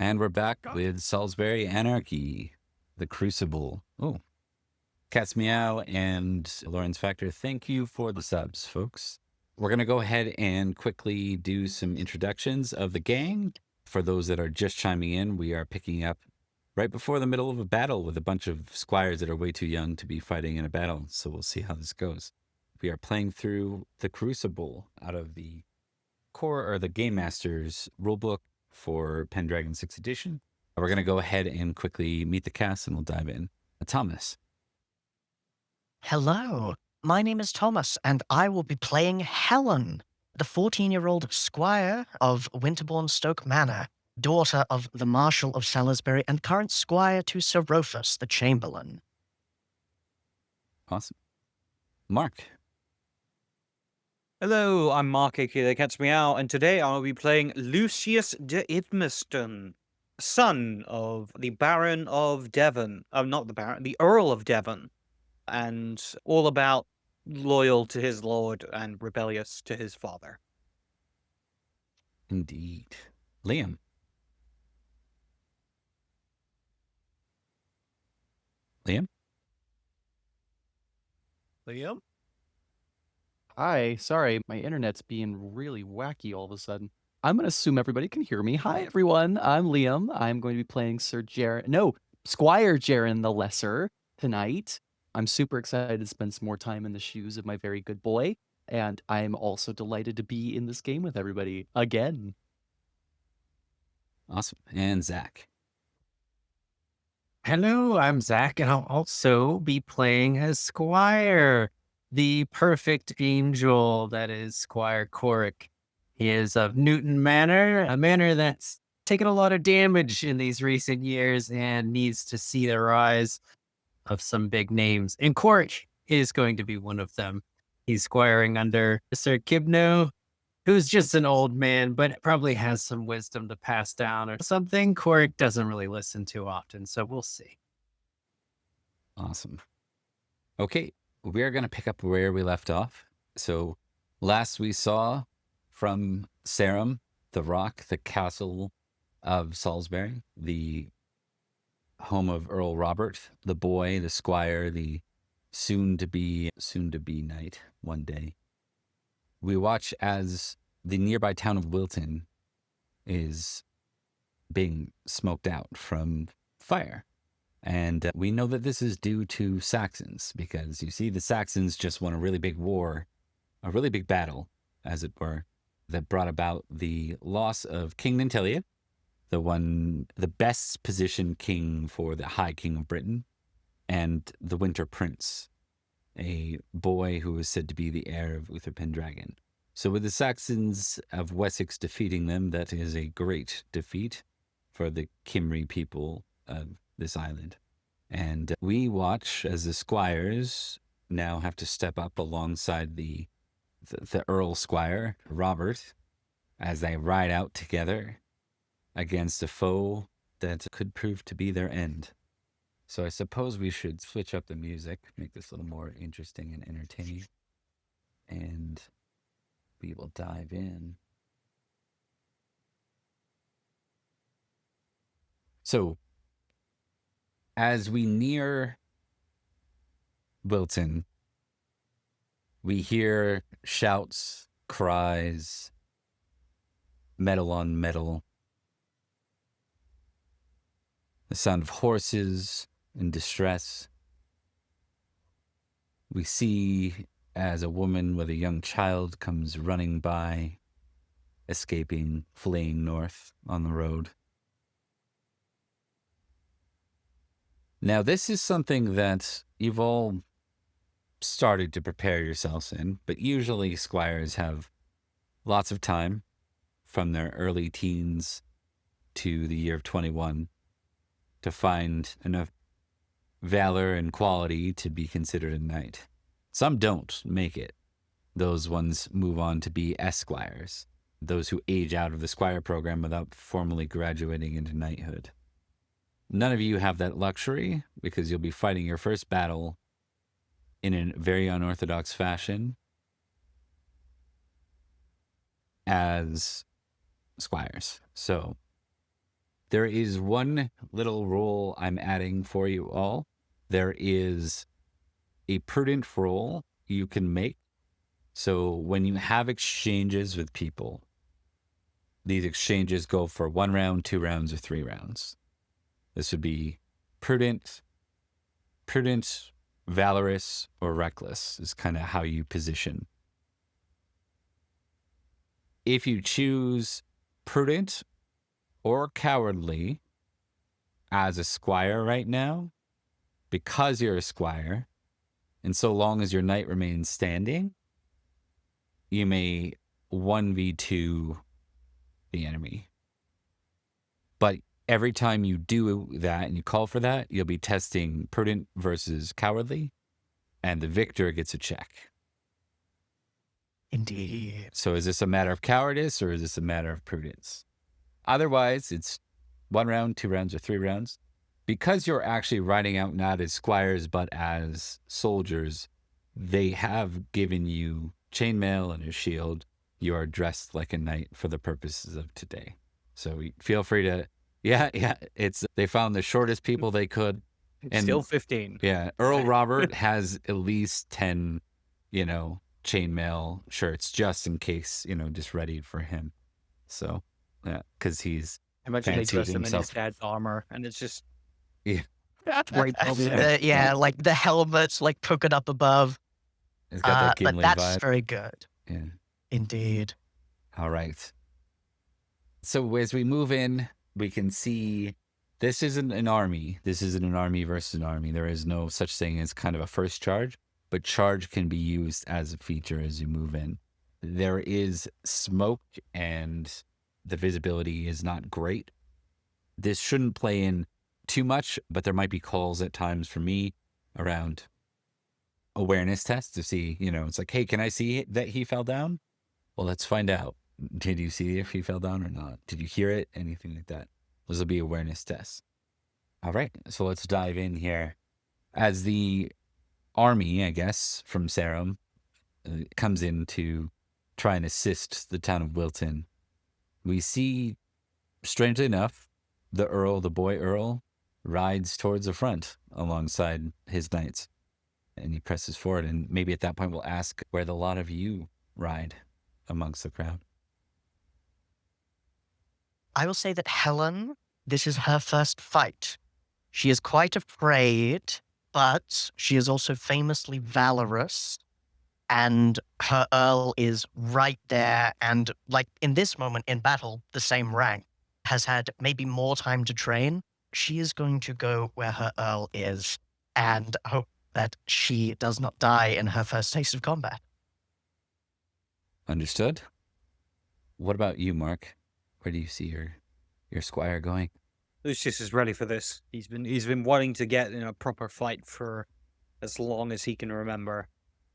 And we're back with Salisbury Anarchy, the Crucible. Oh, Cat's Meow and Lawrence Factor, thank you for the subs, folks. We're going to go ahead and quickly do some introductions of the gang. For those that are just chiming in, we are picking up right before the middle of a battle with a bunch of squires that are way too young to be fighting in a battle. So we'll see how this goes. We are playing through the Crucible out of the core or the Gamemaster's rulebook for Pendragon 6th edition. We're going to go ahead and quickly meet the cast and we'll dive in. Thomas. Hello, my name is Thomas, and I will be playing Helen, the 14-year-old squire of Winterbourne Stoke Manor, daughter of the Marshal of Salisbury and current squire to Sir Rufus, the Chamberlain. Awesome. Mark. Hello, I'm Mark, aka the Cat's Meow, and today I'll be playing Lucius de Idmiston, son of the Baron of Devon. Not the Baron, the Earl of Devon, and all about loyal to his lord and rebellious to his father. Indeed. Liam. Liam? Liam? Hi, sorry, my internet's being really wacky all of a sudden. I'm going to assume everybody can hear me. Hi, everyone. I'm Liam. I'm going to be playing Squire Jarren the Lesser tonight. I'm super excited to spend some more time in the shoes of my very good boy, and I'm also delighted to be in this game with everybody again. Awesome. And Zack. Hello, I'm Zack, and I'll also be playing as Squire, the perfect angel that is Squire Carrick. He is of Newton Manor, a manor that's taken a lot of damage in these recent years and needs to see the rise of some big names. And Carrick is going to be one of them. He's squiring under Sir Kibno, who's just an old man, but probably has some wisdom to pass down or something. Carrick doesn't really listen too often, so we'll see. Awesome. Okay, we are going to pick up where we left off. So last we saw from Sarum, the rock, the castle of Salisbury, the home of Earl Robert, the boy, the squire, the soon-to-be knight one day. We watch as the nearby town of Wilton is being smoked out from fire. And we know that this is due to Saxons, because you see the Saxons just won a really big war, a really big battle, as it were, that brought about the loss of King Nintelia, the best positioned king for the High King of Britain, and the Winter Prince, a boy who was said to be the heir of Uther Pendragon. So with the Saxons of Wessex defeating them, that is a great defeat for the Cymry people of this island. And we watch as the squires now have to step up alongside the Earl Squire, Robert, as they ride out together against a foe that could prove to be their end. So I suppose we should switch up the music, make this a little more interesting and entertaining. And we will dive in. So, as we near Wilton, we hear shouts, cries, metal on metal, the sound of horses in distress. We see as a woman with a young child comes running by, escaping, fleeing north on the road. Now, this is something that you've all started to prepare yourselves in, but usually squires have lots of time from their early teens to the year of 21 to find enough valor and quality to be considered a knight. Some don't make it. Those ones move on to be esquires, those who age out of the squire program without formally graduating into knighthood. None of you have that luxury because you'll be fighting your first battle in a very unorthodox fashion as squires. So There is one little rule I'm adding for you all. There is a prudent roll you can make. So when you have exchanges with people, these exchanges go for 1 round, 2 rounds, or 3 rounds. This would be prudent, valorous, or reckless is kind of how you position. If you choose prudent or cowardly as a squire right now, because you're a squire, and so long as your knight remains standing, you may 1v2 the enemy. But every time you do that and you call for that, you'll be testing prudent versus cowardly, and the victor gets a check. Indeed. So is this a matter of cowardice or is this a matter of prudence? Otherwise, it's 1 round, 2 rounds, or 3 rounds. Because you're actually riding out not as squires but as soldiers, they have given you chainmail and a shield. You are dressed like a knight for the purposes of today. So feel free to, they found the shortest people they could. It's still 15. Yeah, Earl Robert has at least 10, chainmail shirts just in case, just ready for him. So, yeah, because he's Imagine they fancied dress him in his himself. dad's armor, and it's just Right, like the helmet's like poking up above. It's got that But Gimli that's vibe. very good. Yeah. Indeed. All right. So as we move in, we can see this isn't an army. This isn't an army versus an army. There is no such thing as kind of a first charge, but charge can be used as a feature as you move in. There is smoke and the visibility is not great. This shouldn't play in too much, but there might be calls at times for me around awareness tests to see, it's like, hey, can I see that he fell down? Well, let's find out. Did you see if he fell down or not? Did you hear it? Anything like that. Those will be awareness tests. All right, so let's dive in here. As the army, I guess, from Sarum comes in to try and assist the town of Wilton, we see, strangely enough, the boy Earl, rides towards the front alongside his knights. And he presses forward, and maybe at that point we'll ask where the lot of you ride amongst the crowd. I will say that Helen, this is her first fight. She is quite afraid, but she is also famously valorous. And her Earl is right there, and like in this moment in battle, the same rank, has had maybe more time to train. She is going to go where her Earl is and hope that she does not die in her first taste of combat. Understood. What about you, Mark? Where do you see your squire going? Lucius is ready for this. He's been wanting to get in a proper fight for as long as he can remember.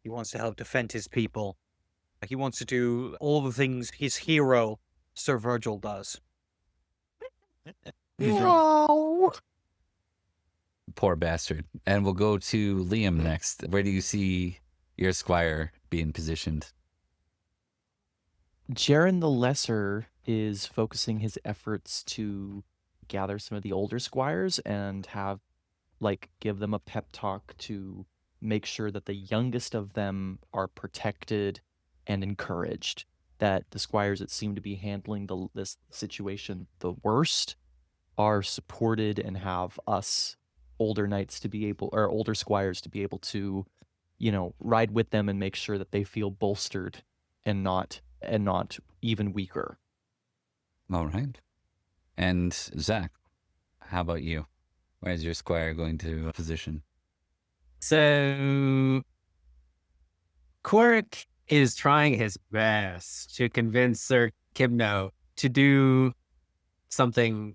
He wants to help defend his people. He wants to do all the things his hero, Sir Virgil, does. No. Poor bastard. And we'll go to Liam next. Where do you see your squire being positioned? Jarren the Lesser is focusing his efforts to gather some of the older squires and give them a pep talk to make sure that the youngest of them are protected and encouraged. That the squires that seem to be handling this situation the worst are supported and have us older knights to be able, or older squires to be able to, ride with them and make sure that they feel bolstered and not even weaker. All right. And Zack, how about you? Where's your squire going to position? So, Carrick is trying his best to convince Sir Kibno to do something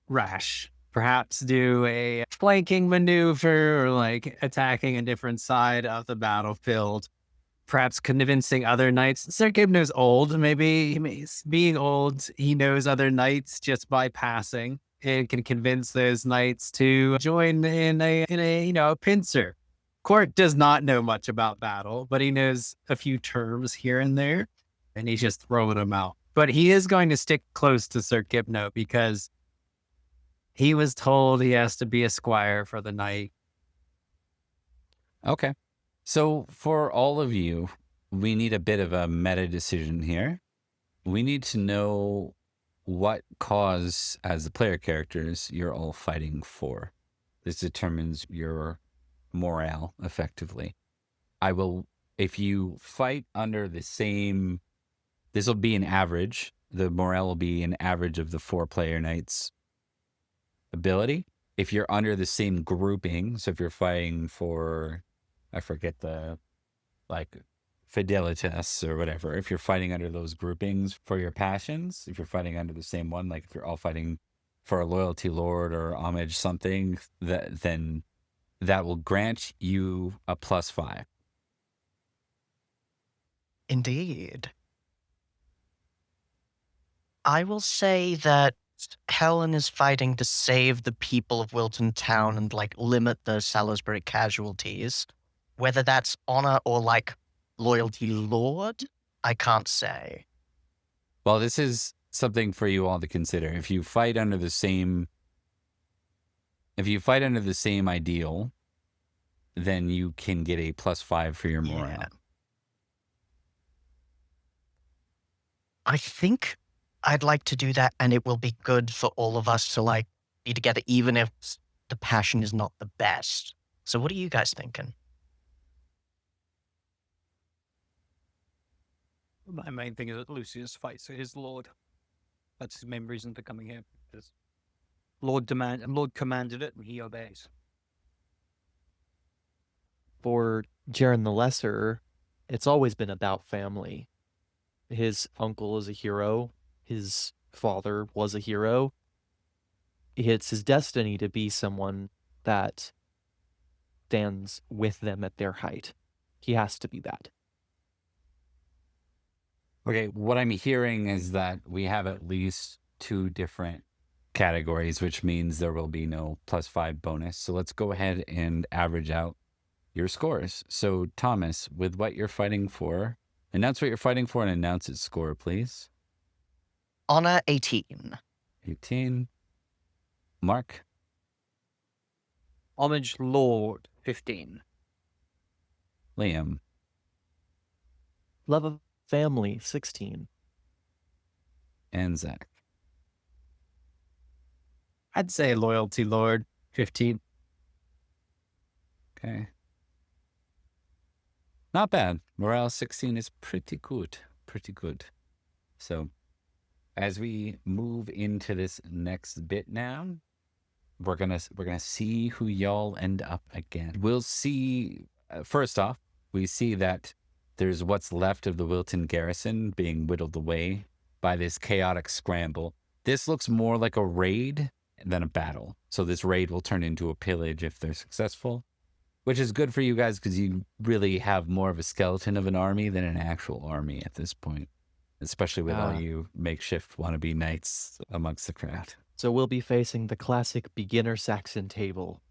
rash. Perhaps do a flanking maneuver or attacking a different side of the battlefield. Perhaps convincing other knights. Sir Kibno's old. Maybe he's being old, he knows other knights just by passing and can convince those knights to join in a pincer. Court does not know much about battle, but he knows a few terms here and there, and he's just throwing them out. But he is going to stick close to Sir Kibno because He was told he has to be a squire for the night. Okay. So for all of you, we need a bit of a meta decision here. We need to know what cause, as the player characters, you're all fighting for. This determines your morale effectively. If you fight under the same, this will be an average. The morale will be an average of the 4-player knights' ability. If you're under the same grouping, so if you're fighting for, I forget the, like, Fidelitas or whatever, if you're fighting under those groupings for your passions, if you're fighting under the same one, like if you're all fighting for a loyalty lord or homage something, then that will grant you a +5. Indeed. I will say that Helen is fighting to save the people of Wilton Town and, like, limit the Salisbury casualties. Whether that's honor or, like, loyalty lord, I can't say. Well, this is something for you all to consider. If you fight under the same ideal, then you can get a +5 for your morale. Yeah. I think I'd like to do that, and it will be good for all of us to, like, be together, even if the passion is not the best. So what are you guys thinking? My main thing is that Lucius fights for his lord. That's his main reason for coming here. Because Lord commanded it, and he obeys. For Jarren the Lesser, it's always been about family. His uncle is a hero. His father was a hero. It's his destiny to be someone that stands with them at their height. He has to be that. Okay, what I'm hearing is that we have at least 2 different categories, which means there will be no +5 bonus. So let's go ahead and average out your scores. So Thomas, with what you're fighting for, announce what you're fighting for and announce its score, please. Honor 18. 18. Mark. Homage Lord, 15. Liam. Love of family, 16. And Zack. I'd say loyalty lord, 15. Okay. Not bad. Morale 16 is pretty good. Pretty good. So as we move into this next bit now, we're gonna see who y'all end up again. We'll see, first off, we see that there's what's left of the Wilton garrison being whittled away by this chaotic scramble. This looks more like a raid than a battle. So this raid will turn into a pillage if they're successful, which is good for you guys because you really have more of a skeleton of an army than an actual army at this point, especially with all you makeshift wannabe knights amongst the crowd. So we'll be facing the classic beginner Saxon table.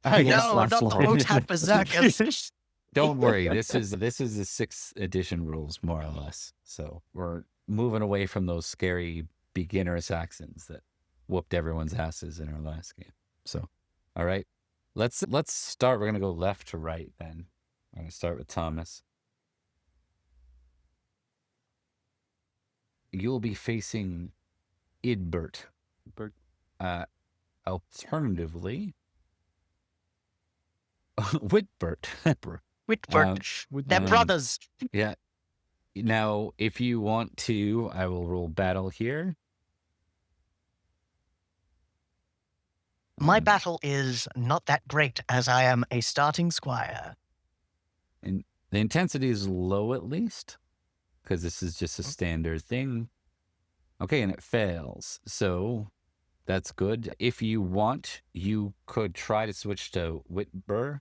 No, not the Hotap Berserkers. Don't worry, this is the 6th edition rules, more or less. So we're moving away from those scary beginner Saxons that whooped everyone's asses in our last game. So, all right, let's start. We're gonna go left to right then. I'm gonna start with Thomas. You'll be facing Idbert. Alternatively, Whitbert. Whitbert. They're brothers. Yeah. Now, if you want to, I will roll battle here. My battle is not that great as I am a starting squire. And the intensity is low at least, because this is just a standard thing. Okay, and it fails. So that's good. If you want, you could try to switch to Whitbur,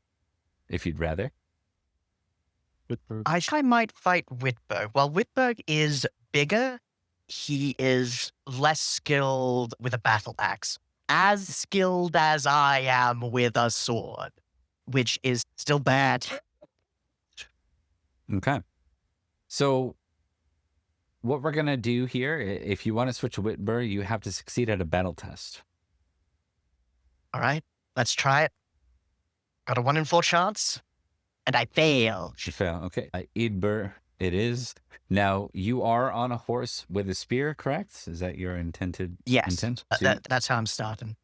if you'd rather. Whitberg. I might fight Whitberg. While Whitberg is bigger, he is less skilled with a battle axe. As skilled as I am with a sword, which is still bad. Okay. So what we're going to do here, if you want to switch to Whitbur, you have to succeed at a battle test. All right, let's try it. Got a 1 in 4 chance, and I fail. You fail. Okay. Idbur, it is. Now, you are on a horse with a spear, correct? Is that your intended Yes, intent? So that's how I'm starting.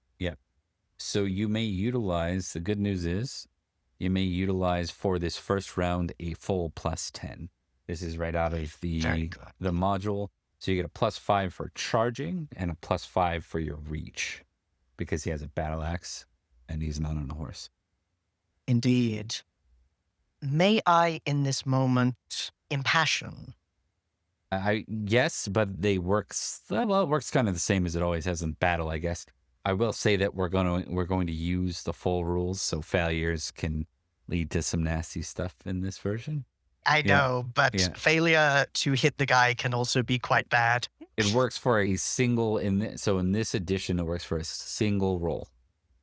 So you may utilize, the good news is, you may utilize for this first round a full +10. This is right out of Very the good. module. So you get a +5 for charging and a +5 for your reach because he has a battle axe and he's not on a horse. Indeed. May I, in this moment, impassion? Yes, but they works well. It works kind of the same as it always has in battle, I guess. I will say that we're going to use the full rules, so failures can lead to some nasty stuff in this version. I Yeah, know, but yeah. failure to hit the guy can also be quite bad. It works for a single so in this edition it works for a single roll.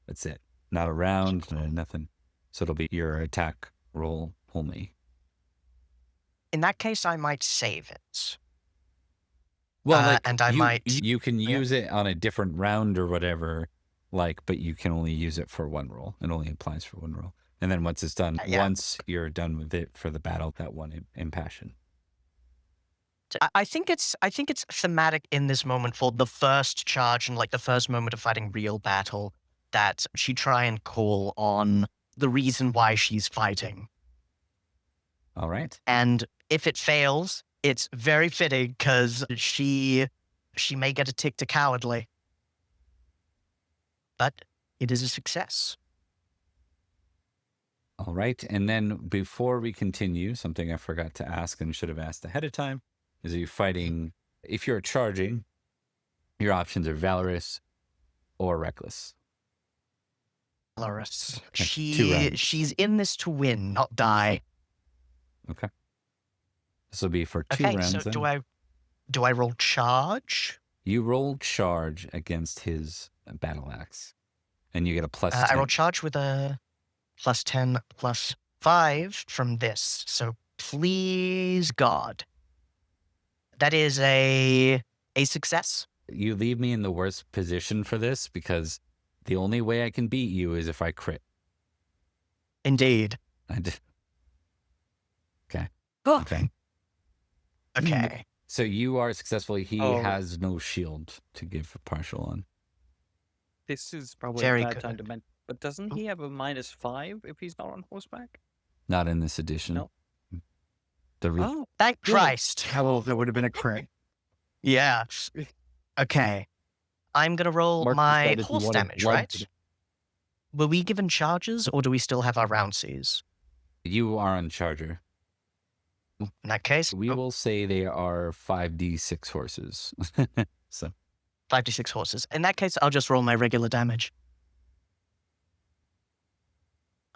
That's it. Not a round, nothing. So it'll be your attack roll only. In that case, I might save it. Well, and I you can use it on a different round or whatever, but you can only use it for one roll. It only applies for one roll. And then once it's done, once you're done with it for the battle, that one impassion. I think it's thematic in this moment for the first charge and the first moment of fighting real battle that she try and call on the reason why she's fighting. All right. And if it fails, it's very fitting because she may get a tick to cowardly. But it is a success. All right. And then before we continue, something I forgot to ask and should have asked ahead of time is, are you fighting, if you're charging, your options are valorous or reckless. Valorous. Okay, She's in this to win, not die. Okay. This will be for 2 Okay, rounds. so then. do I roll charge? You roll charge against his battle axe, and you get a +10. I roll charge with a +10 +5 from this. So please God, that is a success. You leave me in the worst position for this because the only way I can beat you is if I crit. Indeed. Okay. Oh. Okay. Okay. So you are successful. He Oh. has no shield to give a partial on. This is probably Very a bad good. time to mention. But doesn't he have a -5 if he's not on horseback? Not in this edition. No. The Thank Christ. How that would have been a crit. Yeah. Okay. I'm going to roll Mark my decided he horse wanted damage, blood right? to- Were we given charges or do we still have our roundsies? You are on charger. In that case, We will say they are 5d6 horses. So 5d6 horses. In that case, I'll just roll my regular damage.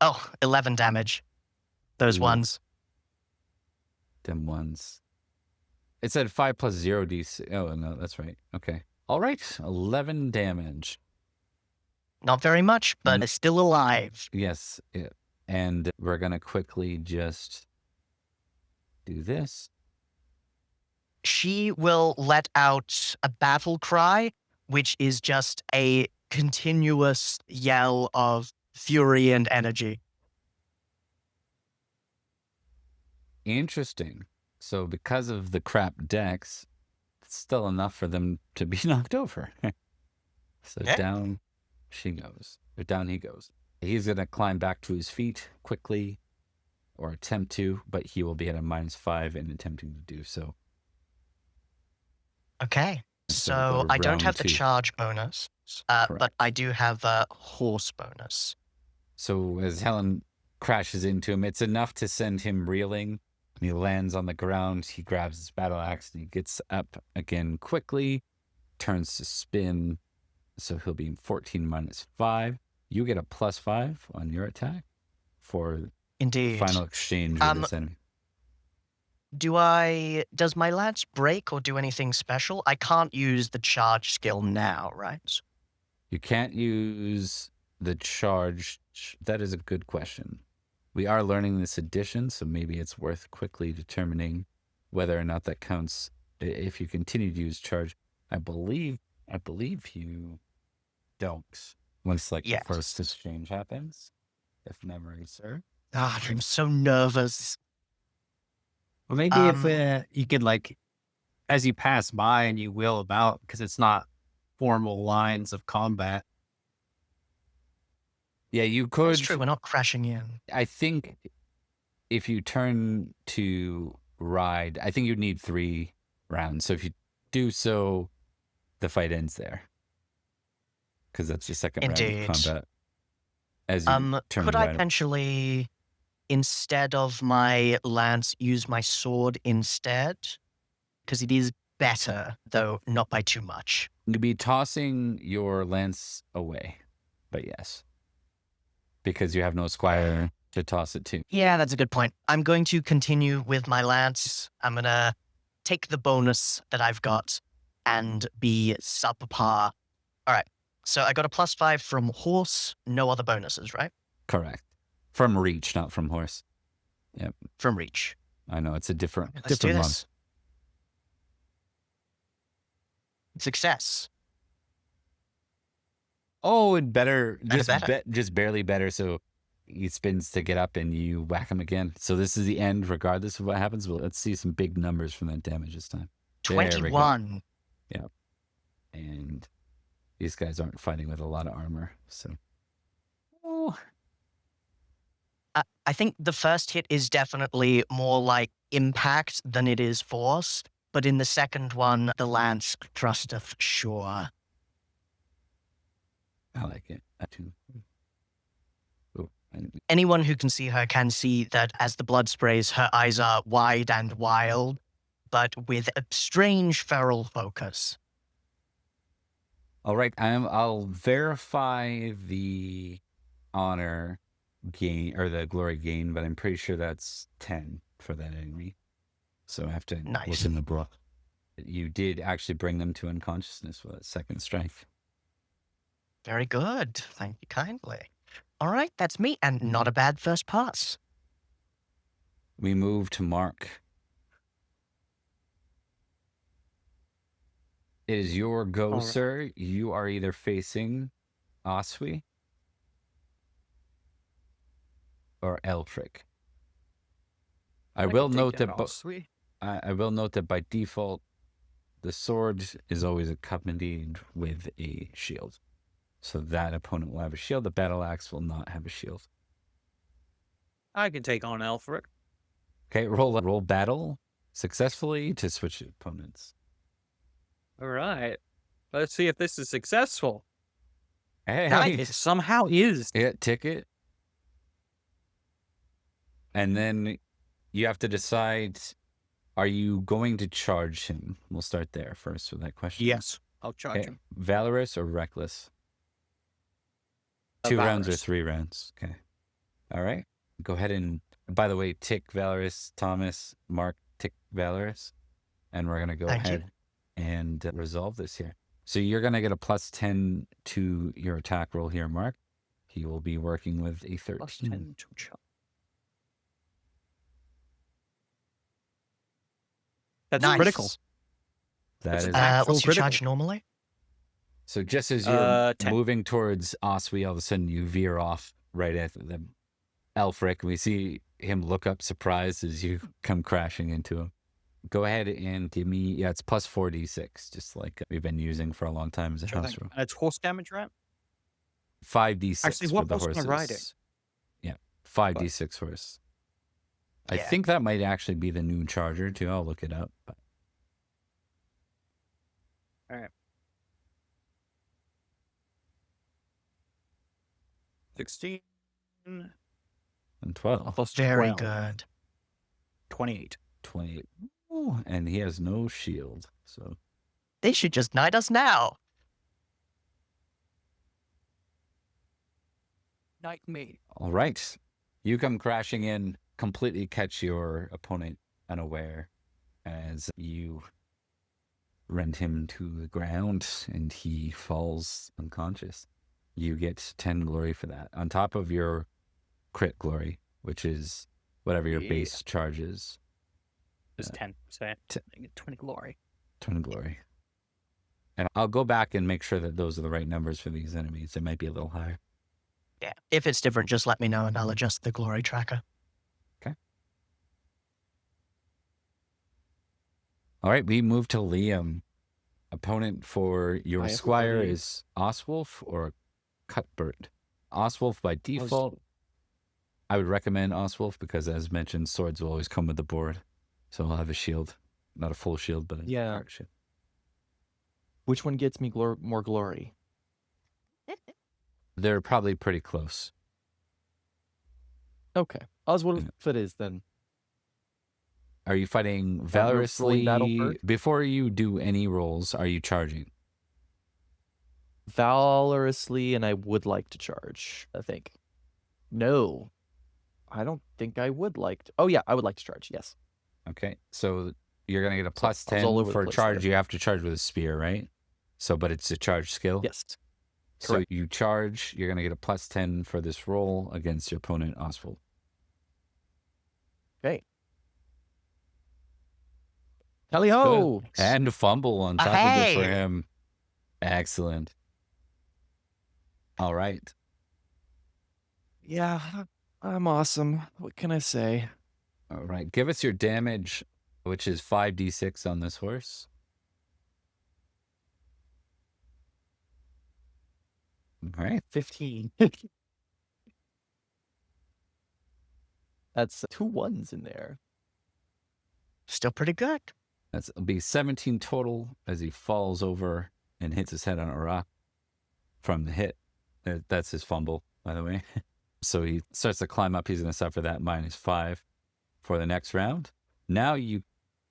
Oh, 11 damage. Those Ooh. ones. them ones. It said 5 + 0 d6. Oh, no, that's right. Okay. All right. 11 damage. Not very much, but it's still alive. Yes. And we're going to quickly just do this. She will let out a battle cry, which is just a continuous yell of fury and energy. Interesting. So because of the crap decks, it's still enough for them to be knocked over. So Yeah. down she goes. Or down he goes. He's going to climb back to his feet quickly, or attempt to, but he will be at a -5 in attempting to do so. Okay. So we'll go So to I don't round have the 2. charge bonus, Correct. but I do have a horse bonus. So as Helen crashes into him, it's enough to send him reeling. He lands on the ground. He grabs his battle axe and he gets up again quickly, turns to spin. So he'll be 14 -5. You get a +5 on your attack for Indeed. final exchange with this enemy. Does my lance break or do anything special? I can't use the charge skill now, right? You can't use the charge. That is a good question. We are learning this edition, so maybe it's worth quickly determining whether or not that counts. If you continue to use charge, I believe you don't. once like Yes. the first exchange happens, if memory serves. Ah, I'm so nervous. Well, maybe if Um, you could like, as you pass by and you wheel about, because it's not formal lines of combat. Yeah, you It's could. true. We're not crashing in. I think if you turn to ride, I think you'd need 3 rounds. So if you do so, the fight ends there. Because that's the second round of Indeed. combat. As you turn Could to I ride. potentially, instead of my lance, use my sword instead? Because it is better, though not by too much. You'd be tossing your lance away. But yes. Because you have no squire to toss it to. Yeah, that's a good point. I'm going to continue with my lance. I'm going to take the bonus that I've got and be subpar. All right. So I got a +5 from horse, no other bonuses, right? Correct. From reach, not from horse. From reach. I know it's a different Let's do one. this. Success. Oh, and better, Better. just barely better. So he spins to get up and you whack him again. So this is the end, regardless of what happens. Well, let's see some big numbers from that damage this time. There we go. 21. Yeah. And these guys aren't fighting with a lot of armor. So. Oh. I think the first hit is definitely more like impact than it is force. But in the second one, the lance thrusteth sure. I like it. That too. Oh, Anyone who can see her can see that as the blood sprays, her eyes are wide and wild, but with a strange feral focus. all right. I'll verify the honor gain or the glory gain, but I'm pretty sure that's 10 for that enemy. So I have to Nice. look in the book. You did actually bring them to unconsciousness with that second strike. Very good. Thank you kindly. All right, that's me, and not a bad first pass. We move to Mark. It is your go, All right. sir. You are either facing Oswy or Elfric. I will note that I will note that by default, the sword is always accompanied with a shield. So that opponent will have a shield. The battle axe will not have a shield. I can take on Elfric. Okay, roll battle successfully to switch opponents. All right. Let's see if this is successful. Hey, It somehow is. yeah, ticket. And then you have to decide, are you going to charge him? We'll start there first with that question. Yes, I'll charge Okay. him. Valorous or reckless? 2 rounds or Valorous. 3 rounds? Okay. All right. Go ahead and, by the way, tick Valorous, Thomas, Mark, tick Valorous. And we're going to go Thank you. ahead and resolve this here. So you're going to get a +10 to your attack roll here, Mark. He will be working with a 13. +10 to charge. That's Nice. critical. That That's is an actual What's your critical. charge normally? So just as you're 10. moving towards Oswy, all of a sudden you veer off right at the Elfric. We see him look up surprised as you come crashing into him. Go ahead and give me, yeah, it's +4d6, just like we've been using for a long time as a Sure house thing. rule. And it's horse damage, right? 5d6 Actually, for what the horse am I horses. riding? Yeah, 5d6 horse. I Yeah. think that might actually be the new charger too. I'll look it up. But 16 and 12, plus Very 12. good. 28. 28. Ooh, and he has no shield. So They should just knight us now. Knight mate. all right. You come crashing in, completely catch your opponent unaware as you rend him to the ground and he falls unconscious. You get 10 glory for that, on top of your crit glory, which is whatever your Yeah. base charge is. It's 10. So I get 20 glory. 20 glory. And I'll go back and make sure that those are the right numbers for these enemies. It might be a little higher. Yeah. If it's different, just let me know and I'll adjust the glory tracker. All right, we move to Liam. Opponent for your I have squire already- is Oswulf or Cuthbert. Oswulf by default. I would recommend Oswulf because, as mentioned, swords will always come with the board. So I'll have a shield. Not a full shield, but a dark shield. Which one gets me more glory? They're probably pretty close. Okay. Oswald, if it is, then. Are you fighting rolling valorously? battle first? Before you do any rolls, are you charging? Valorously, and I would like to charge, I think. No. I don't think I would like to. Oh, yeah, I would like to charge, yes. Okay, so you're going to get a plus I was all 10 over the for place charge. there. You have to charge with a spear, right? So, but it's a charge skill? Yes. So correct. you charge, you're going to get a plus 10 for this roll against your opponent, Oswald. Okay. Tally ho! And a fumble on top of it for Hey! him. Excellent. All right. Yeah, I'm awesome. What can I say? All right. Give us your damage, which is 5d6 on this horse. All right. 15. That's 2 1s in there. Still pretty good. That'll be 17 total as he falls over and hits his head on a rock from the hit. That's his fumble, by the way. So he starts to climb up. He's going to suffer that -5 for the next round. Now you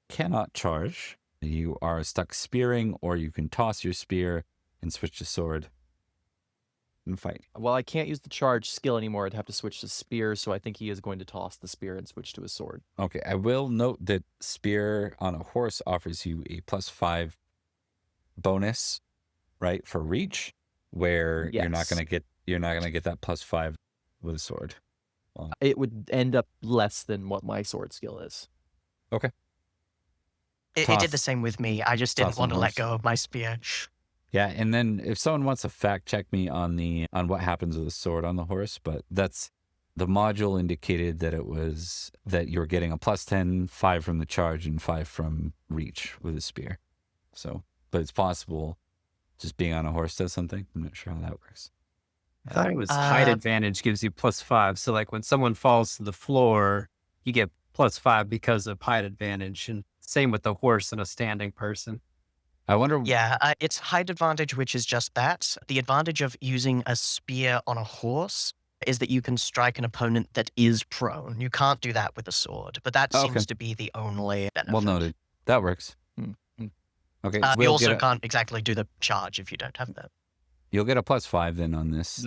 cannot charge. You are stuck spearing, or you can toss your spear and switch to sword and fight. Well, I can't use the charge skill anymore. I'd have to switch to spear, so I think he is going to toss the spear and switch to his sword. Okay, I will note that spear on a horse offers you a +5 bonus, right, for reach, where you're not Yes. going to get that +5 with a sword. It would end up less than what my sword skill is. It did the same with me. I just didn't Toss want to on let horse. go of my spear. Yeah, and then if someone wants to fact check me on what happens with a sword on the horse, but that's the module indicated that it was that you're getting a +10, 5 from the charge, and 5 from reach with a spear. So, but it's possible just being on a horse does something. I'm not sure how that works. I thought it was height advantage gives you +5. So like when someone falls to the floor, you get +5 because of height advantage. And same with the horse and a standing person. I wonder. Yeah, it's height advantage, which is just that. The advantage of using a spear on a horse is that you can strike an opponent that is prone. You can't do that with a sword, but that Okay. seems to be the only benefit. Well noted. That works. Mm-hmm. Okay. You we'll also get a- can't exactly do the charge if you don't have that. You'll get a +5 then on this,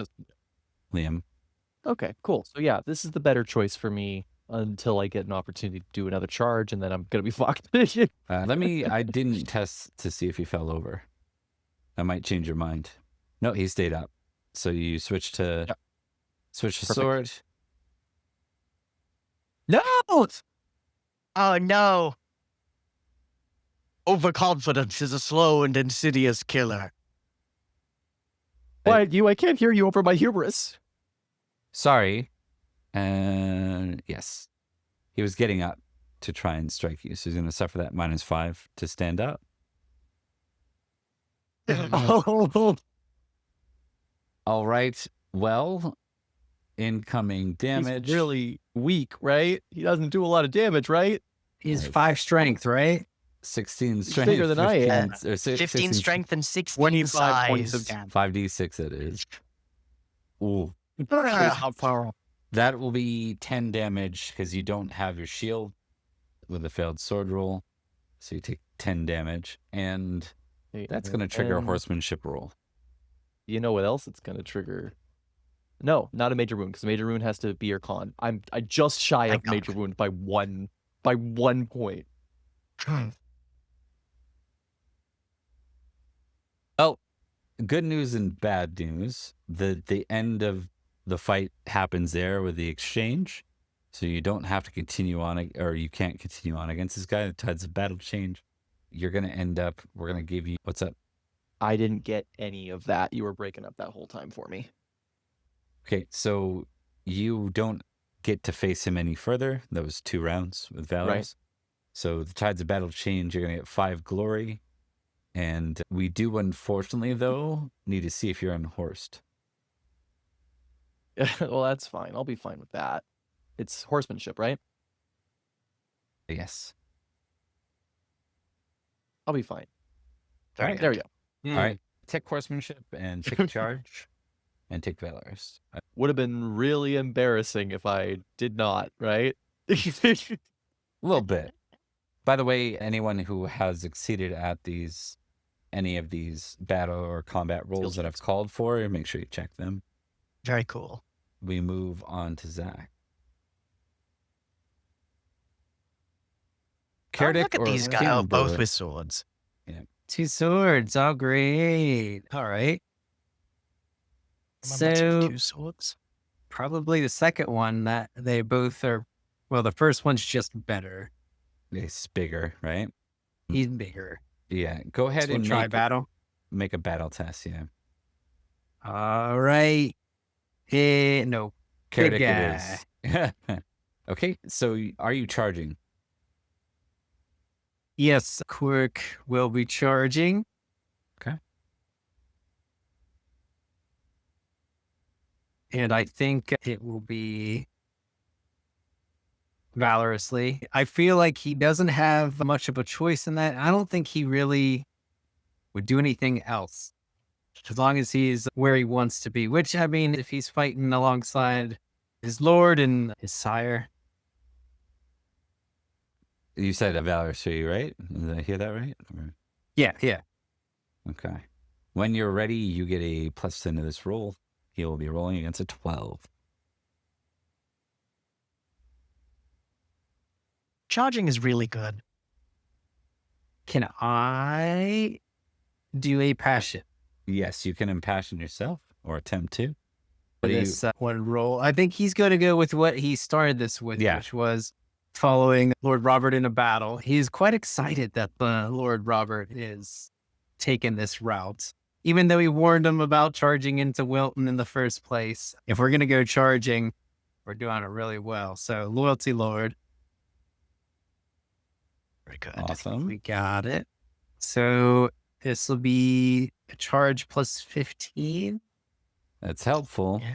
Liam. Okay, cool. So yeah, this is the better choice for me until I get an opportunity to do another charge, and then I'm going to be fucked. I didn't test to see if he fell over. That might change your mind. No, he stayed up. So you switch to Perfect. sword. No! Oh no! Overconfidence is a slow and insidious killer. Why you? I can't hear you over my hubris. Sorry. Yes. He was getting up to try and strike you. So he's going to suffer that -5 to stand up. Oh, All right. Well, incoming damage. he's really weak, right? He doesn't do a lot of damage, right? He's 5 strength, right? 16 strength. bigger than I am. 15 strength and 16 25 points size. of damage. 5d6 it is. Ooh. How far? That will be 10 damage because you don't have your shield with a failed sword roll. So you take 10 damage. And that's going to trigger a And horsemanship roll. You know what else it's going to trigger? No, not a major wound, because major wound has to be your con. I just shy of Thank God. major wound by one point. Oh, good news and bad news. The end of the fight happens there with the exchange. So you don't have to continue on, or you can't continue on against this guy. The tides of battle change. You're going to end up, we're going to give you, what's up? I didn't get any of that. You were breaking up that whole time for me. Okay, so you don't get to face him any further. That was 2 rounds with Valorous. Right. So the tides of battle change. You're going to get 5 glory. And we do, unfortunately, though, need to see if you're unhorsed. Well, that's fine. I'll be fine with that. It's horsemanship, right? Yes. I'll be fine. Very There we good. go. All right. Take horsemanship and take charge and take Valorous. Would have been really embarrassing if I did not, right? A little bit. By the way, anyone who has succeeded at any of these battle or combat roles that I've called for, make sure you check them. Very cool. We move on to Zack. Oh, look at these guys. Oh, both with swords. 2 swords. Oh, great. All right. Am I matching So 2 swords? probably the second one that they both are. Well, the first one's just better. It's bigger, right? He's bigger. Yeah. Go ahead and try battle. make a battle test. Yeah. All right. No. Carrick Big it is. Okay. So are you charging? Yes, Quirk will be charging. Okay. And I think it will be valorously. I feel like he doesn't have much of a choice in that. I don't think he really would do anything else as long as he's where he wants to be, which, I mean, if he's fighting alongside his lord and his sire. You said a Valorous, right? Did I hear that right? Yeah. Okay. When you're ready, you get a +10 to this roll. He will be rolling against a 12. Charging is really good. Can I do a passion? Yes, you can impassion yourself or attempt to. For this one roll? I think he's going to go with what he started this with, which was following Lord Robert in a battle. He's quite excited that the Lord Robert is taking this route, even though he warned him about charging into Wilton in the first place. If we're going to go charging, we're doing it really well. So loyalty Lord. Very good. Awesome. We got it. So this will be a charge plus 15. That's helpful. Yeah.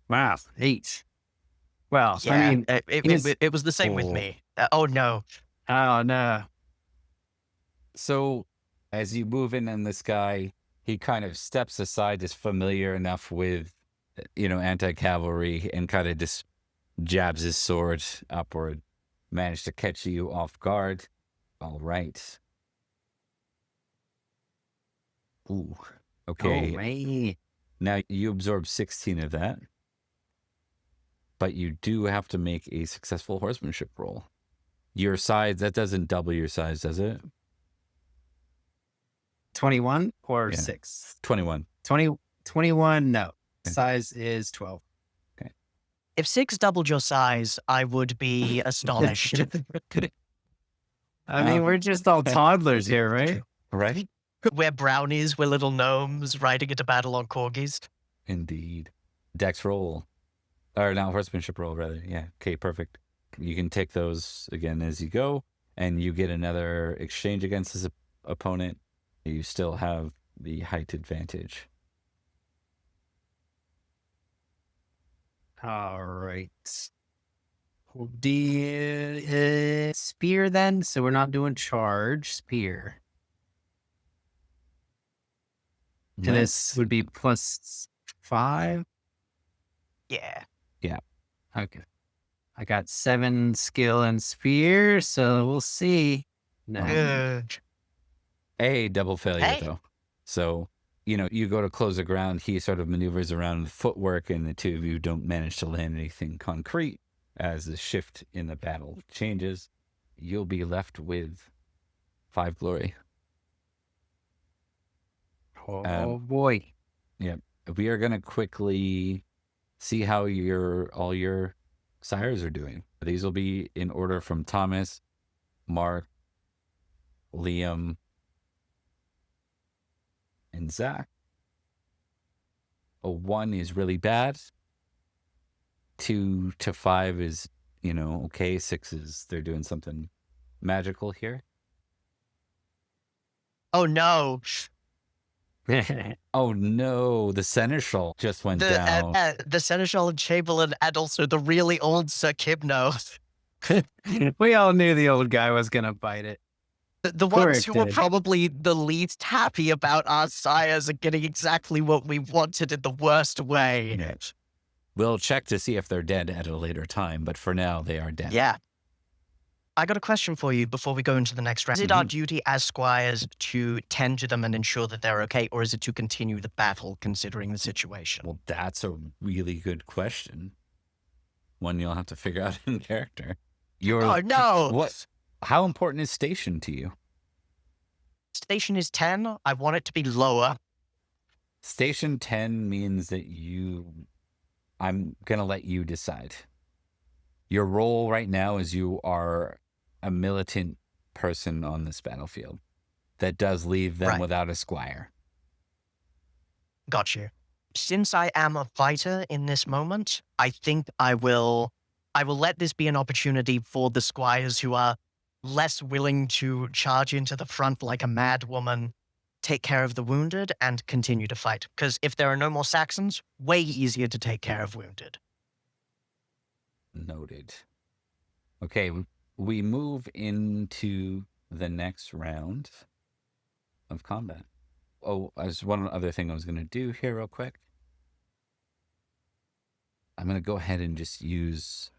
Wow, 8. Well, Yeah, I mean, it was the same with me. Oh, no. Oh, no. So as you move in on this guy, he kind of steps aside, is familiar enough with, anti-cavalry, and kind of just jabs his sword upward. Managed to catch you off guard. All right. Ooh. Okay. Oh, man. Now you absorb 16 of that. But you do have to make a successful horsemanship roll. Your size, that doesn't double your size, does it? 21 or Yeah. 6? 21. 21, no. Okay. Size is 12. If 6 doubled your size, I would be astonished. I mean, we're just all toddlers here, right? Right? We're brownies, we're little gnomes riding into battle on corgis. Indeed. Dex roll. Or now horsemanship roll, rather. Yeah. Okay, perfect. You can take those again as you go, and you get another exchange against this opponent. You still have the height advantage. All right. We'll do spear then. So we're not doing charge. Spear. And this would be +5. Yeah. Okay. I got 7 skill and spear, so we'll see. No. Good. A double failure, Hey. though. So, you go to close the ground. He sort of maneuvers around the footwork, and the two of you don't manage to land anything concrete. As the shift in the battle changes, you'll be left with 5 glory. Oh, boy. We are going to quickly see how all your sires are doing. These will be in order from Thomas, Mark, Liam, and Zack. A 1 is really bad. 2 to 5 is, okay. 6 is they're doing something magical here. Oh no. Oh no, the seneschal just went down. The Seneschal and Chamberlain, and also the really old Sir Kibno. We all knew the old guy was going to bite it. The ones Correct, who were did. probably the least happy about our sires are getting exactly what we wanted in the worst way. We'll check to see if they're dead at a later time, but for now, they are dead. Yeah. I got a question for you before we go into the next round. Is it our duty as squires to tend to them and ensure that they're okay, or is it to continue the battle considering the situation? Well, that's a really good question. One you'll have to figure out in character. Oh no! What? How important is station to you? Station is 10. I want it to be lower. Station 10 means that I'm going to let you decide. Your role right now is you are a militant person on this battlefield. That does leave them without a squire. Got you. Since I am a fighter in this moment, I think I will let this be an opportunity for the squires who are less willing to charge into the front like a mad woman, take care of the wounded, and continue to fight. Because if there are no more Saxons, way easier to take care of wounded. Noted. Okay, we move into the next round of combat. Oh, there's one other thing I was going to do here real quick. I'm going to go ahead and just use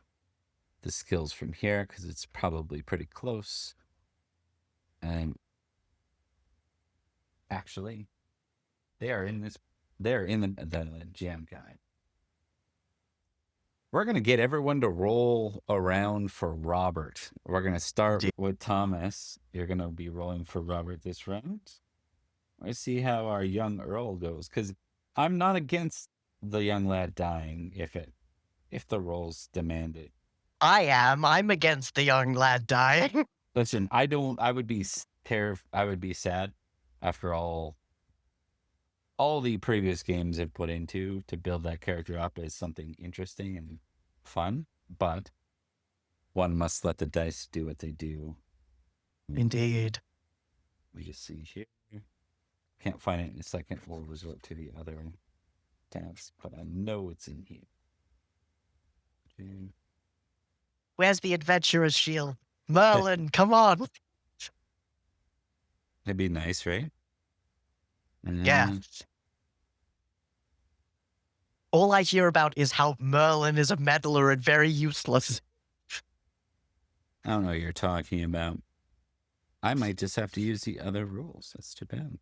the skills from here because it's probably pretty close. And actually, they're in the jam guide. We're going to get everyone to roll around for Robert. We're going to start with Thomas. You're going to be rolling for Robert this round. Let's see how our young Earl goes, because I'm not against the young lad dying if the rolls demand it. I am. I'm against the young lad dying. Listen, I would be sad after all the previous games have put into to build that character up as something interesting and fun, but one must let the dice do what they do. Indeed. We just see here. Can't find it in a second. We'll resort to the other tabs, but I know it's in here. Where's the adventurer's shield? Merlin, come on. It'd be nice, right? Yeah. All I hear about is how Merlin is a meddler and very useless. I don't know what you're talking about. I might just have to use the other rules. That's too bad.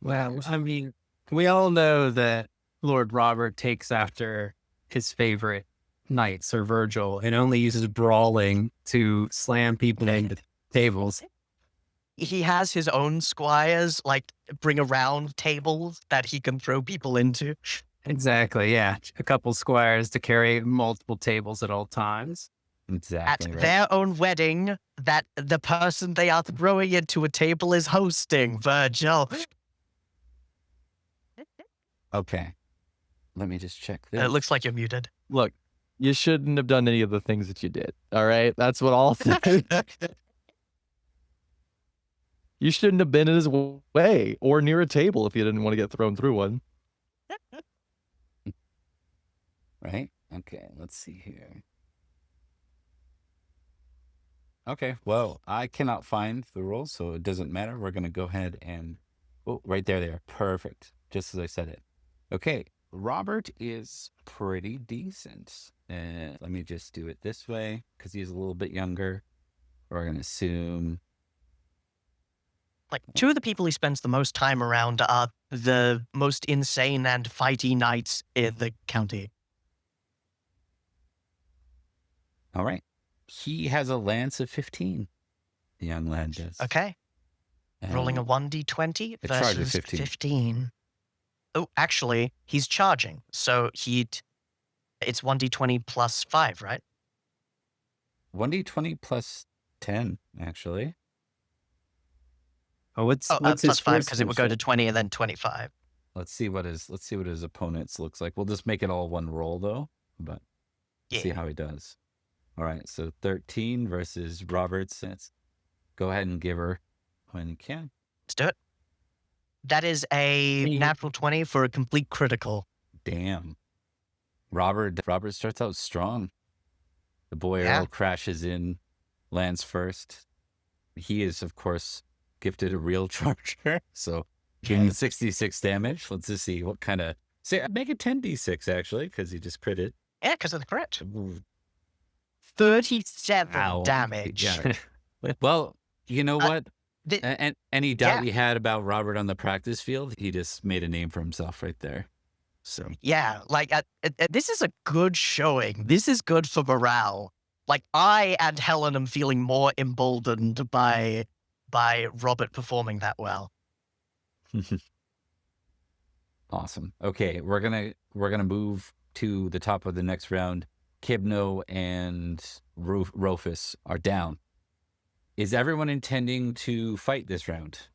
Well, I mean, we all know that Lord Robert takes after his favorite knight, Sir Virgil, and only uses brawling to slam people into tables. He has his own squires, like, bring around tables that he can throw people into. Exactly, yeah. A couple squires to carry multiple tables at all times. Exactly. At right. their own wedding, that the person they are throwing into a table is hosting, Virgil. Okay. Let me just check this. It looks like you're muted. Look, you shouldn't have done any of the things that you did. All right? That's what I'll say. You shouldn't have been in his way or near a table if you didn't want to get thrown through one. Right? Okay, let's see here. Okay, well, I cannot find the rules, so it doesn't matter. We're going to go ahead and... Oh, right there. Perfect. Just as I said it. Okay, Robert is pretty decent. Let me just do it this way, because he's a little bit younger. We're going to assume... Like, two of the people he spends the most time around are the most insane and fighty knights in the county. All right. He has a lance of 15. The young lad does. Okay. Rolling a 1d20 it charges versus 15. 15. Oh, actually, he's charging. So it's 1d20 plus 5, right? 1d20 plus 10, actually. Oh, what's Oh, what's his plus 5 first because it would go to initial? 20 and then 25. Let's see what his opponent's looks like. We'll just make it all one roll though, but see Yeah. how he does. All right, so 13 versus Robert's. Go ahead and give her when you can. Let's do it. That is a He- natural 20 for a complete critical. Damn. Robert starts out strong. The boy Yeah. Earl crashes in, lands first. He is, of course, gifted a real charger. So doing 66 damage. Let's just see what kind of... Say, make it 10d6, actually, because he just critted. Yeah, because of the crit. Ooh. 37 Ow. damage. Yeah. Well, you know what? Th- And any doubt yeah. we had about Robert on the practice field, he just made a name for himself right there. So Yeah, like this is a good showing. This is good for morale. Like I and Helen am feeling more emboldened by Robert performing that well. awesome. Okay, we're gonna move to the top of the next round. Kibno and Rufus are down. Is everyone intending to fight this round?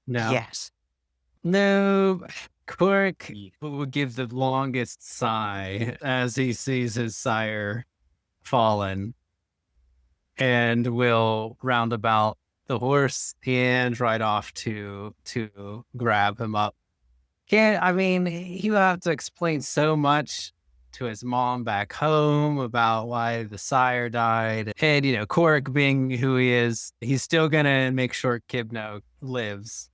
No. Yes. No, Cork will give the longest sigh as he sees his sire fallen and will round about the horse and ride off to grab him up. He will have to explain so much to his mom back home about why the sire died. And, Cork being who he is, he's still going to make sure Kibno lives.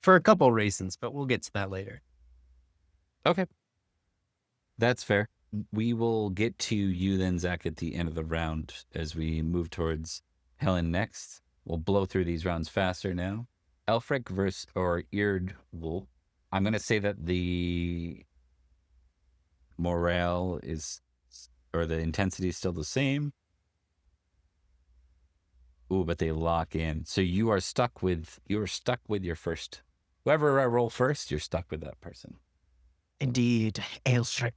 For a couple reasons, but we'll get to that later. Okay. That's fair. We will get to you then, Zack, at the end of the round as we move towards Helen next. We'll blow through these rounds faster now. Elfric versus Eardwool. I'm going to say that the morale or the intensity is still the same. Ooh, but they lock in. So you are stuck with your first. Whoever I roll first, you're stuck with that person. Indeed, Aelfric.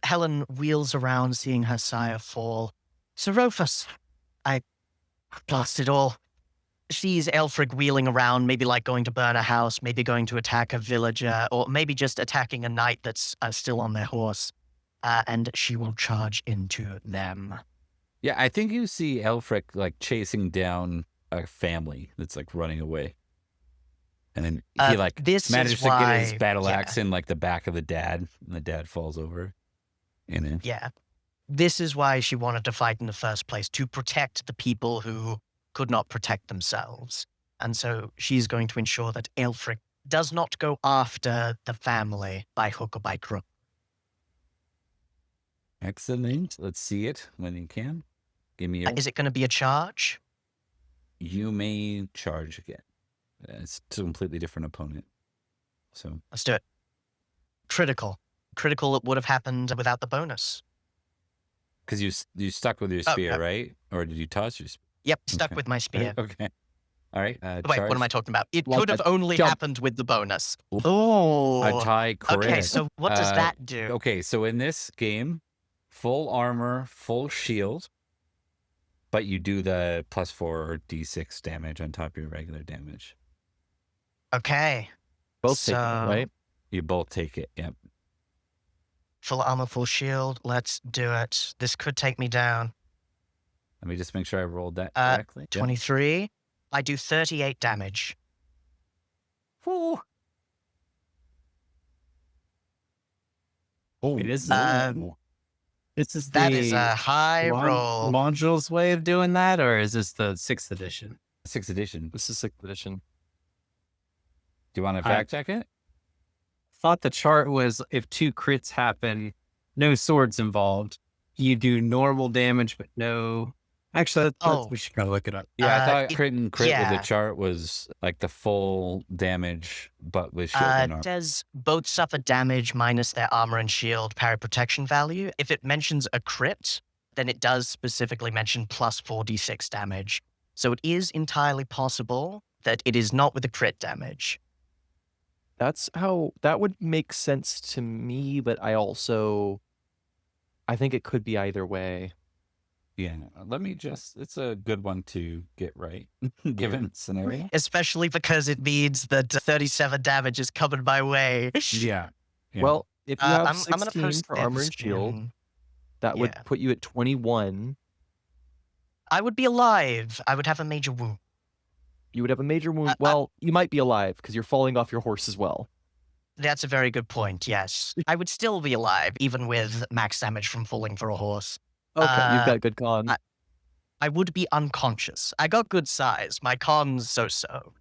Helen wheels around, seeing her sire fall. Sir Rufus, I blast it all. Sees Aelfric wheeling around, maybe like going to burn a house, maybe going to attack a villager, or maybe just attacking a knight that's still on their horse. And she will charge into them. Yeah, I think you see Elfric like chasing down a family that's like running away. And then he this manages is to get his why- battle yeah. axe in like the back of the dad, and the dad falls over. And then Yeah. This is why she wanted to fight in the first place, to protect the people who could not protect themselves. And so she's going to ensure that Aelfric does not go after the family by hook or by crook. excellent. Let's see it when you can. Give me your. Is it going to be a charge? You may charge again. It's a completely different opponent. So Let's do it. Critical. Critical it would have happened without the bonus. because you stuck with your Oh, spear, right? Or did you toss your spear? Yep, stuck Okay. with my spear. Okay. All right. Wait, what am I talking about? It Well, could have only jump. happened with the bonus. A Oh. tie crit. Okay, so what does that do? Okay, so in this game, full armor, full shield, but you do the +4 or d6 damage on top of your regular damage. Okay. Both take it, So- right? You both take it. Yep. Full armor, full shield. Let's do it. This could take me down. Let me just make sure I rolled that Uh, correctly. Yep. 23. I do 38 damage. Woo. Wait, this is Uh, this is That the is a high roll. module's way of doing that, or is this the 6th edition? 6th edition. This is 6th edition. Do you want to I- fact check it? Thought the chart was if 2 crits happen, no swords involved. You do normal damage, but no. Actually, we should probably look it up. Yeah, I thought crit with yeah. the chart was like the full damage, but with shield and armor. It says both suffer damage minus their armor and shield parry protection value. If it mentions a crit, then it does specifically mention plus 4d6 damage. So it is entirely possible that it is not with the crit damage. That would make sense to me, but I also I think it could be either way. Yeah, let me just, it's a good one to get right, given the scenario. Especially because it means that 37 damage is coming my way. Yeah. Well, if you have I'm gonna 16 post for armor and this shield, in. that would Yeah. put you at 21. I would be alive. I would have a major wound. You would have a major wound. I- Well, you might be alive because you're falling off your horse as well. That's a very good point, yes. I would still be alive, even with max damage from falling for a horse. Okay, you've Uh, got good con. I would be unconscious. I got good size. My con's so-so.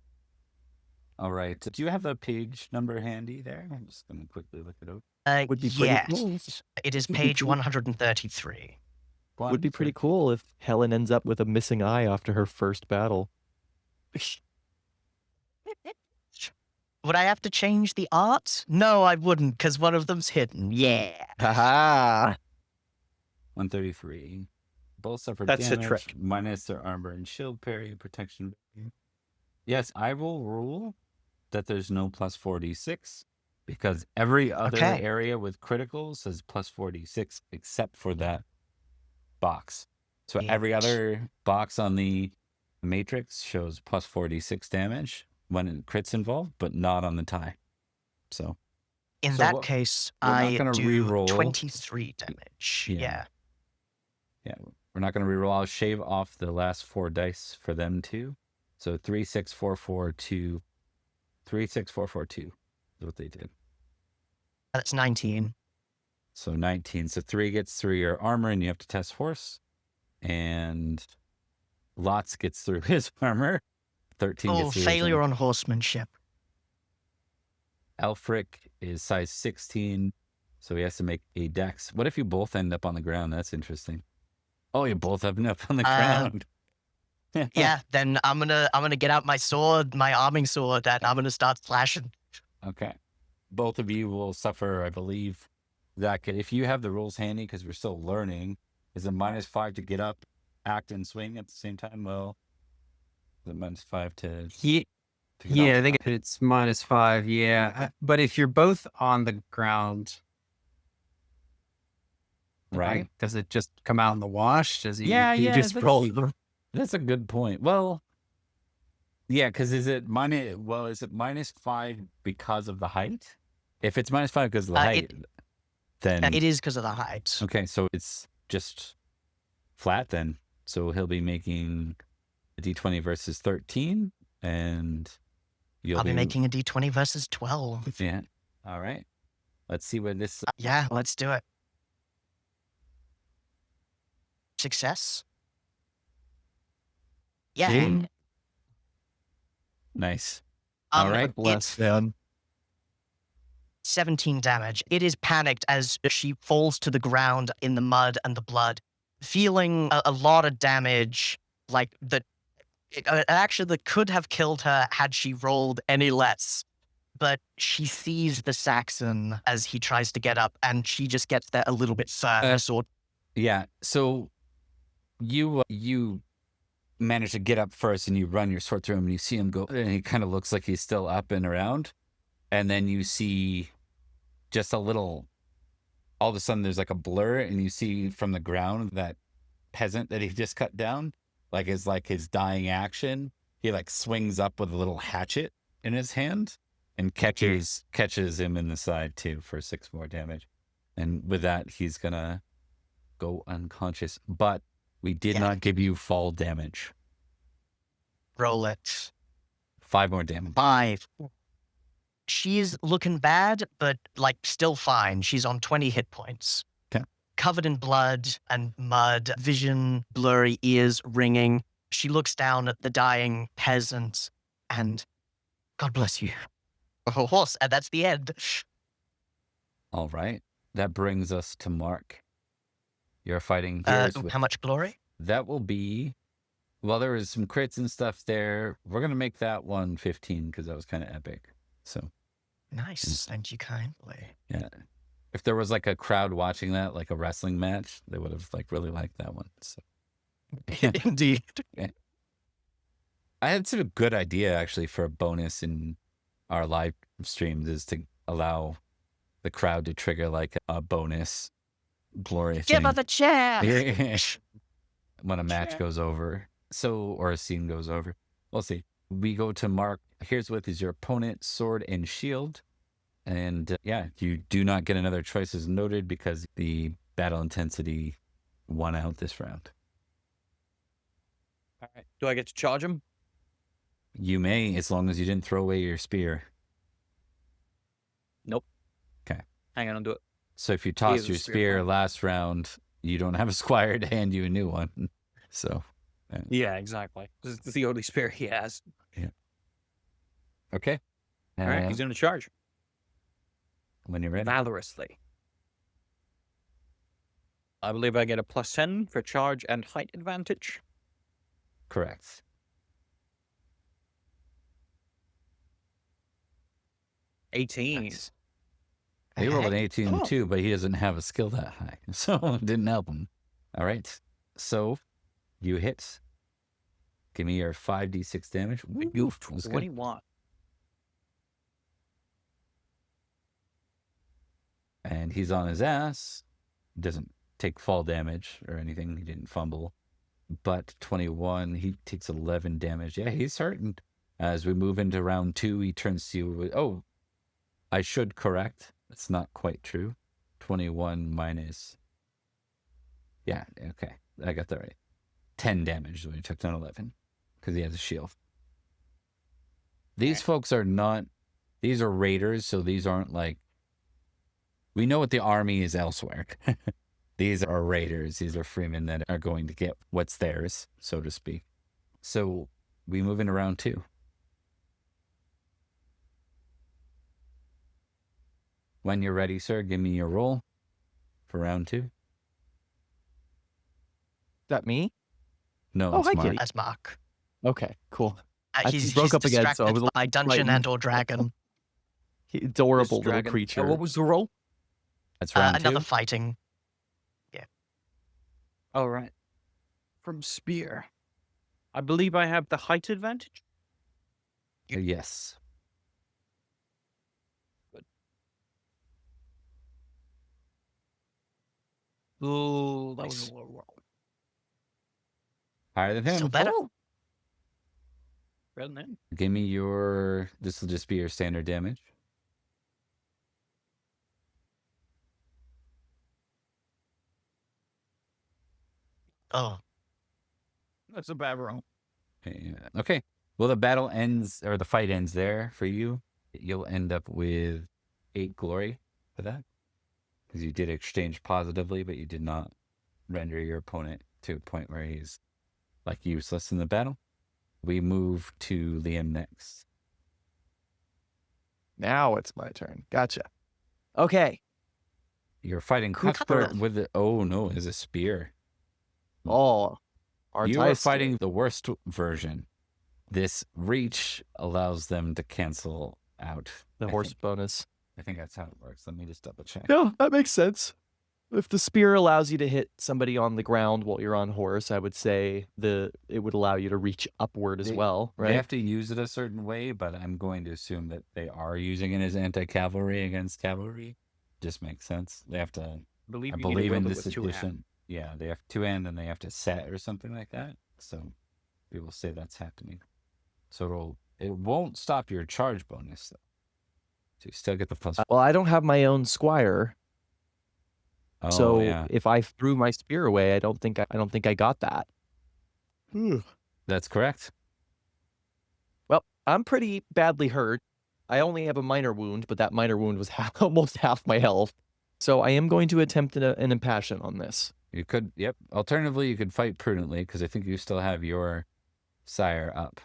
All right. Do you have the page number handy there? I'm just going to quickly look it up. Would be pretty Yes. cool. It is page 133. Would be pretty cool if Helen ends up with a missing eye after her first battle. Would I have to change the art? No, I wouldn't, because one of them's hidden. Yeah. Haha! 133. Both suffer That's a damage trick. minus their armor and shield parry protection. Yes, I will rule that there's no plus 46 because every other Okay. area with criticals says plus 46 except for that box. So every Yes. other box on the matrix shows plus 46 damage when crits involved, but not on the tie. So In So that what- case, we're not I gonna do re-roll. 23 damage. Yeah. Yeah. we're not going to reroll. I'll shave off the last 4 dice for them too. So 3, 6, 4, 4, 2. 3, 6, 4, 4, 2 is what they did. That's 19. So 19. So 3 gets through your armor and you have to test horse. And Lots gets through his armor. 13 Oh, gets through his failure armor. on horsemanship. Alfric is size 16. So he has to make a dex. What if you both end up on the ground? That's interesting. Oh, you both end up on the ground. Yeah, then I'm gonna get out my sword, my arming sword, and I'm gonna start slashing. Okay. Both of you will suffer, I believe. Zack, if you have the rules handy, because we're still learning, is it -5 to get up, act, and swing at the same time? Well, is it -5 to Yeah, to get yeah, up? I think it's -5. Yeah, but if you're both on the ground, Right. does it just come out in the wash? Does he? Yeah, you yeah, just roll. That's a good point. Well, yeah, because is it -5 because of the height? If it's -5 because of the height, then It is because of the height. okay, so it's just flat then. So he'll be making a d20 versus 13, and you'll I'll be making a d20 versus 12. Yeah. All right. Let's see what this. Yeah, let's do it. Success. Yeah. Ding. Nice. All right. It's man. 17 damage. It is panicked as she falls to the ground in the mud and the blood, feeling a lot of damage, like actually that could have killed her had she rolled any less. But she sees the Saxon as he tries to get up, and she just gets there a little bit first. Yeah. So you manage to get up first, and you run your sword through him, and you see him go, and he kind of looks like he's still up and around, and then you see just a little. All of a sudden, there's like a blur, and you see from the ground that peasant that he just cut down, like his dying action. He like swings up with a little hatchet in his hand and catches him in the side too for 6 more damage. And with that, he's gonna go unconscious. But we did not give you fall damage. Roll it. 5 more damage. 5. She's looking bad, but like still fine. She's on 20 hit points. Okay. Covered in blood and mud, vision blurry, ears ringing. She looks down at the dying peasant and, God bless you. Oh, horse, and that's the end. All right. That brings us to Mark. You're fighting heroes with How much glory? that will be. Well, there was some crits and stuff there. We're gonna make that one 15 because that was kind of epic. So Nice. Thank you kindly. yeah, if there was like a crowd watching that, like a wrestling match, they would have like really liked that one. So Indeed. I had sort of good idea actually for a bonus in our live streams is to allow the crowd to trigger like a bonus glory Give her thing. the chair. When a match goes over, or a scene goes over. We'll see. We go to mark. Here's what is your opponent, sword and shield. And you do not get another choice as noted because the battle intensity won out this round. All right. Do I get to charge him? You may, as long as you didn't throw away your spear. Nope. Okay. Hang on, I'll do it. So if you He toss is a your spear spear player. last round, you don't have a squire to hand you a new one. So. Yeah, exactly. This is the only spear he has. Okay. All right, he's going to charge. When you're ready. Valorously. I believe I get a +10 for charge and height advantage. Correct. Nice. He rolled an 18 Oh. too, but he doesn't have a skill that high, so it didn't help him. All right. So you hit. Give me your 5d6 damage. Ooh, that's good. 21. And he's on his ass. Doesn't take fall damage or anything. He didn't fumble. But 21, he takes 11 damage. Yeah, he's hurting. As we move into round 2, he turns to you with, oh, I should correct. That's not quite true. 21 minus. Yeah, okay. I got that right. 10 damage when he took down 11 because he has a shield. These folks are not, these are raiders, so these aren't like, we know what the army is elsewhere. These are raiders. These are freemen that are going to get what's theirs, so to speak. So we move into round 2. When you're ready, sir, give me your roll for round 2. That me? No, Oh, it's hi, Mark. Kitty. As Mark. Okay, cool. I He's broke up again, so I distracted was by dungeon frightened. and/or dragon. Adorable This little dragon. creature. What was the roll? That's round 2. Another fighting. Oh, right. From spear. I believe I have the height advantage. Yes. Oh, that Nice. was a low roll. Higher than him. Still better. Better than him. Give me your, this will just be your standard damage. Oh, That's a bad roll. Yeah. Okay. Well, the battle ends, or the fight ends there for you. You'll end up with 8 glory for that. Because you did exchange positively, but you did not render your opponent to a point where he's like useless in the battle. We move to Liam next. Now it's my turn. Gotcha. Okay. You're fighting Cuthbert with the, oh no, it's a spear. Oh, You are artistic. fighting the worst version. This reach allows them to cancel out the I horse think. bonus. I think that's how it works. Let me just double check. No, that makes sense. If the spear allows you to hit somebody on the ground while you're on horse, I would say it would allow you to reach upward as well, right? They have to use it a certain way, but I'm going to assume that they are using it as anti-cavalry against cavalry. Just makes sense. They have to, I you need to believe in wield it this with 2 hands. edition. Yeah, they have 2 hand and they have to set or something like that. So we will say that's happening. So it won't stop your charge bonus though. So you still get the plus. Well, I don't have my own squire, Oh, so yeah. if I threw my spear away, I don't think I got that. That's correct. Well, I'm pretty badly hurt. I only have a minor wound, but that minor wound was almost half my health. So I am going to attempt an impassion on this. You could, yep. Alternatively, you could fight prudently because I think you still have your sire up.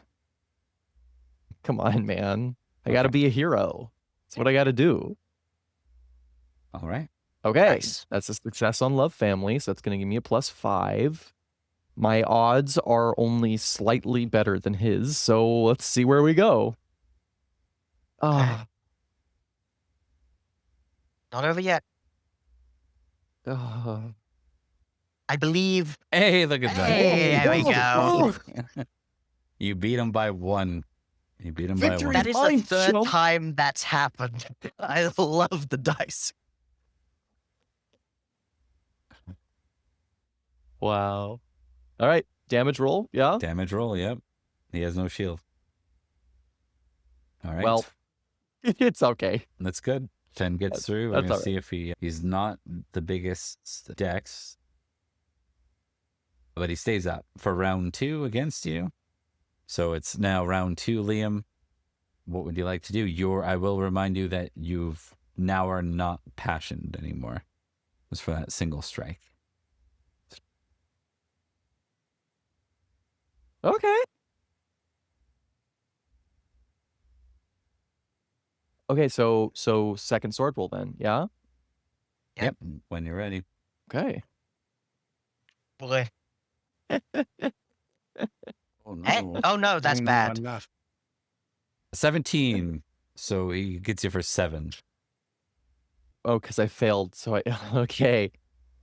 Come on, man. I got to Okay. be a hero. That's what I got to do. All right. Okay. Nice. That's a success on Love Family, so that's going to give me a +5. My odds are only slightly better than his, so let's see where we go. Ah. not over yet. Ah. I believe. Hey, look at that. Hey, there we go. You beat him by 1. You beat him by Victory! 1. That is Fine, the third chump. time that's happened. I love the dice. Wow. All right. Damage roll. Yeah. Damage roll, yep. He has no shield. All right. Well, it's okay. That's good. 10 gets through. We're That's going to all see if he's not the biggest dex, but he stays up for round 2 against you. So it's now round 2, Liam. What would you like to do? I will remind you that you've now are not passioned anymore. It's for that single strike. Okay. Okay, so second sword roll then, yeah? Yep. When you're ready. Okay. Boy. Oh Hey, oh no, that's bad. Enough. 17. So he gets you for 7. Oh, because I failed. So I okay.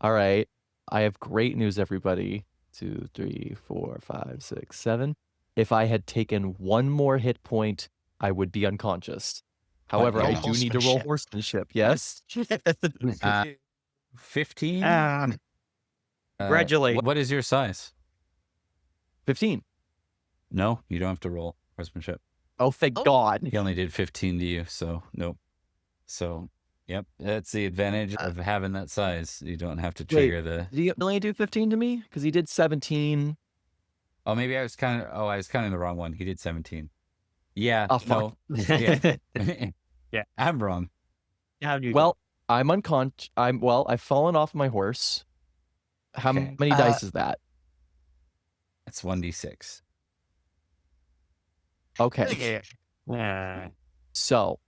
All right. I have great news, everybody. 2, 3, 4, 5, 6, 7. If I had taken one more hit point, I would be unconscious. However, I yeah. do need to roll horsemanship. Yes. 15. Congratulations. What is your size? 15. No, you don't have to roll horsemanship. Oh, thank Oh. God. He only did 15 to you, so nope. So, yep, that's the advantage of having that size. You don't have to trigger the. Did he only do 15 to me? Because he did 17. Oh, maybe I was kind of. Oh, I was counting the wrong one. He did 17. Yeah. Oh, fuck. No. Yeah. Yeah. I'm wrong. How do you Well, I'm unconscious. I've fallen off my horse. How Okay. many dice is that? It's 1d6. Okay. So,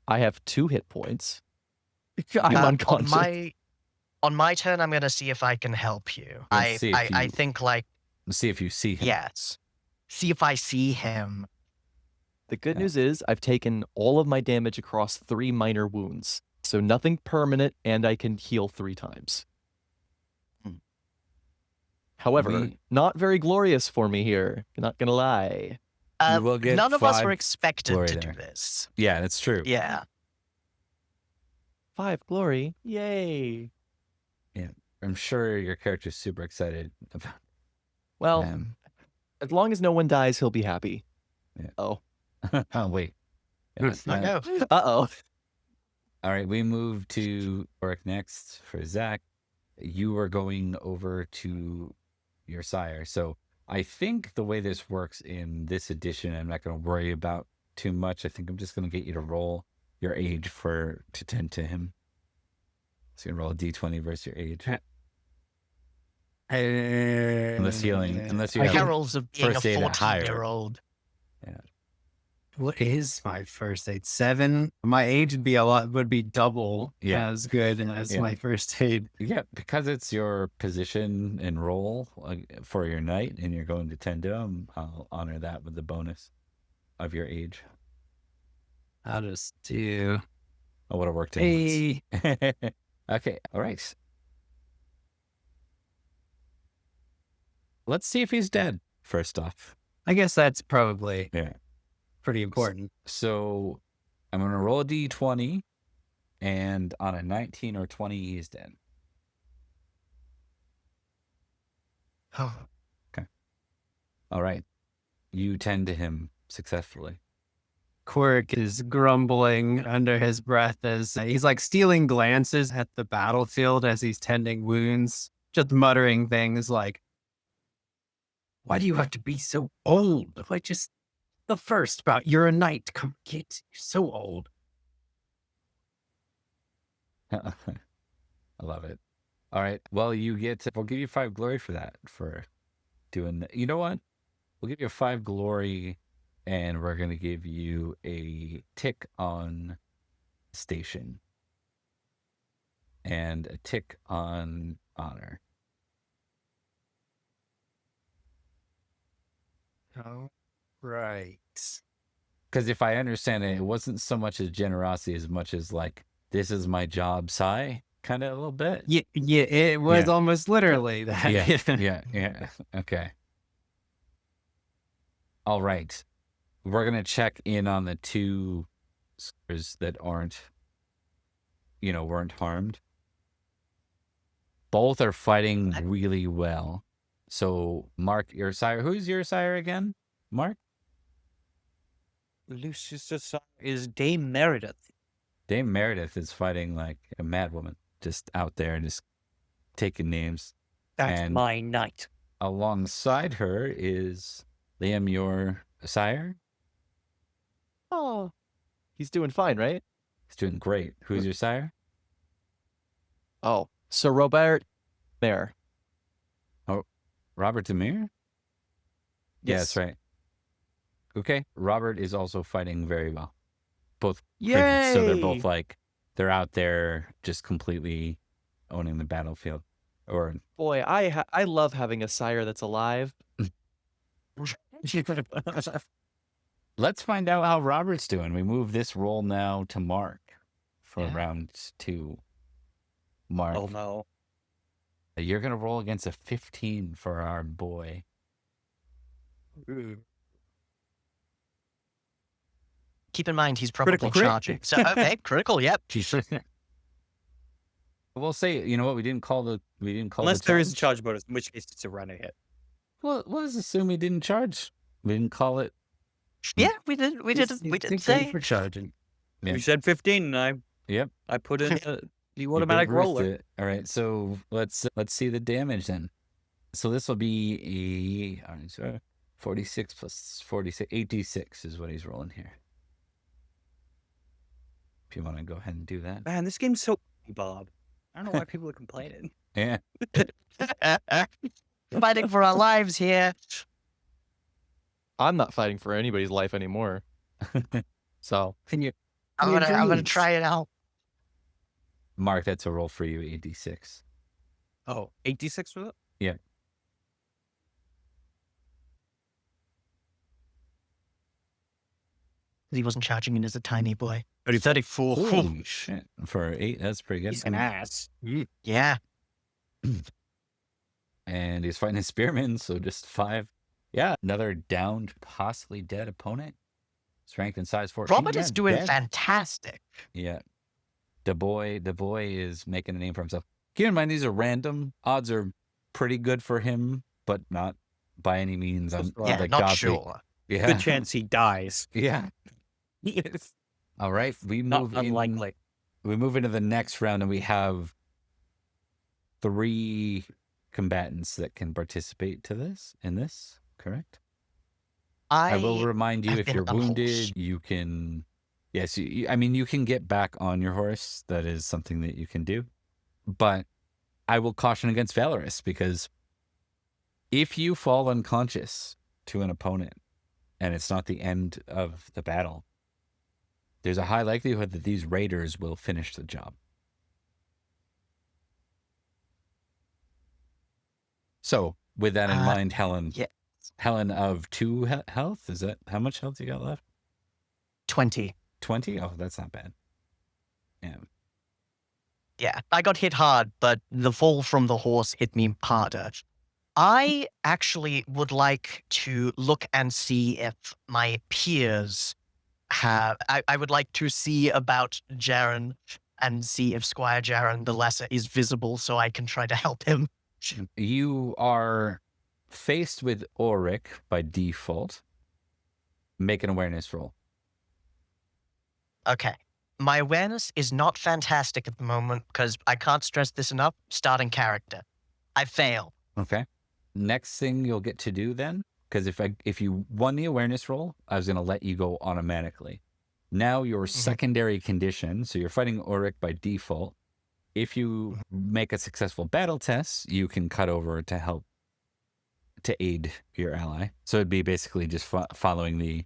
I have 2 hit points. I'm unconscious. On my turn, I'm gonna see if I can help you. Let's see if I you- think like Let's see if you see him. yes. See if I see him. The good Yeah. news is I've taken all of my damage across 3 minor wounds. So nothing permanent, and I can heal 3 times. However, We- not very glorious for me here. Not gonna lie. You will get None of us 5 were expected glory to there. do this. Yeah, that's true. Yeah. 5 glory. Yay. I'm sure your character's super excited about Well, him. as long as no one dies, he'll be happy. Yeah. Oh. Oh, wait. Yeah, I know. Uh-oh. All right, we move to Oric next for Zack. You are going over to your sire. So I think the way this works in this edition, I'm not going to worry about too much. I think I'm just going to get you to roll your age to tend to him. So you can roll a d20 versus your age. Unless you have Carols of being a first aid at higher. 14-year-old. What is my first aid? 7. My age would be double Yeah. as good as Yeah. my first aid. Yeah, because it's your position and role for your knight, and you're going to tend to him, I'll honor that with the bonus of your age. I'll just do. I would have worked in. Hey. Okay, all right. Let's see if he's dead, first off. I guess that's probably Yeah. pretty important. So I'm going to roll a d20, and on a 19 or 20, he's dead. Oh. All right. You tend to him successfully. Quirk is grumbling under his breath as he's like stealing glances at the battlefield as he's tending wounds, just muttering things like, "Why do you have to be so old? Like just the first bout, you're a knight. Come get, you're so old." I love it. All right. Well, we'll give you 5 glory for that, for doing that. You know what? We'll give you 5 glory, and we're going to give you a tick on station and a tick on honor. Oh, right. Because if I understand it, it wasn't so much as generosity as much as like, this is my job, sigh, kind of a little bit. Yeah, it was Yeah. almost literally that. Yeah. Okay. All right. We're going to check in on the 2 squires that weren't harmed. Both are fighting really well. So, Mark, your sire. Who's your sire again? Mark? Lucius' son is Dame Meredith. Dame Meredith is fighting like a madwoman, just out there, just taking names. That's And my knight. alongside her is Liam, your sire. Oh, he's doing fine, right? He's doing great. Who's your sire? Oh, Sir Robert there. Robert Demir? Yeah, that's right. Okay. Robert is also fighting very well. Both. Yay! So they're both like, they're out there just completely owning the battlefield. Or Boy, I love having a sire that's alive. let's find out how Robert's doing. We move this roll now to Mark for round 2. Mark. Oh no. You're going to roll against a 15 for our boy. Keep in mind, he's probably Critical crit. charging. So, okay, critical, yep. We'll say, you know what, we didn't call Unless there is a charge bonus, in which case it's a running hit. Well, let's assume he didn't charge. We didn't call it. Yeah, we did say. for charging. Yeah. You said 15, and I put in the automatic roller. All right, so let's see the damage then. So this will be a 46 plus 46, 86 is what he's rolling here. If you want to go ahead and do that. Man, this game's so Bob. I don't know why people are complaining. Yeah. Fighting for our lives here. I'm not fighting for anybody's life anymore. So I'm gonna try it out. Mark, that's a roll for you, 86. Oh, 86 was it? Yeah. He wasn't charging in as a tiny boy. 34. Holy shit. For 8, that's pretty good. He's an ass. Yeah. And he's fighting his spearman, so just 5. Yeah, another downed, possibly dead opponent. Strength and size 14. Robert is doing fantastic. Yeah. The boy is making a name for himself. Keep in mind, these are random. Odds are pretty good for him, but not by any means. Not sure. Yeah. Good chance he dies. Yeah. All right. We Not move unlikely. We move into the next round, and we have 3 combatants that can participate in this, correct? I will remind you, if you're wounded, you can... Yes, you can get back on your horse. That is something that you can do. But I will caution against valorous, because if you fall unconscious to an opponent and it's not the end of the battle, there's a high likelihood that these raiders will finish the job. So, with that in mind, Helen, Helen of 2 health, is that how much health you got left? 20. 20? Oh, that's not bad. Yeah. Yeah, I got hit hard, but the fall from the horse hit me harder. I actually would like to look and see if my peers have... I would like to see about Jarren and see if Squire Jarren the Lesser is visible so I can try to help him. You are faced with Auric by default. Make an awareness roll. Okay. My awareness is not fantastic at the moment because I can't stress this enough. Starting character. I fail. Okay. Next thing you'll get to do then, because if you won the awareness roll, I was going to let you go automatically. Now your secondary condition, so you're fighting Auric by default. If you make a successful battle test, you can cut over to help to aid your ally. So it'd be basically just following the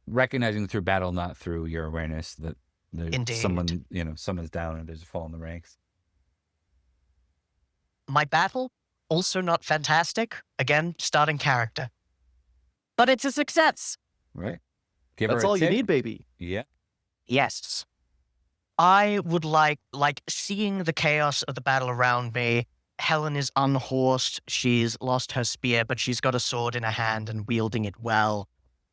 recognizing through battle, not through your awareness that someone's down and there's a fall in the ranks. My battle, also not fantastic. Again, starting character. But it's a success. Right. That's all you need, baby. Yeah. Yes. I would like seeing the chaos of the battle around me. Helen is unhorsed. She's lost her spear, but she's got a sword in her hand and wielding it well.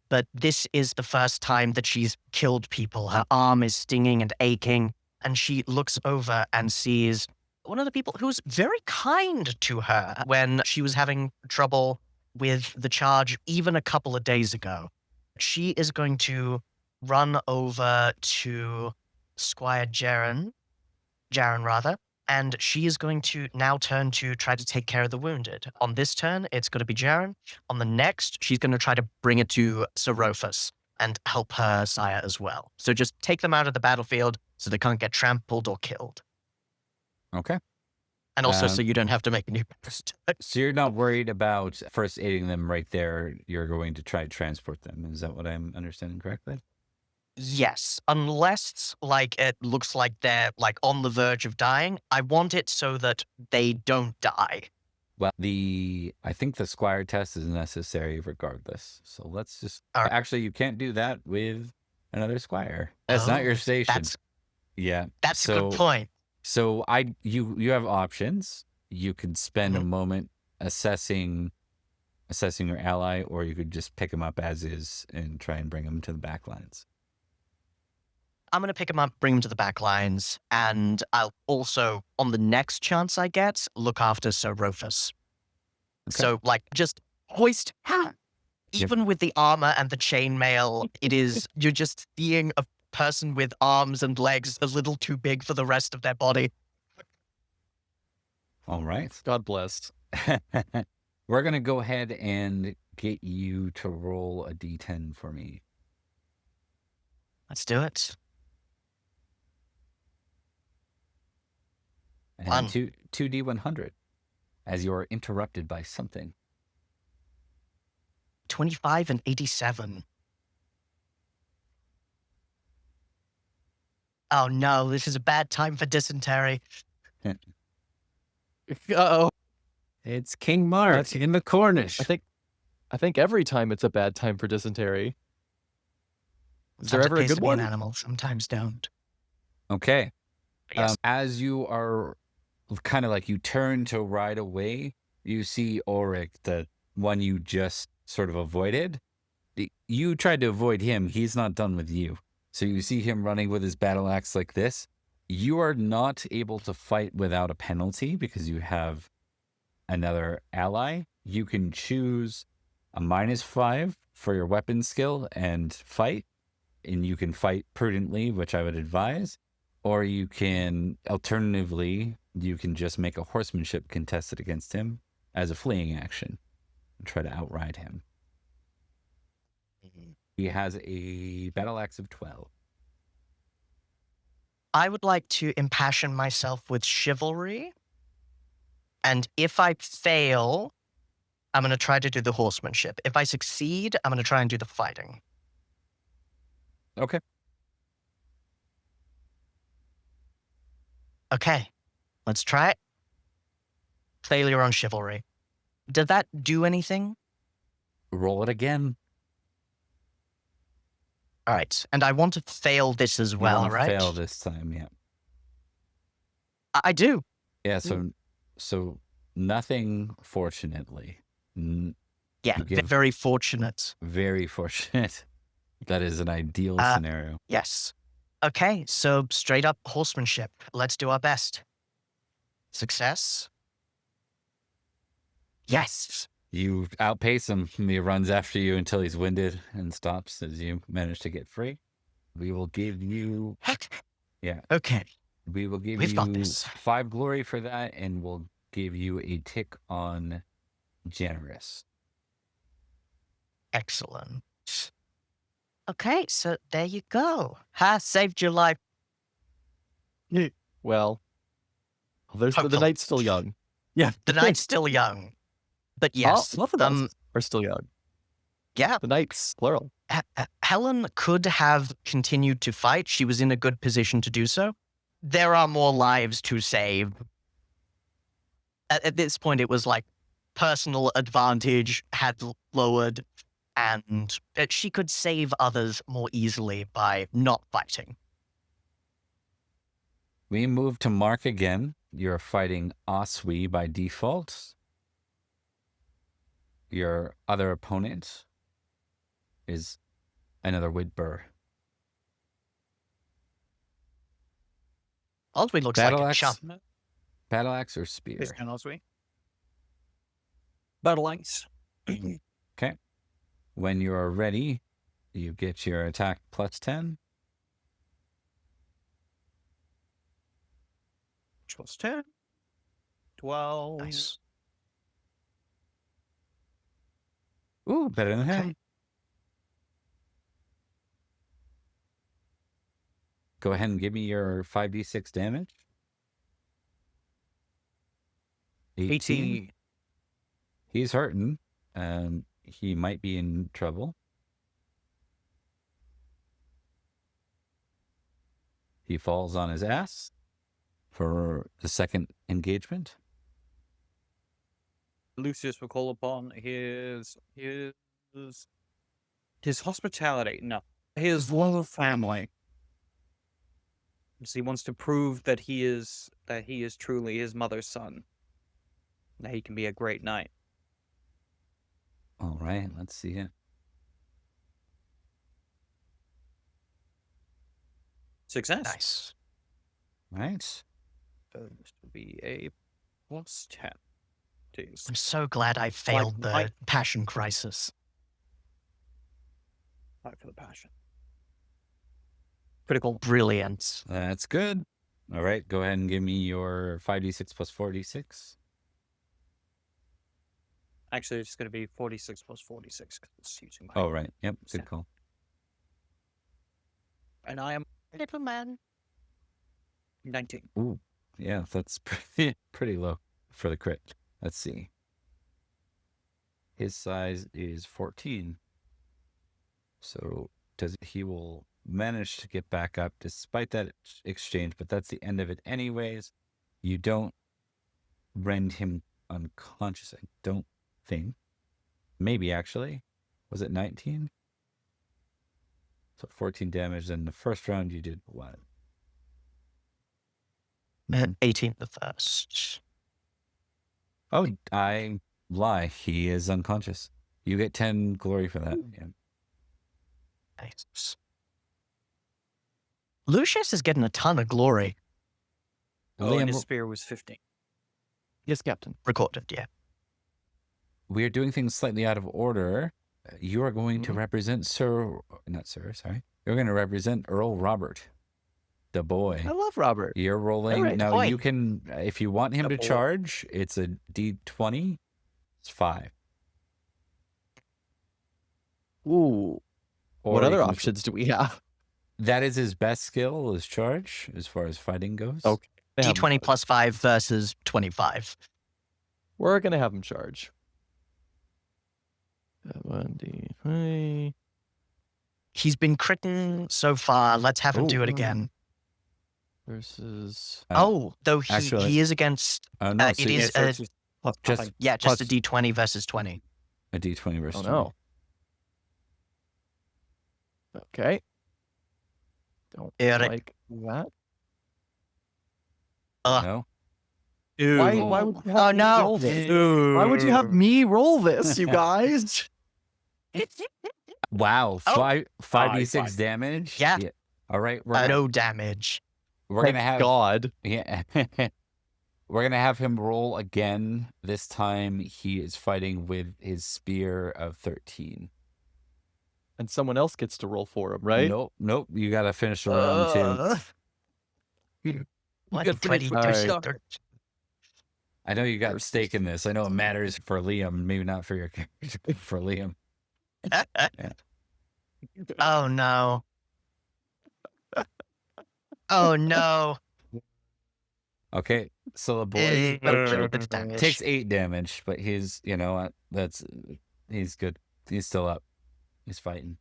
But this is the first time that she's killed people. Her arm is stinging and aching, and she looks over and sees one of the people who was very kind to her when she was having trouble with the charge even a couple of days ago. She is going to run over to Squire Jarren, and she is going to now turn to try to take care of the wounded. On this turn, it's going to be Jarren. On the next, she's going to try to bring it to Sir Rufus and help her sire as well. So just take them out of the battlefield so they can't get trampled or killed. Okay. And also so you don't have to make a new post. So you're not worried about first aiding them right there. You're going to try to transport them. Is that what I'm understanding correctly? Yes, unless like it looks like they're like on the verge of dying. I want it so that they don't die. Well, I think the squire test is necessary regardless. So let's just Alright. actually you can't do that with another squire. That's not your station. That's a good point. So you have options. You could spend a moment assessing your ally, or you could just pick him up as is and try and bring him to the back lines. I'm going to pick him up, bring him to the back lines, and I'll also, on the next chance I get, look after Sir Rufus. Okay. So, like, just hoist him. Even with the armor and the chainmail, you're just seeing a person with arms and legs a little too big for the rest of their body. All right. God bless. We're going to go ahead and get you to roll a d10 for me. Let's do it. And 2d100 as you're interrupted by something. 25 and 87. Oh no, this is a bad time for dysentery. Uh-oh. It's King Mark in the Cornish. I think every time it's a bad time for dysentery. Is there Sometimes ever it a pays good to be an one? animal, sometimes don't. Okay. Yes. As you are kind of like you turn to ride away, you see Ulrich, the one you just sort of avoided. You tried to avoid him. He's not done with you. So you see him running with his battle axe like this. You are not able to fight without a penalty because you have another ally. You can choose a -5 for your weapon skill and fight. And you can fight prudently, which I would advise. Or you can, alternatively, you can just make a horsemanship contested against him as a fleeing action and try to outride him. He has a battle axe of 12. I would like to impassion myself with chivalry. And if I fail, I'm going to try to do the horsemanship. If I succeed, I'm going to try and do the fighting. Okay. Okay, let's try it. Failure on chivalry. Did that do anything? Roll it again. All right, and I want to fail this as well, You won't right? fail this time, yeah. I do. Yeah, so nothing, fortunately. Yeah, You give- very fortunate. Very fortunate. That is an ideal scenario. Yes. Okay, so straight up horsemanship. Let's do our best. Success. Yes. You outpace him. He runs after you until he's winded and stops as you manage to get free. We will give you... Yeah. Okay. We will give We've got you this. 5 glory for that, and we'll give you a tick on generous. Excellent. Okay, so there you go. Ha, saved your life. Well, the Hopefully. knight's still young. Yeah, the knight's still young. But yes, Both of us are still young. yeah, The knights, plural. Helen could have continued to fight. She was in a good position to do so. There are more lives to save. At this point, it was like personal advantage had lowered, and she could save others more easily by not fighting. We move to Mark again. You're fighting Oswi by default. Your other opponent is another Widbur. Oswald looks Battle like a axe. chump. Battle axe or spear? This can also be. Battle axe. Okay. When you are ready, you get your attack plus 10. Which was 10. 12. Nice. Ooh, better than him. Okay. Go ahead and give me your 5d6 damage. 18. He's hurting. He might be in trouble. He falls on his ass for the second engagement. Lucius will call upon his hospitality. No, his love of family. He wants to prove that he is truly his mother's son. That he can be a great knight. All right, let's see it. Success. Nice. Right. So this will be a plus 10. Jeez. I'm so glad I failed the I- passion crisis. Fight for the passion. Critical. Brilliant. That's good. All right, go ahead and give me your 5d6 plus 4d6. Actually, it's going to be 46 plus 46 because it's using my. Oh, right. Yep, good Seven. call. And I am Little man. 19. Ooh, yeah, that's pretty low for the crit. Let's see. His size is 14. So he will manage to get back up despite that exchange, but that's the end of it anyways. You don't rend him unconscious, I don't think. Maybe, actually. Was it 19? So 14 damage. In the first round, you did what? 18 the first. Oh, I lie. He is unconscious. You get 10 glory for that. Yeah. Nice. Lucius is getting a ton of glory. Oh, and Liam, his spear was 15. Yes, Captain. Recorded, yeah. we are doing things slightly out of order. You are going to represent sorry. You're going to represent Earl Robert, the boy. I love Robert. You're rolling. right, Now, boy. you can, if you want him to boy. charge, it's a d20. It's 5. Ooh. Or What you other can- options do we have? That is his best skill, is charge, as far as fighting goes. Okay. D20 plus 5 versus 25. We're going to have him charge. 1d3. He's been critting so far. Let's have him do it again. Versus. Though actually- he is against. No, it so is so a, it's plus just- nothing. yeah, just plus- a D20 versus 20. a d20 versus Oh, 20. no. Okay. Don't Eric. like that. No? Why would you have Oh me no! roll this? Why would you have me roll this, you guys? Wow. Oh. 5d6 damage? Yeah. All right. We're No damage. going to have... God. Yeah. We're going to have him roll again. This time he is fighting with his spear of 13. And someone else gets to roll for him, right? Nope. You got to finish the round too. What? Good finish. 22, All right. 30. I know you got stake in this. I know it matters for Liam, maybe not for your character, for Liam. Oh no. Oh no. Okay, so the boy Damage. takes 8 damage, but he's good. He's still up. He's fighting.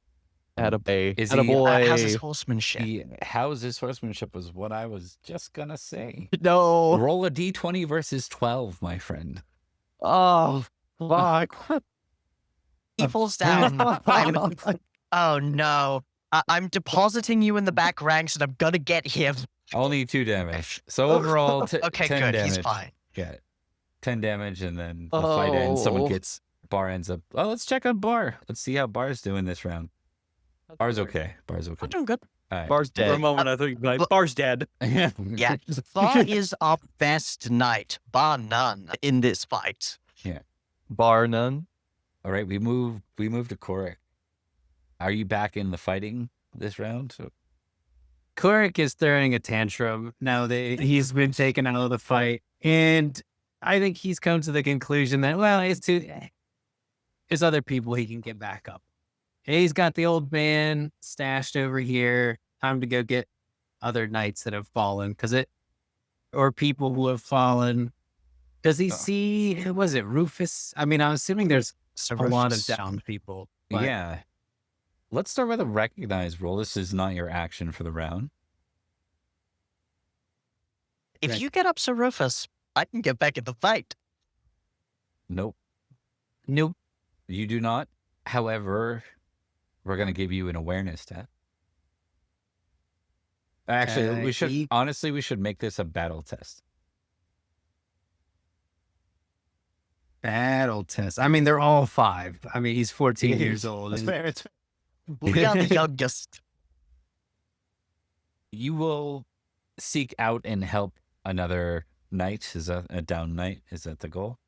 Attaboy. Is he- Attaboy. How's his horsemanship? How's his horsemanship was what I was just gonna say. No. Roll a d20 versus 12, my friend. Oh, fuck. He falls down. Oh no. I'm depositing you in the back ranks and I'm gonna get him. Only 2 damage. So overall, Okay, 10 good. damage. He's fine. Yeah, 10 damage, and then the fight ends. Someone Oh. gets Bar ends up. Oh, let's check on Bar. Let's see how Bar's doing this round. Bar's okay. I'm doing good. All right. Bar's For a dead. moment, I thought you'd be like, but- Bar's dead. Yeah, Far is our best knight, bar none, in this fight. Bar none. All right, we move to Carrick. Are you back in the fighting this round? Carrick is throwing a tantrum now that he's been taken out of the fight. And I think he's come to the conclusion that, well, there's other people he can get back up. He's got the old man stashed over here. Time to go get other knights that have fallen, or people who have fallen. Does he see, was it Rufus? I mean, I'm assuming there's a lot of down people. But Yeah. Let's start with a recognized roll. This is not your action for the round. If Right. you get up Sir Rufus, I can get back in the fight. Nope, Nope. you do not. However, we're going to give you an awareness test. Actually, we should make this a battle test. Battle test. I mean, they're all 5. I mean, he's 14 years old. That's and- fair. It's fair. We are the youngest. You will seek out and help another knight. Is that a down knight? Is that the goal?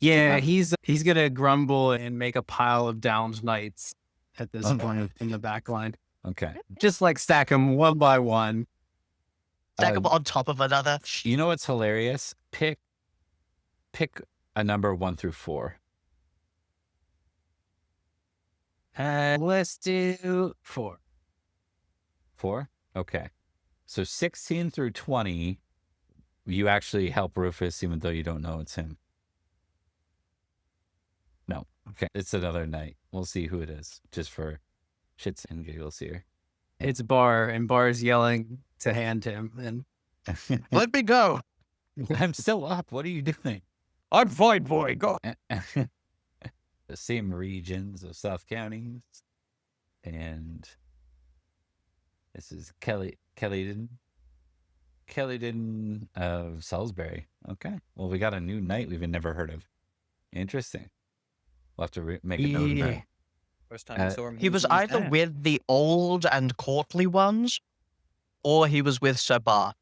Yeah, he's gonna grumble and make a pile of downed knights at this point in the back line. Okay. Just like stack them one by one. Stack them on top of another. You know what's hilarious? Pick a number 1 through 4. Let's do 4. 4? Okay. So 16 through 20, you actually help Rufus even though you don't know it's him. No. Okay. It's another knight. We'll see who it is, just for shits and giggles here. It's Bar, and Bar's yelling to hand him. And Let me go. I'm still up. What are you doing? I'm fine, boy. Go. The same regions of South Counties. And this is Kellydon of Salisbury. Okay. Well, we got a new knight we've never heard of. Interesting. We'll have to make a note of that. First time I saw him. He was using his either hand. with the old and courtly ones, or he was with Sir Bar.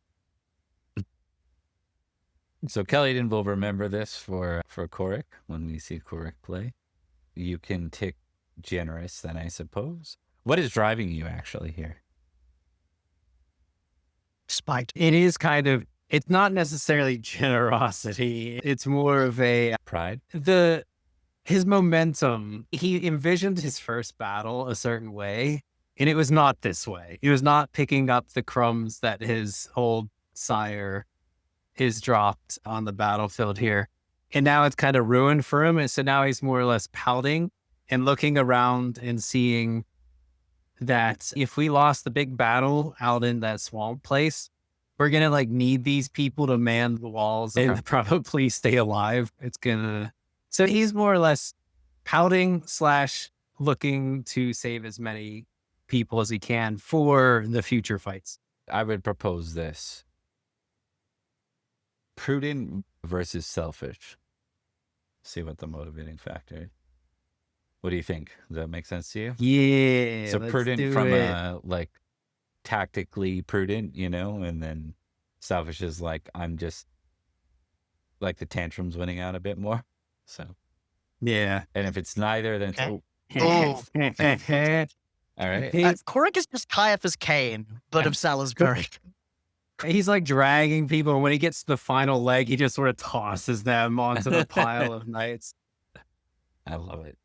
So Kellydon will remember this for Carrick when we see Carrick play. You can tick generous then, I suppose. What is driving you actually here? Spite. it is it's not necessarily generosity. It's more of Pride? his momentum. He envisioned his first battle a certain way, and it was not this way. He was not picking up the crumbs that his old sire is dropped on the battlefield here. And now it's kind of ruined for him. And so now he's more or less pouting and looking around and seeing that if we lost the big battle out in that swamp place, we're going to need these people to man the walls and probably stay alive. So he's more or less pouting / looking to save as many people as he can for the future fights. I would propose this. Prudent versus selfish. See what the motivating factor is. What do you think? Does that make sense to you? Yeah. So let's prudent do from it. tactically prudent, and then selfish is I'm just the tantrums winning out a bit more. So, Yeah. and if it's neither, then it's, Oh. all right. Carrick is just Caiaphas Cain, but of Salisbury. He's dragging people, and when he gets to the final leg, he just sort of tosses them onto the pile of knights. I love it.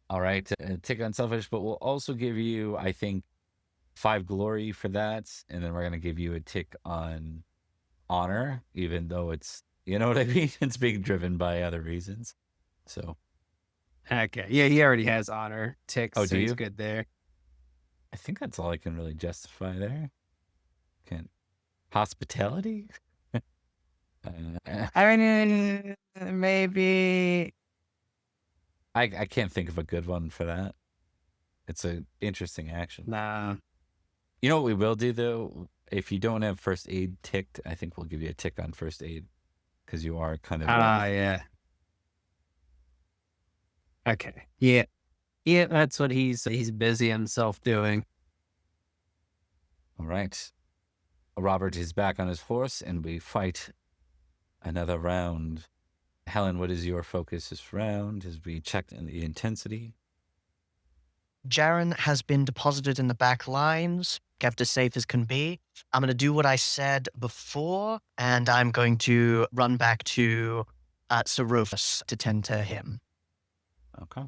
All right, tick on selfish, but we'll also give you, I think, 5 glory for that, and then we're gonna give you a tick on honor, even though it's, you know what I mean. It's being driven by other reasons. So, Okay. Yeah, he already has honor ticks. Oh, so do he's you? good there. I think that's all I can really justify there. Hospitality. I mean, maybe. I can't think of a good one for that. It's an interesting action. Nah. You know what we will do though? If you don't have first aid ticked, I think we'll give you a tick on first aid because you are kind of. Yeah. Okay. Yeah. Yeah, that's what he's busy himself doing. All right. Robert is back on his horse, and we fight another round. Helen, what is your focus this round as we check in the intensity? Jarren has been deposited in the back lines, kept as safe as can be. I'm going to do what I said before, and I'm going to run back to Sir Rufus to tend to him. Okay.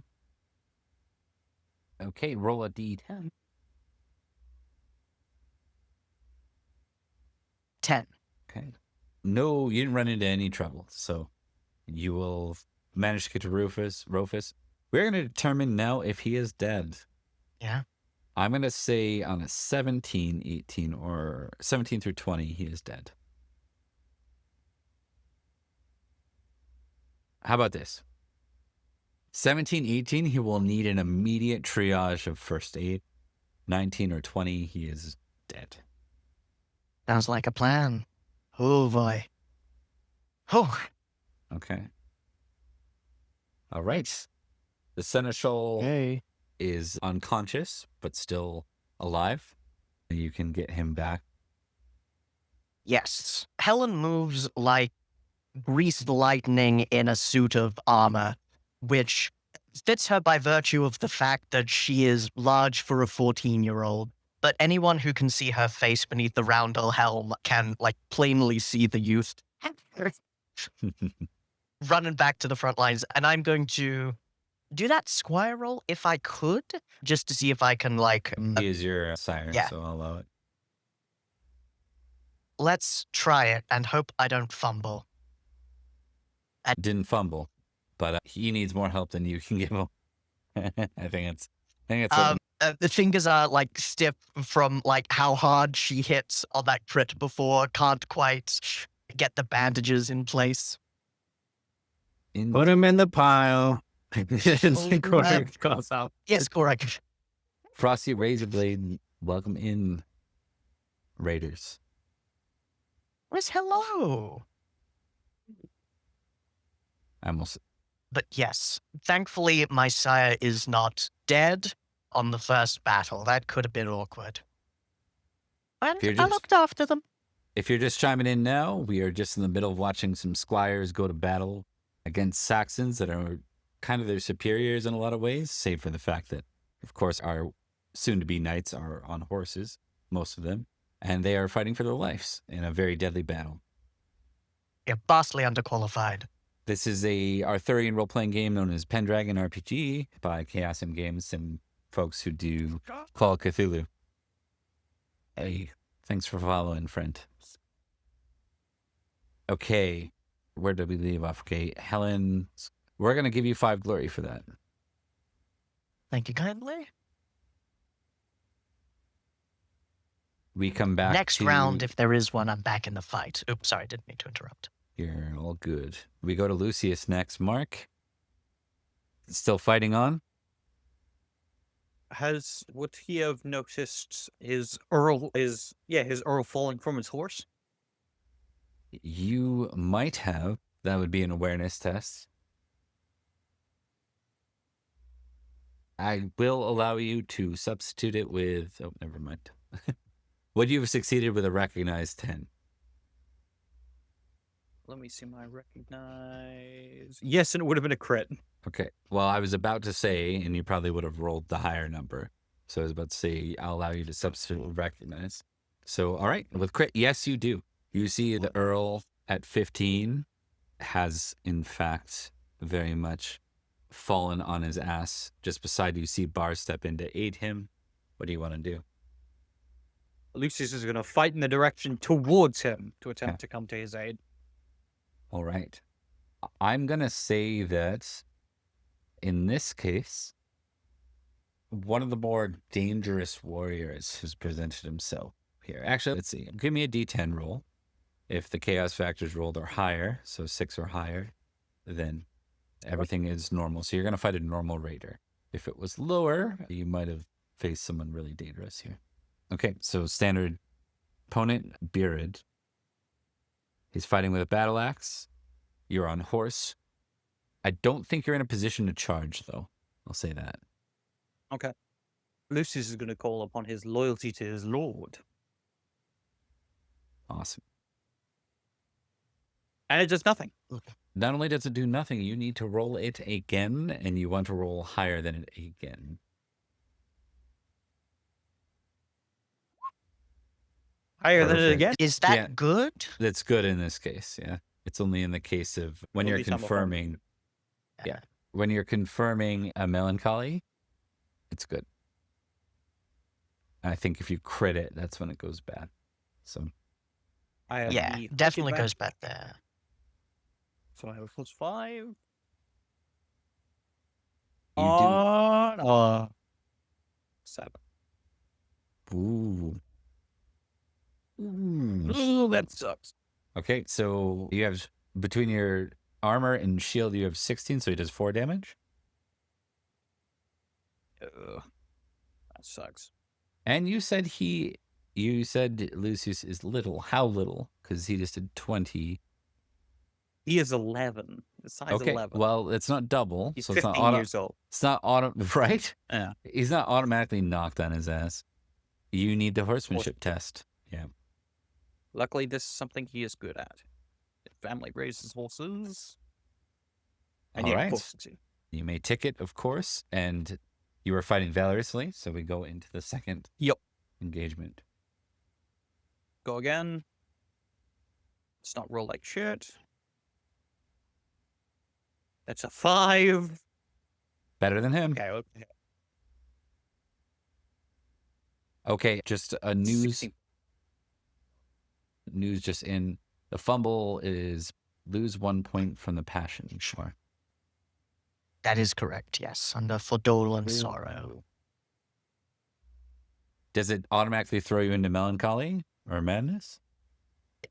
Okay, roll a d10. 10. Okay. No, you didn't run into any trouble, so you will manage to get to Rufus. We're going to determine now if he is dead. Yeah. I'm going to say on a 17, 18, or 17 through 20, he is dead. How about this? 17, 18, he will need an immediate triage of first aid. 19 or 20, he is dead. Sounds like a plan. Oh, boy. Oh, Okay. All right. The seneschal Hey. is unconscious, but still alive. You can get him back. yes. Helen moves like greased lightning in a suit of armor, which fits her by virtue of the fact that she is large for a 14-year-old. But anyone who can see her face beneath the roundel helm can, plainly see the youth running back to the front lines. And I'm going to do that squire roll if I could, just to see if I can, He is your sire, yeah. so I'll allow it. Let's try it and hope I don't fumble. Didn't fumble, but he needs more help than you can give him. I think it's what The fingers are stiff from how hard she hits on that crit before. Can't quite get the bandages in place. Put him in the pile. Oh, Correct calls out. Yes, correct. Frosty Razorblade, welcome in, Raiders. Where's hello? I almost But yes, thankfully my sire is not dead on the first battle. That could have been awkward. And You're I just- looked after them. If you're just chiming in now, we are just in the middle of watching some squires go to battle against Saxons that are kind of their superiors in a lot of ways, save for the fact that, of course, our soon-to-be knights are on horses, most of them, and they are fighting for their lives in a very deadly battle. Yeah, vastly underqualified. This is a Arthurian role-playing game known as Pendragon RPG by Chaos M Games, some folks who do Call of Cthulhu. Hey, thanks for following, friend. Okay, where did we leave off? Okay, Helen, we're going to give you 5 glory for that. Thank you kindly. We come back Next to... round, if there is one, I'm back in the fight. Oops, sorry, didn't mean to interrupt. You're all good. We go to Lucius next. Mark, still fighting on? Would he have noticed his Earl falling from his horse? You might have. That would be an awareness test. I will allow you to substitute it with... Oh, never mind. Would you have succeeded with a recognized 10? Let me see my recognize. Yes, and it would have been a crit. Okay. Well, I was about to say, and you probably would have rolled the higher number. So I was about to say, I'll allow you to substitute with recognize. So, all right. With crit, yes, you do. You see the Earl at 15 has, in fact, very much fallen on his ass. Just beside you, see Bar step in to aid him. What do you want to do? Lucius is going to fight in the direction towards him to attempt to come to his aid. All right. I'm going to say that in this case, one of the more dangerous warriors has presented himself here. Actually, let's see. Give me a d10 roll. If the chaos factors rolled are higher, so 6 or higher, then everything is normal. So you're going to fight a normal raider. If it was lower, you might have faced someone really dangerous here. Okay, so standard opponent, Beard. He's fighting with a battle axe. You're on horse. I don't think you're in a position to charge, though. I'll say that. Okay. Lucius is going to call upon his loyalty to his lord. Awesome. And it does nothing. Not only does it do nothing, you need to roll it again, and you want to roll higher than it again. Higher than it Perfect. again. Is that Yeah. good? That's good in this case, yeah. It's only in the case of when At you're least I'm a confirming. Yeah. When you're confirming a melancholy, it's good. I think if you crit it, that's when it goes bad. So I have Yeah, the definitely back. goes back there. So I have a +5. you On 7. do. Ooh. Ooh, that sucks. Okay, so you have between your armor and shield, you have 16, so he does 4 damage. Ugh, that sucks. And you said Lucius is little. How little? Because he just did 20. He is 11. The size Okay, 11. well, it's not double, He's so it's 15 not years old. It's not right? Yeah. He's not automatically knocked on his ass. You need the horsemanship test. Yeah. Luckily, this is something he is good at. His family raises horses. And All yeah, right. of course. You may tick it, of course, and you are fighting valorously, so we go into the second engagement. Go again. Let's not roll like shit. That's a 5. Better than him. Okay. Okay, just a news 16. news just in. The fumble is lose 1 point from the passion. Sure. That is correct, yes. Under Fordolan Sorrow. Does it automatically throw you into melancholy or madness?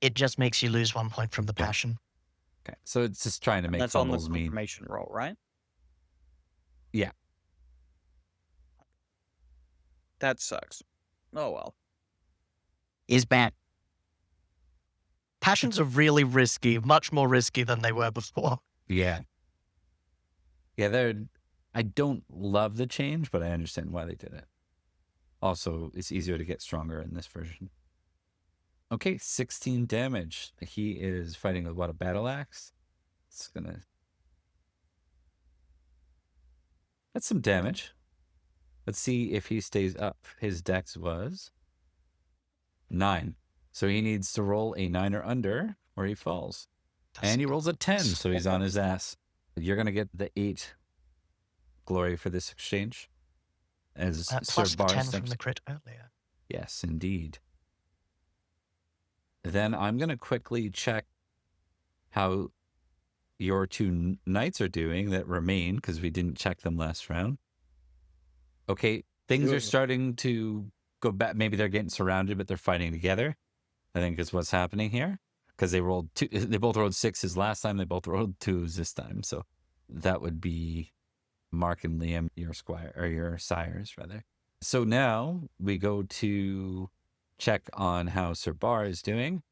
It just makes you lose 1 point from the Yeah. passion. Okay, so it's just trying to make That's on the fumbles mean. confirmation roll, right? Yeah. That sucks. Oh, well. Is bad. Passions are really risky, much more risky than they were before. Yeah. Yeah, I don't love the change, but I understand why they did it. Also, it's easier to get stronger in this version. Okay, 16 damage. He is fighting with what, a battle axe? It's gonna... That's some damage. Let's see if he stays up. His dex was 9. So he needs to roll a 9 or under, or he falls. And he rolls a 10, so he's on his ass. You're going to get the 8 glory for this exchange. As Plus Sir the Bar 10 steps. from the crit earlier. Yes, indeed. Then I'm going to quickly check how your 2 knights are doing that remain, because we didn't check them last round. Okay, things are starting to go back. Maybe they're getting surrounded, but they're fighting together, I think is what's happening here. Because they both rolled 6s last time. They both rolled 2s this time. So that would be Mark and Liam, your squire, or your sires, rather. So now we go to check on how Sir Bar is doing.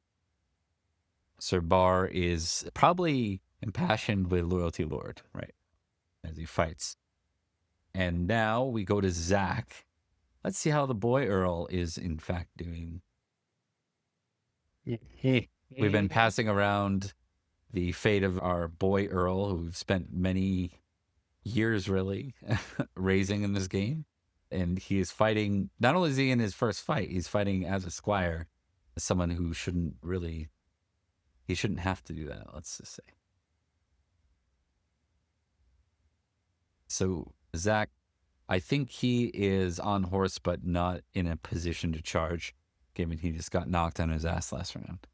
Sir Bar is probably impassioned with Loyalty Lord, right? As he fights. And now we go to Zack. Let's see how the boy Earl is, in fact, doing. We've been passing around the fate of our boy Earl, who we've spent many years, really, raising in this game. And he is fighting, not only is he in his first fight, he's fighting as a squire, as someone who shouldn't have to do that, let's just say. So, Zack, I think he is on horse, but not in a position to charge, given he just got knocked on his ass last round.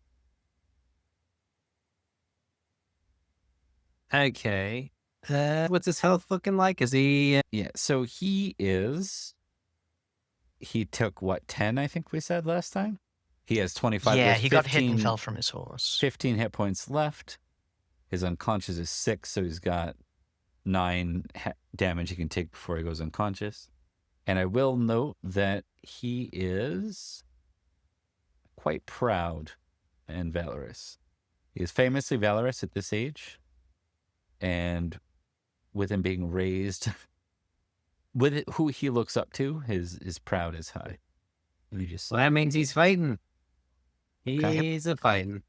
Okay. What's his health looking like? Is he... Yeah, so he took, what, 10, I think we said last time? He has 25. Yeah, he got 15, hit and fell from his horse. 15 hit points left. His unconscious is 6, so he's got 9 damage he can take before he goes unconscious. And I will note that he is quite proud and valorous. He is famously valorous at this age. And with him being raised, with it, who he looks up to, his proud is high. Well, that means he's fighting. He's a fighting.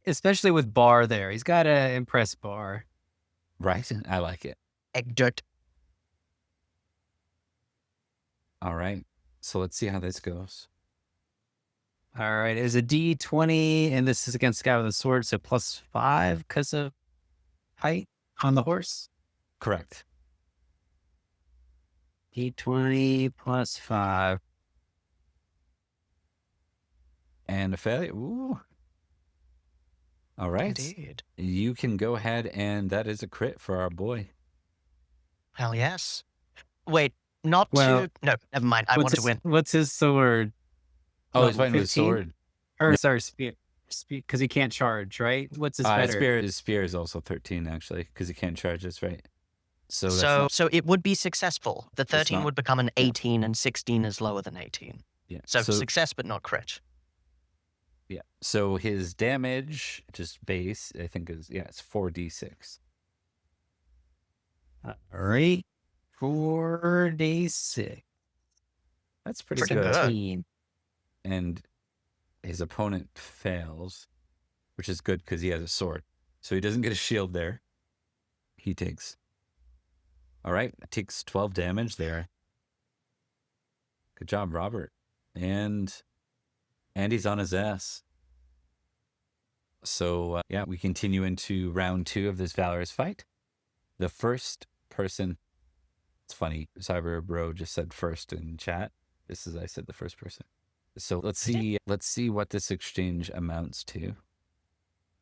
Especially with Bar there, he's got to impress Bar. Right? I like it. Egg dirt. All right. So let's see how this goes. All right, it's a D20, and this is against the guy with a sword, so +5 because of height on the horse. Correct. D20 +5. And a failure. Ooh. All right. Indeed. You can go ahead, and that is a crit for our boy. Hell yes. Wait, not Well, to... No, never mind. I want to win. What's his sword? Oh, he's Level fighting with a 15? sword. Or sorry, spear, because he can't charge, right? What's his better? His spear is also 13, actually, because he can't charge us, right? So that's So, not, so it would be successful. The 13 not. would become an Yeah. 18, and 16 is lower than 18. yeah. So, success, but not crit. Yeah. So his damage, just base, I think it's 4d6. All right, 4d6. That's pretty Pretty good. good. 13. And his opponent fails, which is good because he has a sword. So he doesn't get a shield there. He takes. All right. Takes 12 damage there. Good job, Robert. And he's on his ass. So, we continue into round 2 of this valorous fight. The first person, it's funny, Cyber Bro just said first in chat. I said the first person. So let's see what this exchange amounts to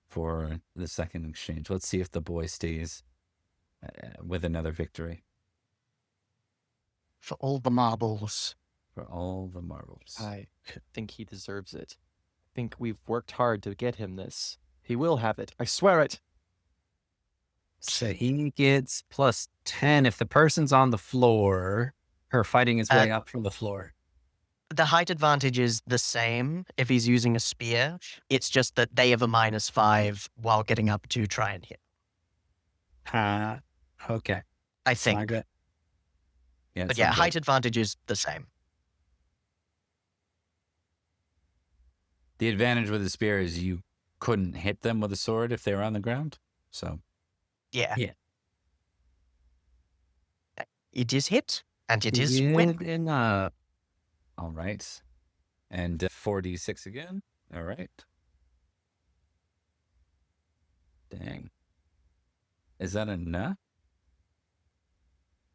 for the second exchange. Let's see if the boy stays with another victory. For all the marbles. For all the marbles. I think he deserves it. I think we've worked hard to get him this. He will have it. I swear it. So he gets +10 if the person's on the floor or fighting his way up from the floor. The height advantage is the same if he's using a spear. It's just that they have a -5 while getting up to try and hit. Okay. I It's not think. good. Yeah, But it's yeah, not height good. advantage is the same. The advantage with the spear is you couldn't hit them with a sword if they were on the ground. So Yeah. Yeah. It is hit, and it is win. Good enough. all right. And 4d6 again. All right. Dang. Is that enough?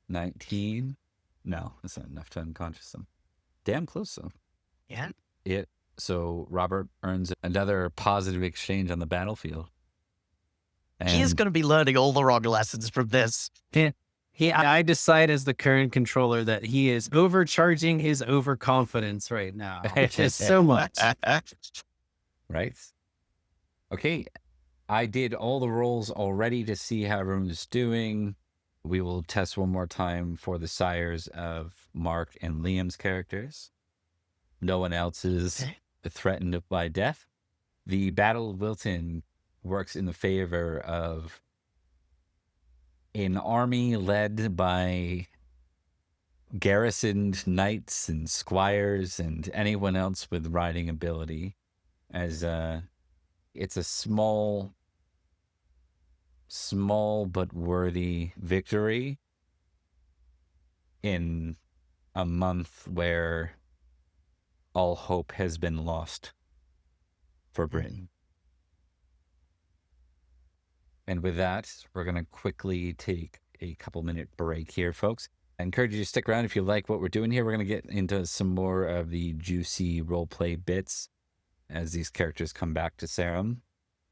19? No, that's not enough to unconscious them. Damn close though. Yeah. So Robert earns another positive exchange on the battlefield. He is And going to be learning all the wrong lessons from this. I decide as the current controller that he is overcharging his overconfidence right now. Just so much. right? Okay. I did all the rolls already to see how everyone's doing. We will test one more time for the sires of Mark and Liam's characters. No one else is threatened by death. The Battle of Wilton works in the favor of an army led by garrisoned knights and squires and anyone else with riding ability, as it's a small but worthy victory in a month where all hope has been lost for Britain. And with that, we're going to quickly take a couple-minute break here, folks. I encourage you to stick around if you like what we're doing here. We're going to get into some more of the juicy roleplay bits as these characters come back to Sarum,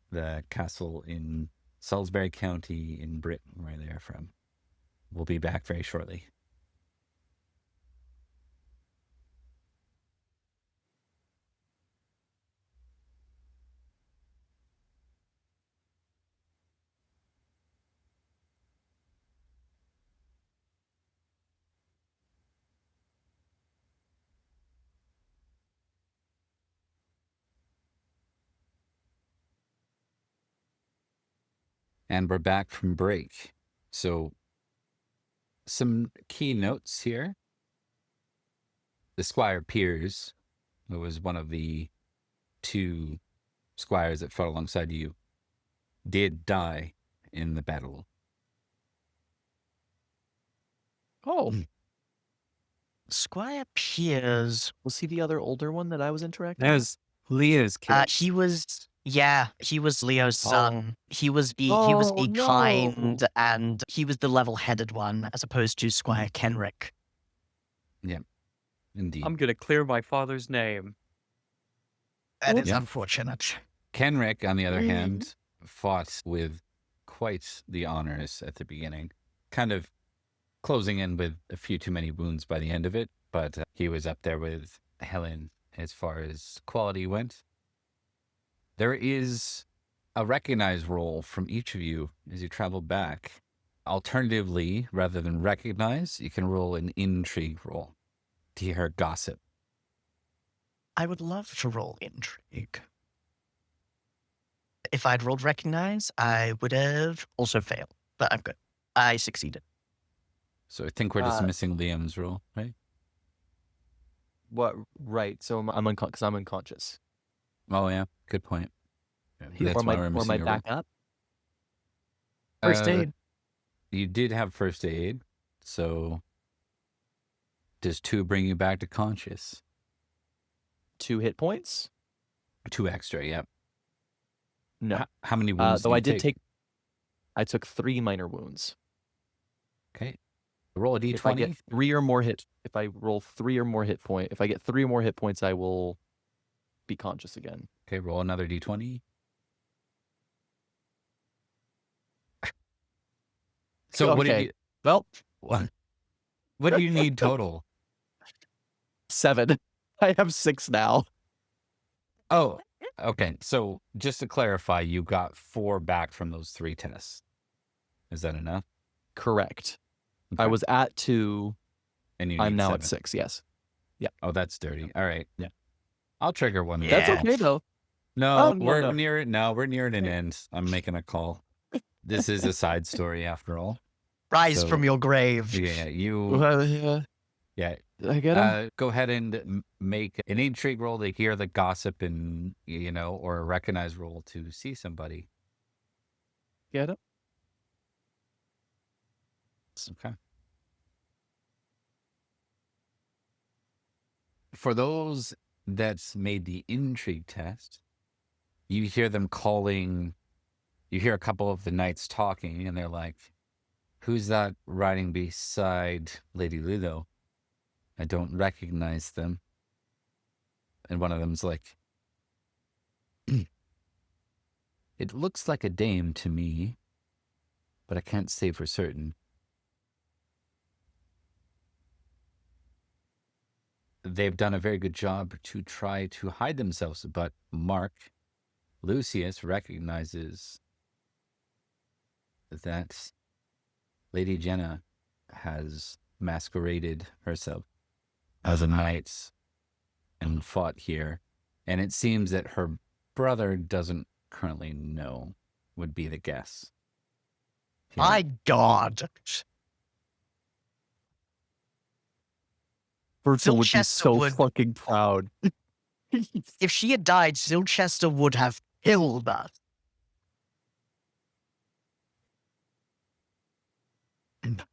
the castle in Salisbury County in Britain, where they are from. We'll be back very shortly. And we're back from break. So some key notes here. The Squire Piers, who was one of the two squires that fought alongside you did die in the battle. Oh, Squire Piers. was he the other older one that I was interacting That with? was Leo's kid. He was Leo's son. He was the Oh, no. kind, and he was the level-headed one, as opposed to Squire Kenrick. Indeed. I'm gonna clear my father's name. That is Yep. unfortunate. Kenrick, on the other hand, fought with quite the honors at the beginning, kind of closing in with a few too many wounds by the end of it, but he was up there with Helen as far as quality went. There is a recognize roll from each of you as you travel back. Alternatively, rather than recognize, you can roll an intrigue roll to hear gossip. I would love to roll intrigue. If I'd rolled recognize, I would have also failed, but I'm good. I succeeded. So I think we're just missing Liam's roll, right? What? Right. So I'm because I'm unconscious. Oh, yeah. Good point. Yeah, or why my we're or missing my your roll. backup. First Uh, aid. You did have first aid, so does 2 bring you back to conscious? 2 hit points. 2 extra, yep. No. How many wounds Though did you I took 3 minor wounds. Okay. Roll a d20. If I get 3 or more if I roll 3 or more hit point, if I get 3 or more hit points, I will be conscious again. Okay, roll another d20. So what did Okay. you Well, what do you need total? 7. I have 6 now. Oh, okay. So just to clarify, you got 4 back from those 3 tests. Is that enough? Correct. I Okay. was at 2. And you I'm need now 7. at 6. Yes. Oh, that's dirty. All right. Yeah. I'll trigger one. of Yeah. That's those. okay though. No, Oh, no, we're no. near it. No, we're near an end. I'm making a call. This is a side story after all. Rise so- from your grave. Yeah, you. Yeah, Did I get him? go ahead and make an intrigue roll to hear the gossip, and or a recognize roll to see somebody. Get him? Okay. For those that's made the intrigue test, you hear them calling. You hear a couple of the knights talking, and they're like, "Who's that riding beside Lady Ludo? I don't recognize them." And one of them's like, "It looks like a dame to me, but I can't say for certain." They've done a very good job to try to hide themselves, but Lucius recognizes that Lady Jenna has masqueraded herself as a knight and fought here. And it seems that her brother doesn't currently know, would be the guess. Yeah. My God. Virgil would be Silchester so would- fucking proud. If she had died, Silchester would have killed us.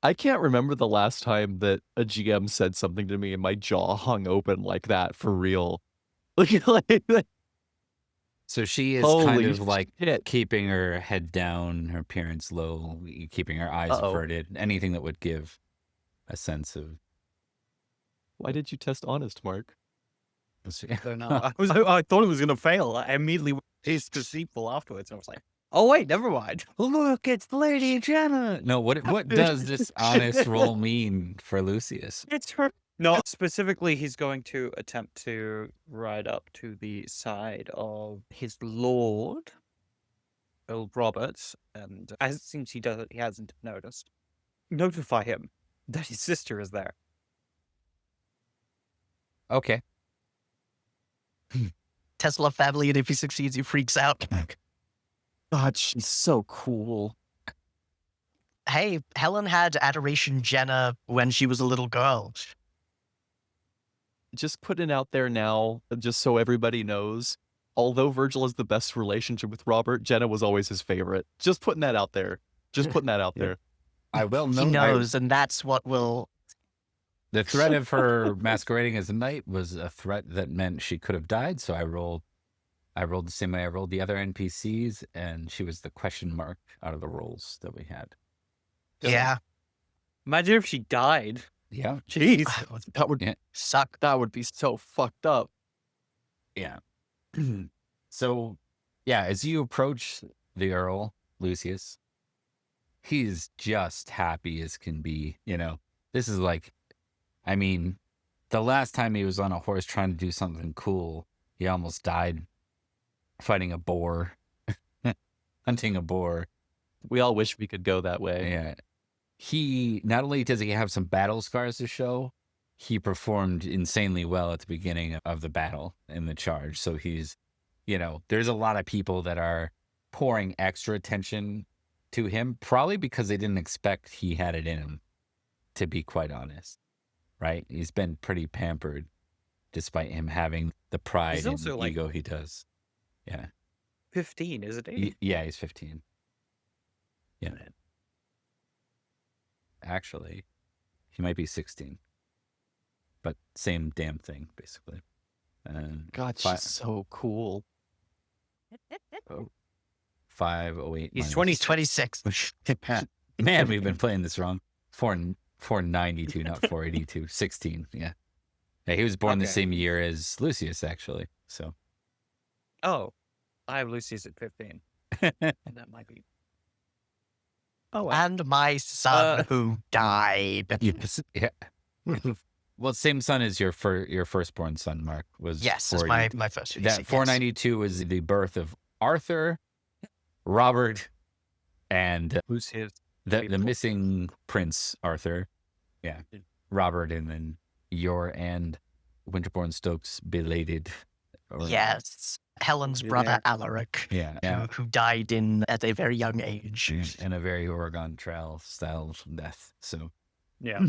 I can't remember the last time that a GM said something to me and my jaw hung open like that for real. Like, So she is kind holy of like shit. keeping her head down, her appearance low, keeping her eyes Uh-oh. averted, anything that would give a sense of. Why did you test honest, Mark? I don't know. I thought it was gonna fail. I immediately was deceitful afterwards. I was like, oh wait, never mind. Look, it's Lady Jenna. No, what does this honest roll mean for Lucius? It's her. No, specifically, he's going to attempt to ride up to the side of his lord, Earl Robert, and as it seems he hasn't noticed, notify him that his sister is there. Okay. Tesla family, and if he succeeds, he freaks out. God, she's so cool. Hey, Helen had Adoration Jenna when she was a little girl. Just putting out there now, just so everybody knows, although Virgil has the best relationship with Robert, Jenna was always his favorite. Just putting that out there. Just putting that out there. I will He note knows, and that's what will. the threat of her masquerading as a knight was a threat that meant she could have died. So I rolled the same way I rolled the other NPCs, and she was the question mark out of the rolls that we had. Yeah. Imagine if she died. Yeah. Jeez. That would Yeah. Suck. that would be so fucked up. Yeah. So, yeah, as you approach the Earl, Lucius, he's just happy as can be. You know, this is like, I mean, the last time he was on a horse trying to do something cool, he almost died fighting a boar, hunting a boar. We all wish we could go that way. Yeah. He, not only does he have some battle scars to show, he performed insanely well at the beginning of the battle in the charge. So he's, you know, there's a lot of people that are pouring extra attention to him, probably because they didn't expect he had it in him, to be quite honest. Right? He's been pretty pampered despite him having the pride He's and also, like, ego he does. Yeah. 15, isn't he? Yeah, he's 15. Yeah. Actually, he might be 16. But same damn thing, basically. God, she's so cool. 508. He's minus- 20. 26. Man, we've been playing this wrong. 492, not 482. 16, yeah. Yeah, he was born the Okay. same year as Lucius, actually. So, Oh, I have Lucius at 15. That might be. Oh, well. And my son who died. yes, yeah. Well, same son as your firstborn son, Mark, was. Yes, it's 480. my first UDC. That yes. 492 was the birth of Arthur, Robert, and Who's his? the people? missing prince Arthur. Yeah, Robert, and then your and Winterbourne Stoke's belated. Yes. Helen's Yeah. brother Alaric, Yeah. who died at a very young age. In a very Oregon Trail style death. So, Yeah.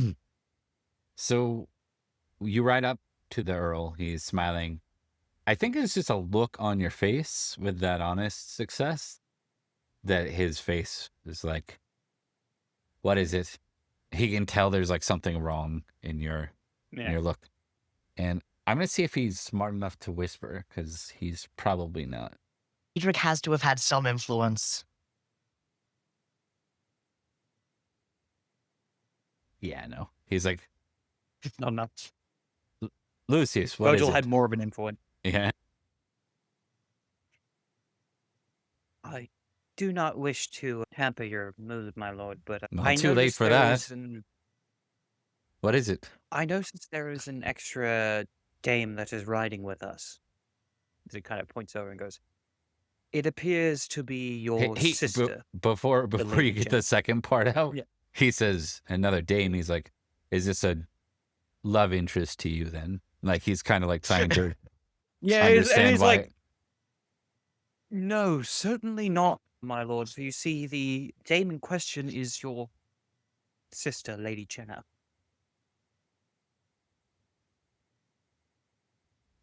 so you ride up to the Earl. He's smiling. I think it's just a look on your face with that honest success that his face is like, what is it? He can tell there's like something wrong in your look. And I'm going to see if he's smart enough to whisper, because he's probably not. Cedric has to have had some influence. Yeah, no. He's like, Not enough. Lucius, what Virgil is had it? more of an influence. Yeah. I do not wish to hamper your mood, my lord, but Not I too late noticed for there that. is What is it? I noticed there is an extra dame that is riding with us. As he kind of points over and goes, "It appears to be your sister." Before Lady you get Jen. the second part out, Yeah. he says another day, and he's like, "Is this a love interest to you?" Then, like, he's kind of like trying to Yeah, understand and he's why. like, "No, certainly not, my lord. So you see, the dame in question is your sister, Lady Jenna."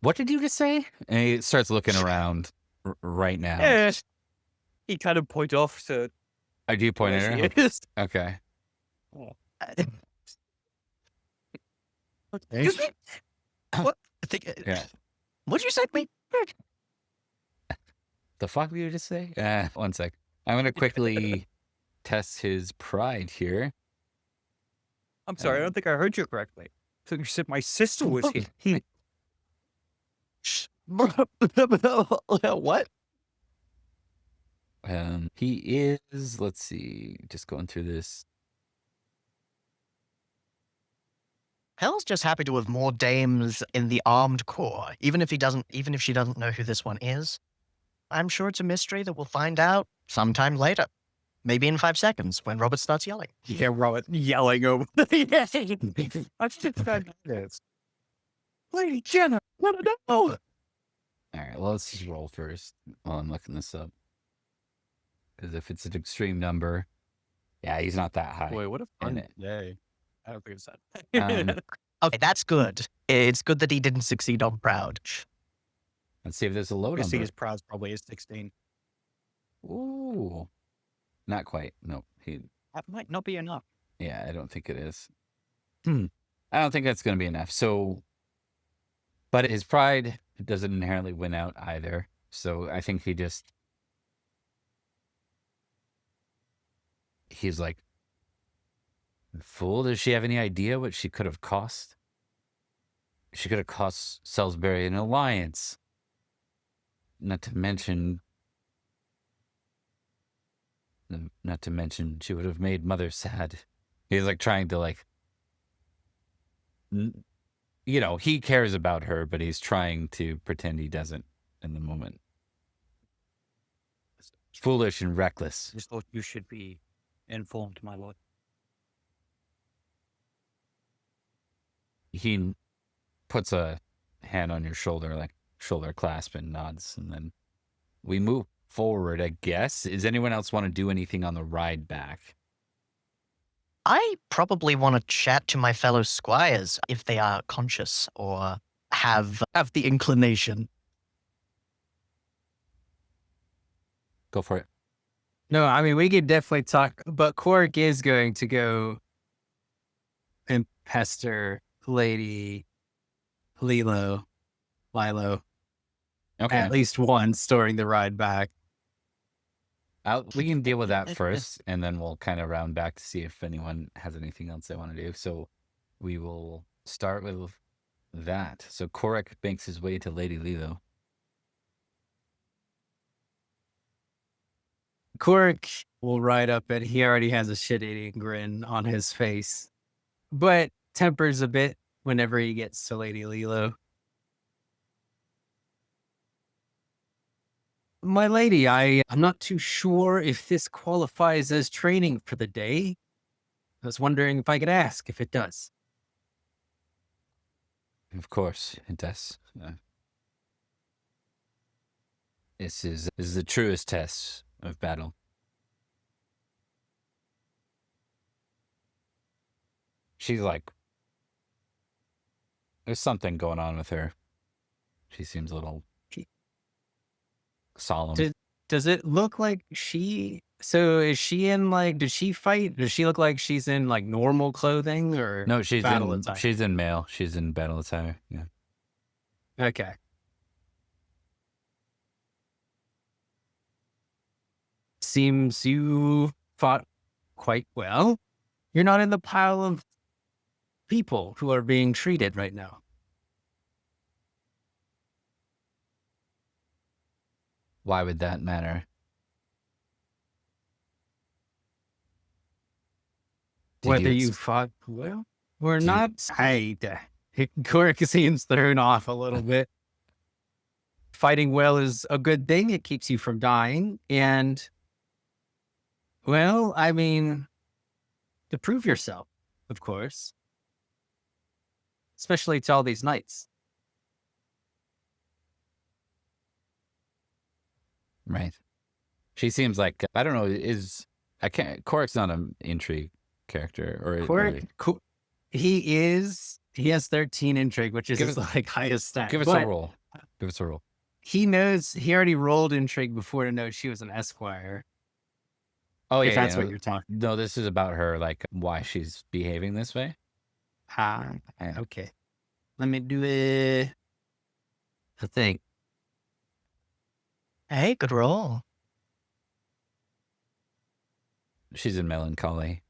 What did you just say? And he starts looking around right now. Yes. He kind of point off to I do point where at she her. is. Okay. Excuse me? What? I think, Yeah. What'd you say to me? The fuck did you just say? One sec. I'm gonna quickly test his pride here. I'm sorry, I don't think I heard you correctly. So you said my sister was here. What? He is. Let's see. Just going through this. Hell's just happy to have more dames in the armed corps, even if she doesn't know who this one is. I'm sure it's a mystery that we'll find out sometime later. Maybe in 5 seconds when Robert starts yelling. Yeah, Robert yelling over the I just found this. Lady Jenna, let her know. All right. Well, let's just roll first while I'm looking this up. Because if it's an extreme number, yeah, he's not that high. Boy, what a fun it. day. I don't think it's that. Um, Okay, that's good. It's good that he didn't succeed on proud. Let's see if there's a low We see number. his prize probably is 16. Ooh. Not quite. No. That might not be enough. Yeah, I don't think it is. I don't think that's going to be enough. So, but his pride doesn't inherently win out either. So I think he's like, fool, does she have any idea what she could have cost? She could have cost Salisbury an alliance. Not to mention she would have made Mother sad. He's like trying to like, he cares about her, but he's trying to pretend he doesn't in the moment. Foolish and reckless. I just thought you should be informed, my lord. He puts a hand on your shoulder, like shoulder clasp, and nods, and then we move forward, I guess. Does anyone else want to do anything on the ride back? I probably want to chat to my fellow squires if they are conscious or have the inclination. Go for it. No, I mean, we could definitely talk, but Quark is going to go and pester Lady Lilo. Okay. At least once during the ride back. We can deal with that first, and then we'll kind of round back to see if anyone has anything else they want to do. So we will start with that. So Korik makes his way to Lady Lilo. Quark will ride up, and he already has a shit-eating grin on his face, but tempers a bit whenever he gets to Lady Lilo. My lady, I'm not too sure if this qualifies as training for the day. I was wondering if I could ask if it does. Of course, it does. This is the truest test of battle. She's like, there's something going on with her. She seems a little solemn. Does it look like so is she in like, does she fight? Does she look like she's in like normal clothing or No, she's battle attire? She's in mail. She's in battle attire. Yeah. Okay. Seems you fought quite well. You're not in the pile of people who are being treated right now. Why would that matter? Whether you fought well or not, Korik seems thrown off a little bit. Fighting well is a good thing. It keeps you from dying. And, well, I mean, to prove yourself, of course. Especially to all these knights. Right. She seems like, I don't know, Korik's not an intrigue character. He has 13 intrigue, which is his like highest stat. Give us a roll. He already rolled intrigue before to know she was an esquire. Oh, if that's what you're talking. No, this is about her, like why she's behaving this way. Okay. Let me do a thing. Hey, good roll. She's in melancholy.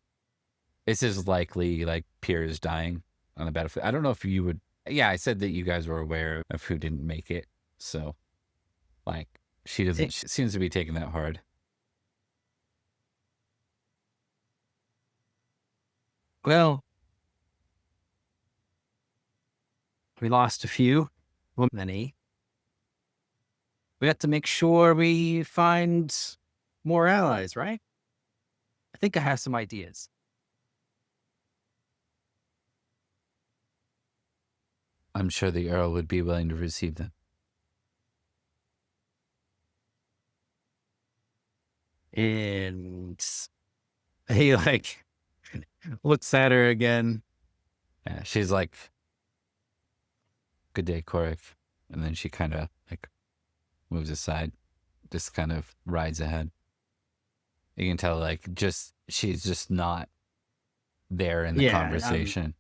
This is likely like peers dying on the battlefield. I don't know if you would. Yeah, I said that you guys were aware of who didn't make it. So, like, she seems to be taking that hard. Well, we lost a few. Many. We have to make sure we find more allies, right? I think I have some ideas. I'm sure the Earl would be willing to receive them. And he like looks at her again. Yeah, she's like, "Good day, Korik," and then she kind of like moves aside, just kind of rides ahead. You can tell, like, she's just not there in the conversation.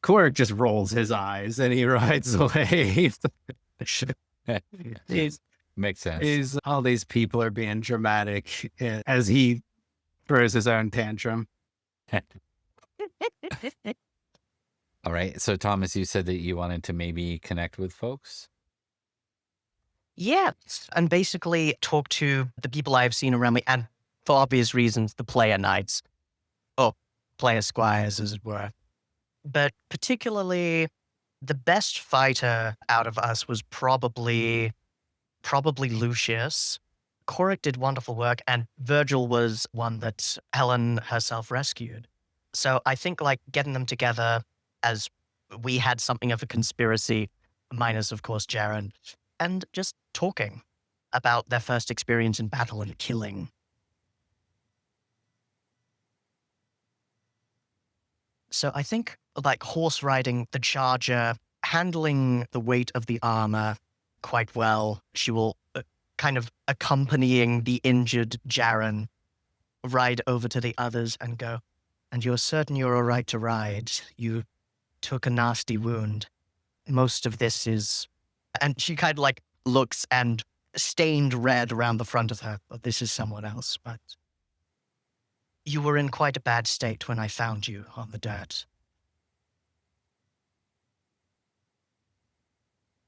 Korik just rolls his eyes and he rides away. Makes sense. All these people are being dramatic as he throws his own tantrum. All right. So, Thomas, you said that you wanted to maybe connect with folks? Yes, and basically talk to the people I've seen around me, and for obvious reasons, the player knights, or player squires, as it were. But particularly, the best fighter out of us was probably Lucius. Carrick did wonderful work, and Virgil was one that Helen herself rescued. So I think, like, getting them together as we had something of a conspiracy, minus, of course, Jarren, and just talking about their first experience in battle and killing. So I think, like, horse riding the charger, handling the weight of the armor quite well. She will kind of accompanying the injured Jarren, ride over to the others and go, "And you're certain you're all right to ride? You took a nasty wound. Most of this is..." And she kind of, like, looks and stained red around the front of her. But this is someone else, but you were in quite a bad state when I found you on the dirt.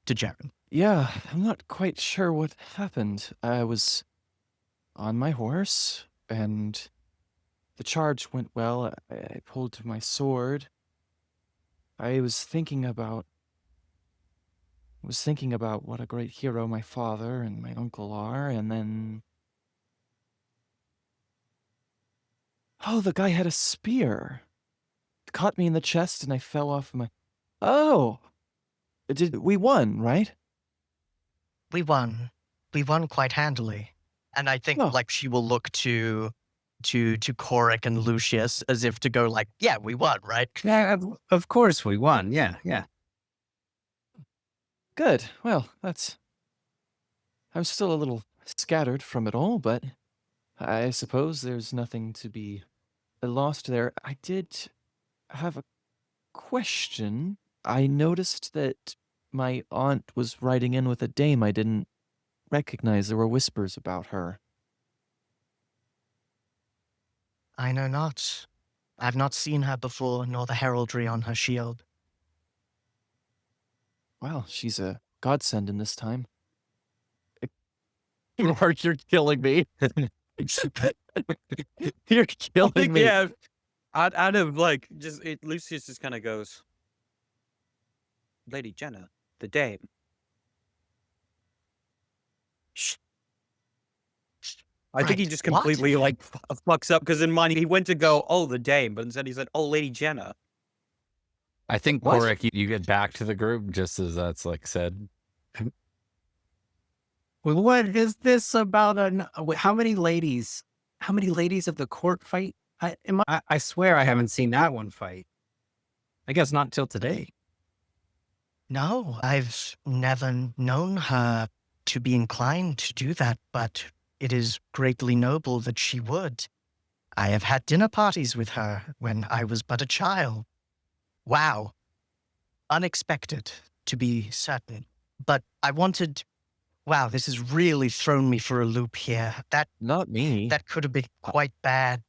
To Jarren. Yeah, I'm not quite sure what happened. I was on my horse, and the charge went well. I pulled my sword. I was thinking about what a great hero my father and my uncle are, and then... Oh, the guy had a spear. It caught me in the chest, and I fell off my... Oh! We won, right? We won. We won quite handily. And I think, like, she will look to Carrick and Lucius as if to go, like, yeah, we won, right? Yeah, of course we won. Yeah. Good. Well, I'm still a little scattered from it all, but I suppose there's nothing to be lost there. I did have a question. I noticed that my aunt was riding in with a dame I didn't recognize. There were whispers about her. I know not. I've not seen her before, nor the heraldry on her shield. Well, she's a godsend in this time. Mark, you're killing me. You're killing me. Yeah. Out of, like, Lucius just kind of goes, "Lady Jenna, the dame." Shh. I think he just completely, like, fucks up, because in mind he went to go, "Oh, the dame," but instead he said, "Oh, Lady Jenna." I think, Carrick, you get back to the group just as that's, like, said. Well, what is this about? How many ladies of the court fight? I swear I haven't seen that one fight. I guess not till today. No, I've never known her to be inclined to do that, but it is greatly noble that she would. I have had dinner parties with her when I was but a child. Wow. Unexpected, to be certain. But I wanted... Wow, this has really thrown me for a loop here. Not me. That could have been quite bad.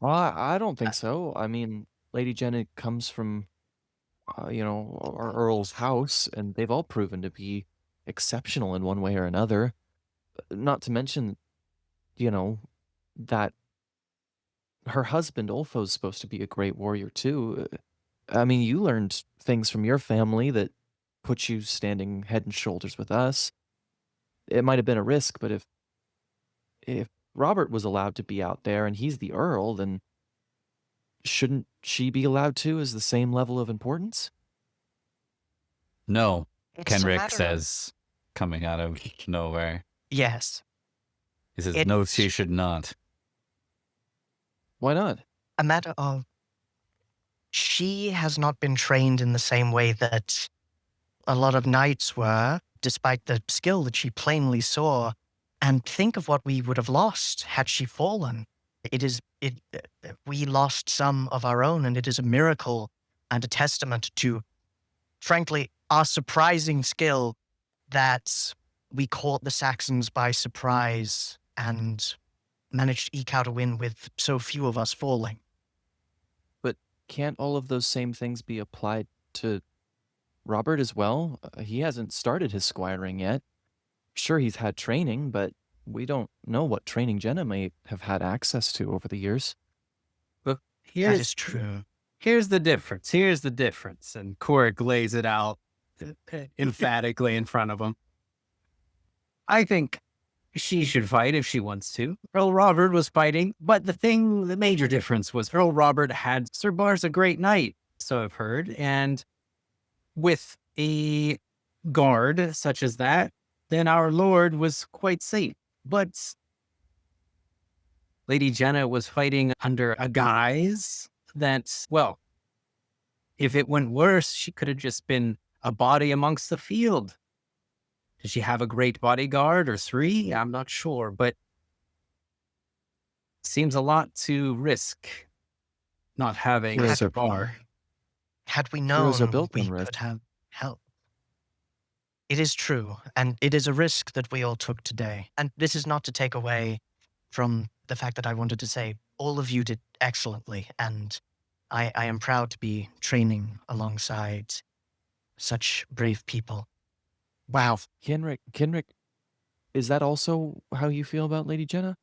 Well, I don't think so. I mean, Lady Jenna comes from, our Earl's house, and they've all proven to be exceptional in one way or another. Not to mention, that her husband, Ulfo's supposed to be a great warrior, too. I mean, you learned things from your family that put you standing head and shoulders with us. It might have been a risk, but if Robert was allowed to be out there and he's the Earl, then shouldn't she be allowed to as the same level of importance? No, It's a Kenrick matter of- says, coming out of nowhere. Yes. He says, no, she should not. Why not? A matter of... She has not been trained in the same way that a lot of knights were, despite the skill that she plainly saw. And think of what we would have lost had she fallen. We lost some of our own, and it is a miracle and a testament to, frankly, our surprising skill that we caught the Saxons by surprise and managed to eke out a win with so few of us falling. But can't all of those same things be applied to Robert as well? He hasn't started his squiring yet. Sure, he's had training, but we don't know what training Jenna may have had access to over the years. But That is true. Here's the difference. Here's the difference. And Carrick lays it out emphatically in front of him. I think she should fight if she wants to. Earl Robert was fighting, but the major difference was Earl Robert had Sir Bar's a great knight, so I've heard, and with a guard such as that, then our lord was quite safe. But Lady Jenna was fighting under a guise that, well, if it went worse, she could have just been a body amongst the field. Did she have a great bodyguard or 3? I'm not sure, but seems a lot to risk not having Heroes a are- bar. Had we known, Heroes are built we on could risk. have helped. It is true, and it is a risk that we all took today. And this is not to take away from the fact that I wanted to say all of you did excellently, and I am proud to be training alongside such brave people. Wow. Kenrick, is that also how you feel about Lady Jenna?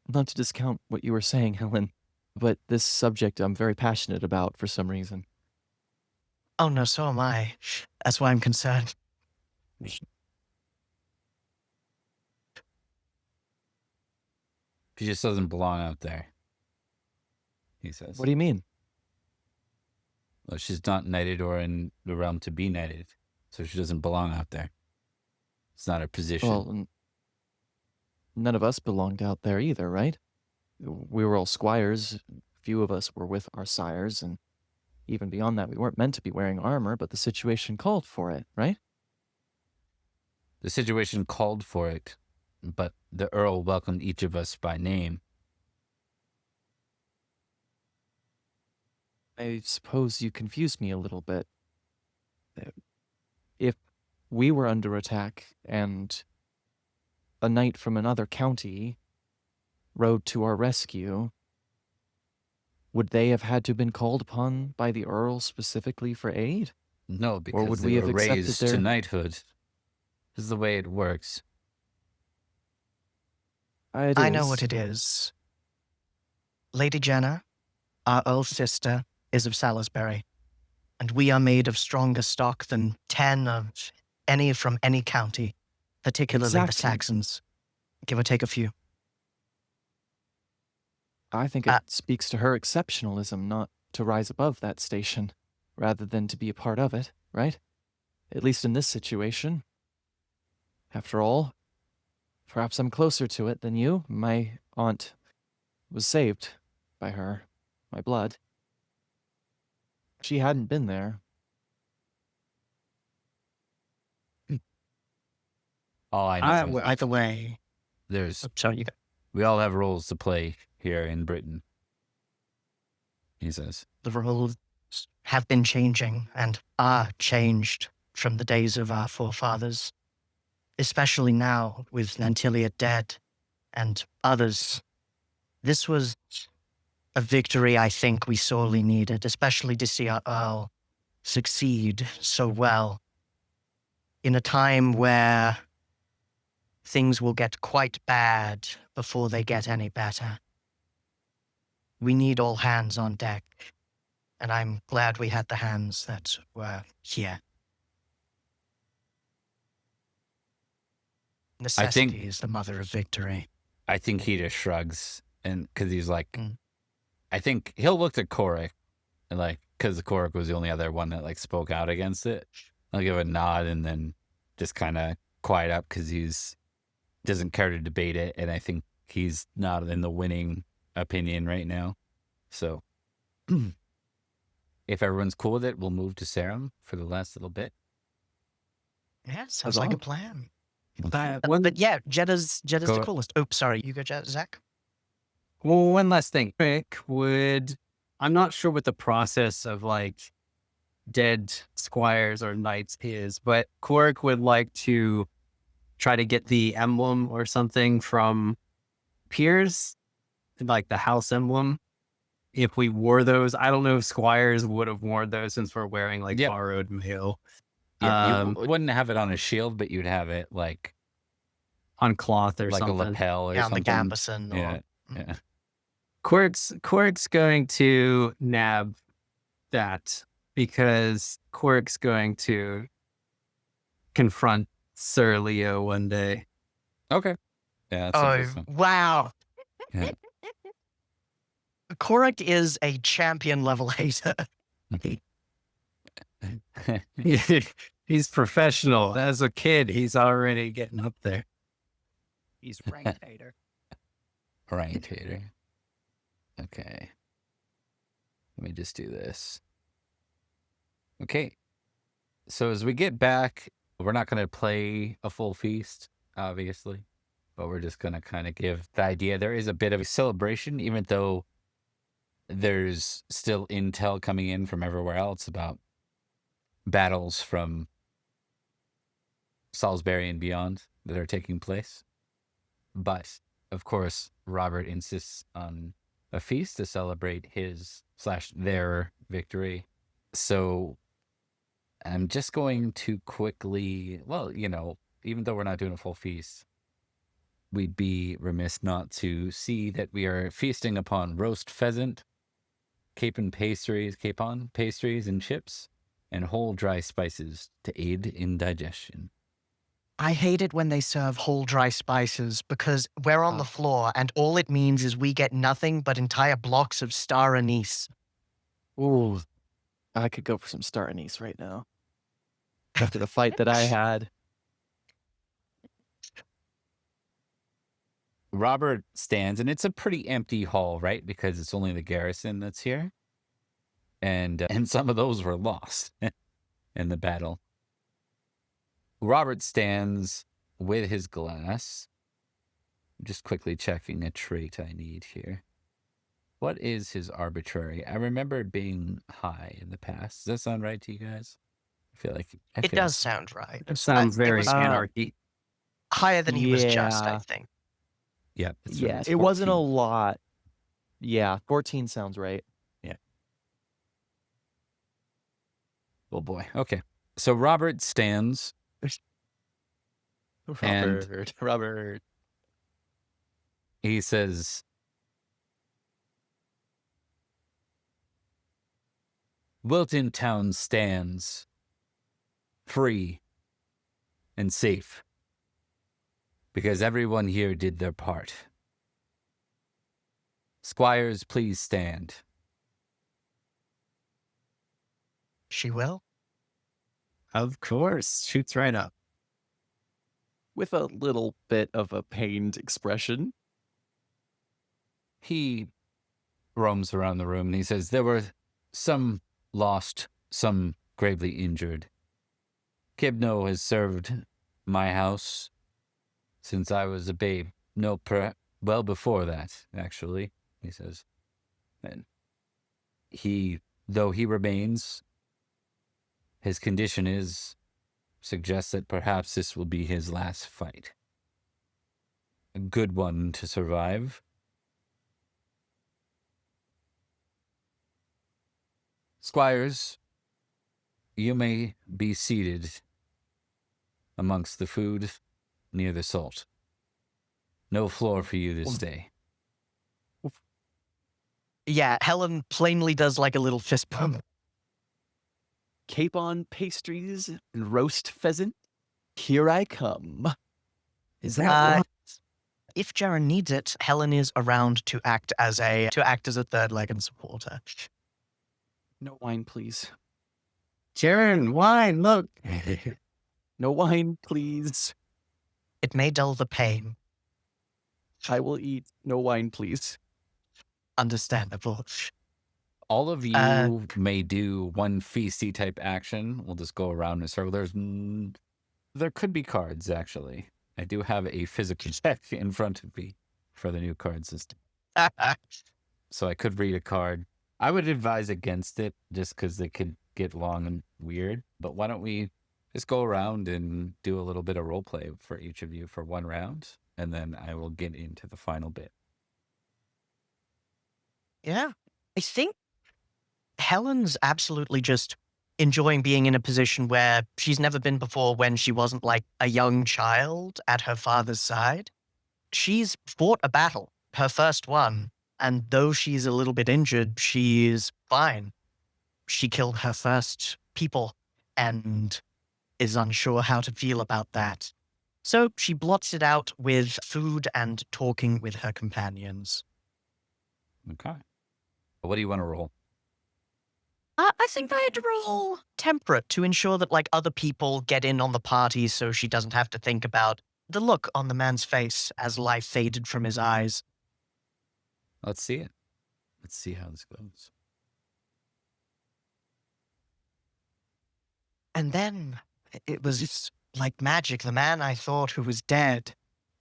Not to discount what you were saying, Helen, but this subject I'm very passionate about for some reason. Oh no, so am I. That's why I'm concerned. She just doesn't belong out there, he says. What do you mean? Well, she's not knighted or in the realm to be knighted, so she doesn't belong out there. It's not her position. Well, none of us belonged out there either, right? We were all squires. Few of us were with our sires, and even beyond that, we weren't meant to be wearing armor, but the situation called for it, right? The situation called for it, but the Earl welcomed each of us by name. I suppose you confused me a little bit. If we were under attack and a knight from another county rode to our rescue, would they have had to been called upon by the Earl specifically for aid? No, because would they we have were accepted raised their- to knighthood. This is the way it works. I know what it is. Lady Jenna, our Earl's sister, is of Salisbury, and we are made of stronger stock than 10 of any from any county, particularly the Exactly. Saxons, give or take a few. I think it speaks to her exceptionalism not to rise above that station, rather than to be a part of it, right? At least in this situation. After all, perhaps I'm closer to it than you. My aunt was saved by her, my blood. She hadn't been there. All I know is Either way, there's sorry, you go. we all have roles to play here in Britain, he says. The roles have been changing and are changed from the days of our forefathers, especially now with Nantilia dead and others. This was a victory I think we sorely needed, especially to see our Earl succeed so well in a time where things will get quite bad before they get any better. We need all hands on deck, and I'm glad we had the hands that were here. Necessity is the mother of victory. I think he just shrugs, and because he's like, Mm. I think he'll look at Carrick, and like, because Carrick was the only other one that like spoke out against it. I'll give a nod and then just kind of quiet up because he's doesn't care to debate it, and I think he's not in the winning opinion right now. So, if everyone's cool with it, we'll move to Sarum for the last little bit. Yeah, sounds That's like a all. plan. But But yeah, Jeddah's the Go- coolest. Oh, sorry, you go, Zach. Well, one last thing. Rick I'm not sure what the process of like dead squires or knights is, but Cork would like to try to get the emblem or something from peers, like the house emblem. If we wore those, I don't know if squires would have worn those since we're wearing like Yep. borrowed mail. Yeah, you wouldn't have it on a shield, but you'd have it like On cloth or like something. a lapel or Yeah, on the something. Gamemaster. Yeah, yeah. Cork's going to nab that because Cork's going to confront Sir Leo one day. Okay. Yeah, that's Oh, interesting. wow. Yeah. Correct is a champion level hater. He's professional. As a kid, he's already getting up there. He's ranked hater. Right, Tater. Okay. Let me just do this. Okay. So as we get back, we're not going to play a full feast, obviously, but we're just going to kind of give the idea. There is a bit of a celebration, even though there's still intel coming in from everywhere else about battles from Salisbury and beyond that are taking place. But, of course, Robert insists on a feast to celebrate his/their victory. So I'm just going to quickly, well, even though we're not doing a full feast, we'd be remiss not to see that we are feasting upon roast pheasant, capon pastries and chips, and whole dry spices to aid in digestion. I hate it when they serve whole dry spices because we're on the floor and all it means is we get nothing but entire blocks of star anise. Ooh, I could go for some star anise right now. After the fight that I had. Robert stands, and it's a pretty empty hall, right? Because it's only the garrison that's here. And some of those were lost in the battle. Robert stands with his glass. Just quickly checking a trait I need here. What is his arbitrary? I remember it being high in the past. Does that sound right to you guys? I feel like It does sound right. It sounds very was anarchy. higher than he was just, I Yeah. think. Yeah, that's Yeah, right. It's it wasn't a 14. lot. Yeah, 14 sounds right. Oh boy. Okay. So Robert stands. And- Robert. He says, Wilton Town stands free and safe because everyone here did their part. Squires, please stand. She will? Of course. Shoots right up. With a little bit of a pained expression. He roams around the room and he says, there were some lost, some gravely injured. Kibno has served my house since I was a babe. No, well before that, actually, he says. And though he remains, his condition suggests that perhaps this will be his last fight. A good one to survive. Squires, you may be seated amongst the food near the salt. No floor for you this day. Yeah, Helen plainly does like a little fist bump. Capon pastries and roast pheasant. Here I come. Is that If Jarren needs it, Helen is around to act as a third leg and supporter. No wine, please. Jarren, wine, look. No wine, please. It may dull the pain. I will eat. No wine, please. Understandable. All of you may do one feasty type action. We'll just go around in a circle. There's There could be cards, actually. I do have a physical deck in front of me for the new card system. So I could read a card. I would advise against it just because they could get long and weird. But why don't we just go around and do a little bit of role play for each of you for one round, and then I will get into the final bit. Yeah. I think Helen's absolutely just enjoying being in a position where she's never been before when she wasn't like a young child at her father's side. She's fought a battle, her first one, and though she's a little bit injured, she's fine. She killed her first people and is unsure how to feel about that. So she blots it out with food and talking with her companions. Okay. What do you want to roll? I think I had to roll temperate to ensure that like other people get in on the party so she doesn't have to think about the look on the man's face as life faded from his eyes. Let's see it. Let's see how this goes. And then it was just like magic. The man I thought who was dead,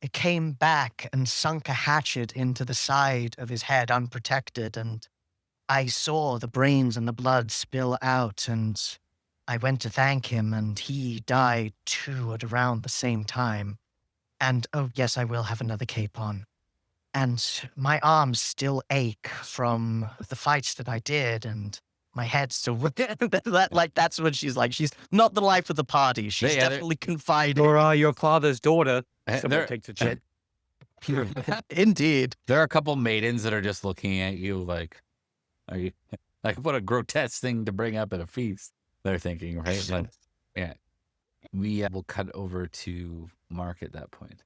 it came back and sunk a hatchet into the side of his head unprotected, and I saw the brains and the blood spill out, and I went to thank him, and he died too at around the same time. And, oh yes, I will have another cape on. And my arms still ache from the fights that I did, and my head still... that's what she's like. She's not the life of the party. She's Yeah, definitely confiding. Nora, your father's daughter. There- Someone takes a chip. Indeed. There are a couple maidens that are just looking at you like, are you like, what a grotesque thing to bring up at a feast? They're thinking, right? Like, yeah. We will cut over to Mark at that point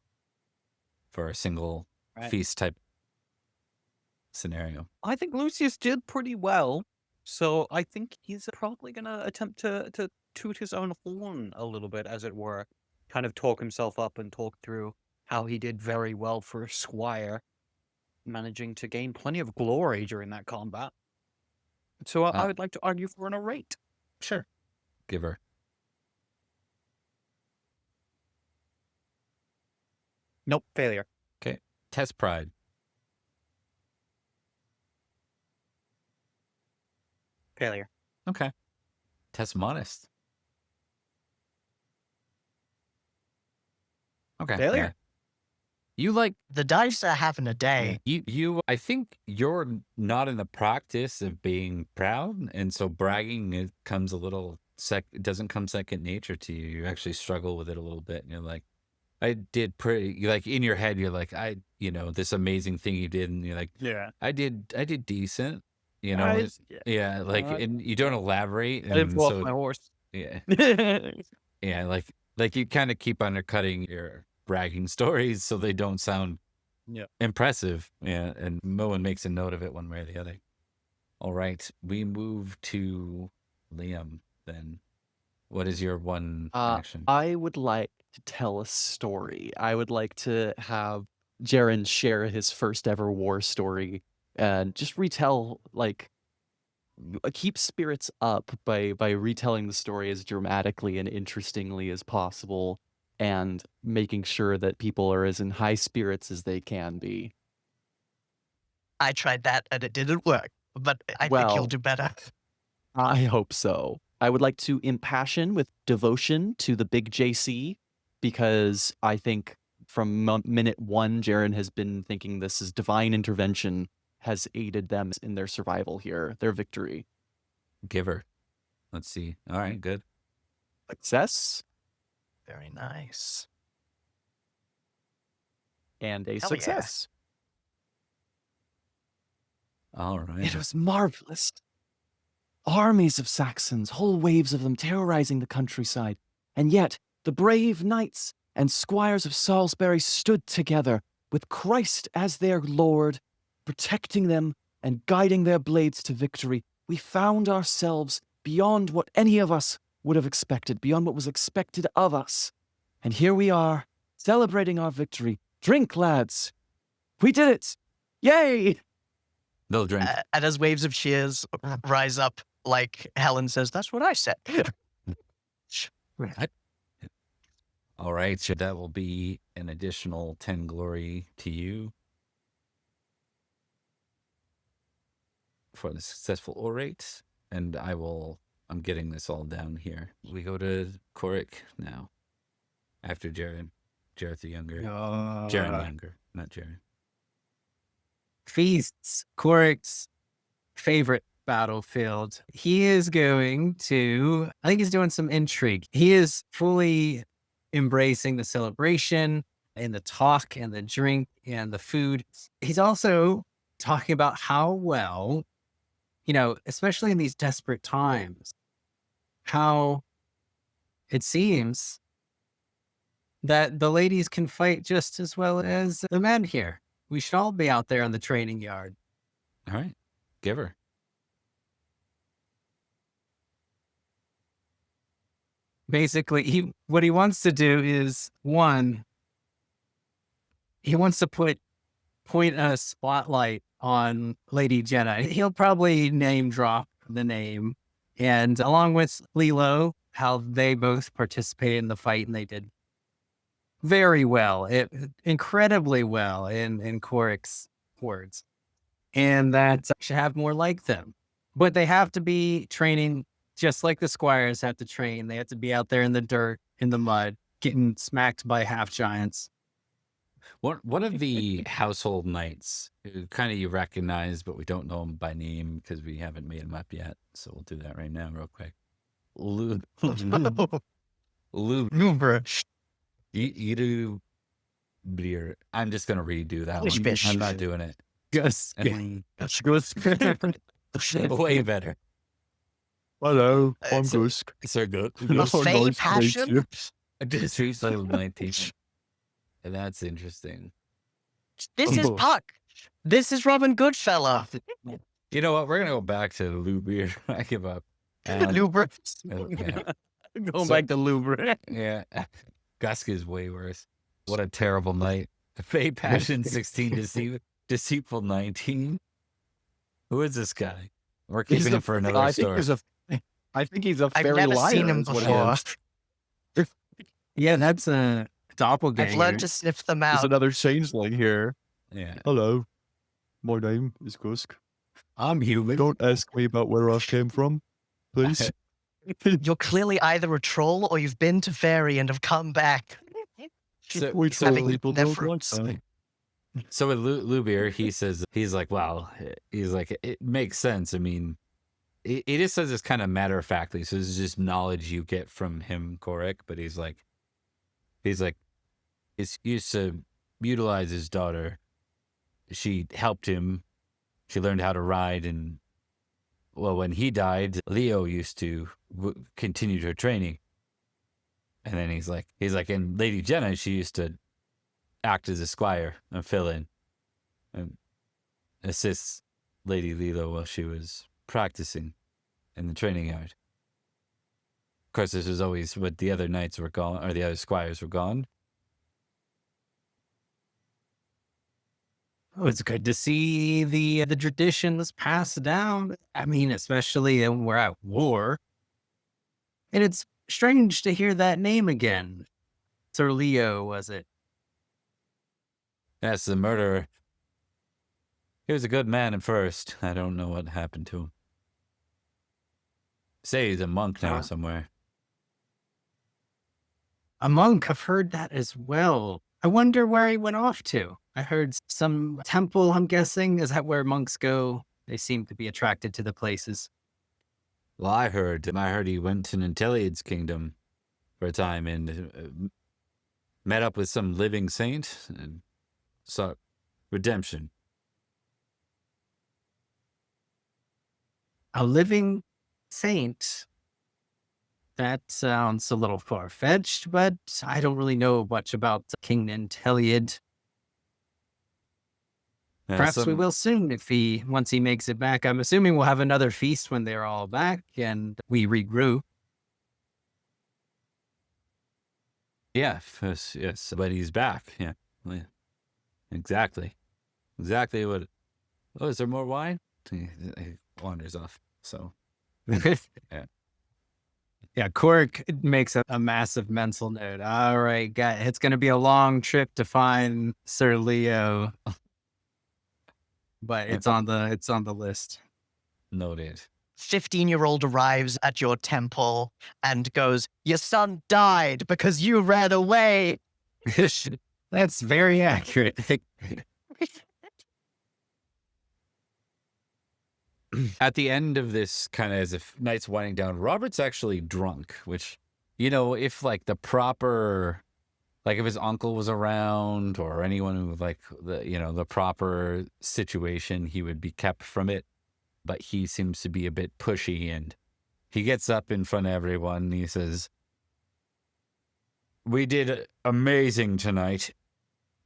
for a single feast type scenario. I think Lucius did pretty well, so I think he's probably going to attempt to toot his own horn a little bit, as it were. Kind of talk himself up and talk through how he did very well for a squire, managing to gain plenty of glory during that combat. So I would like to argue for an orate. Sure. Give her. Nope, failure. Okay. Test pride. Failure. Okay. Test modest. Okay. Failure. Yeah. You like The dice are having a day. you I think you're not in the practice of being proud, and so bragging it comes a little it doesn't come second nature to you. You actually struggle with it a little bit, and you're like, I did pretty, like in your head you're like, this amazing thing you did, and you're like, Yeah. I did decent, yeah, like, and you don't elaborate, I didn't and fall so off my horse. yeah, yeah, like you kind of keep undercutting your bragging stories so they don't sound impressive, yeah, and Moen makes a note of it one way or the other. All right, we move to Liam then. What is your one action? I would like to tell a story. I would like to have Jarren share his first ever war story and just retell, keep spirits up by retelling the story as dramatically and interestingly as possible, and making sure that people are as in high spirits as they can be. I tried that and it didn't work, but I think you'll do better. I hope so. I would like to impassion with devotion to the big JC, because I think from minute one, Jarren has been thinking this is divine intervention has aided them in their survival here, their victory. Give her. Let's see. All right, good. Success Very nice. and a Hell yeah. success. All right. It was marvelous. Armies of Saxons, whole waves of them terrorizing the countryside, and yet the brave knights and squires of Salisbury stood together, with Christ as their lord, protecting them and guiding their blades to victory. We found ourselves beyond what any of us would have expected, beyond what was expected of us. And here we are, celebrating our victory. Drink, lads. We did it. Yay! They'll drink. And as waves of cheers rise up, like Helen says, that's what I said. All right, so that will be an additional 10 glory to you for the successful orate. And I'm getting this all down here. We go to Carrick now. After Jarren. Jarren the Younger. Jarren the Younger, not Jarren. Feasts, Coric's favorite battlefield. He is going to, I think he's doing some intrigue. He is fully embracing the celebration and the talk and the drink and the food. He's also talking about how well, especially in these desperate times, how it seems that the ladies can fight just as well as the men here. We should all be out there in the training yard. All right, give her. Basically, what he wants to do is, one, he wants to point a spotlight on Lady Jenna. He'll probably name drop the name, and along with Lilo, how they both participated in the fight and they did very well, incredibly well in Coric's words, and that should have more like them. But they have to be training just like the squires have to train. They have to be out there in the dirt, in the mud, getting smacked by half giants. One of the household knights who kind of you recognize, but we don't know him by name because we haven't made him up yet. So we'll do that right now real quick. Lube. Idu beer. I'm just gonna redo that one. Fish. I'm not doing it. Yes. Way better. Hello, I'm So- Gusk. So good. Fey passion. Just recently 19. And that's interesting. This is Puck. This is Robin Goodfella. You know what? We're gonna go back to Lou beer. I give up. Luber. Yeah. Going So- back to Luber. Yeah. Gusk is way worse. What a terrible night. Fey Passion 16, Deceitful 19. Who is this guy? We're keeping him for another story. I think he's a I've fairy never liar. seen him is what he before. is. Yeah, that's a doppelganger. I've learned to sniff them There's out. another changeling here. Yeah. Hello, my name is Gusk. I'm human. Don't ask me about where I came from, please. You're clearly either a troll or you've been to fairy and have come back. So, We so, having people their don't fruits. want so with Lou beer, he says, he's like, it makes sense. I mean, he just says it's kind of matter of factly. So this is just knowledge you get from him, Carrick. But he's like, he used to utilize his daughter. She helped him. She learned how to ride. And well, when he died, Leo used to continue her training. And then he's like, and Lady Jenna, she used to act as a squire and fill in and assist Lady Lilo while she was practicing in the training yard. Of course, this was always when the other knights were gone, or the other squires were gone. Oh, it's good to see the traditions passed down. I mean, especially when we're at war. And it's strange to hear that name again. Sir Leo, was it? That's the murderer. He was a good man at first. I don't know what happened to him. Say he's a monk now somewhere. A monk, I've heard that as well. I wonder where he went off to. I heard some temple, I'm guessing. Is that where monks go? They seem to be attracted to the places. Well, I heard he went to Ninteliad's kingdom for a time and met up with some living saint and sought redemption. A living saint? That sounds a little far-fetched, but I don't really know much about King Ninteliad. Perhaps we will soon once he makes it back. I'm assuming we'll have another feast when they're all back and we regroup. Yeah, yes, but he's back. Yeah, exactly what. Oh, is there more wine? He wanders off. So, yeah. Yeah, Cork makes a massive mental note. All right, guys, it's going to be a long trip to find Sir Leo, but it's on the list. Noted. 15-year-old arrives at your temple and goes, "Your son died because you ran away." That's very accurate. At the end of this, kind of as if night's winding down, Robert's actually drunk, which, if like the proper, like if his uncle was around or anyone who like the proper situation, he would be kept from it. But he seems to be a bit pushy, and he gets up in front of everyone and he says, "We did amazing tonight.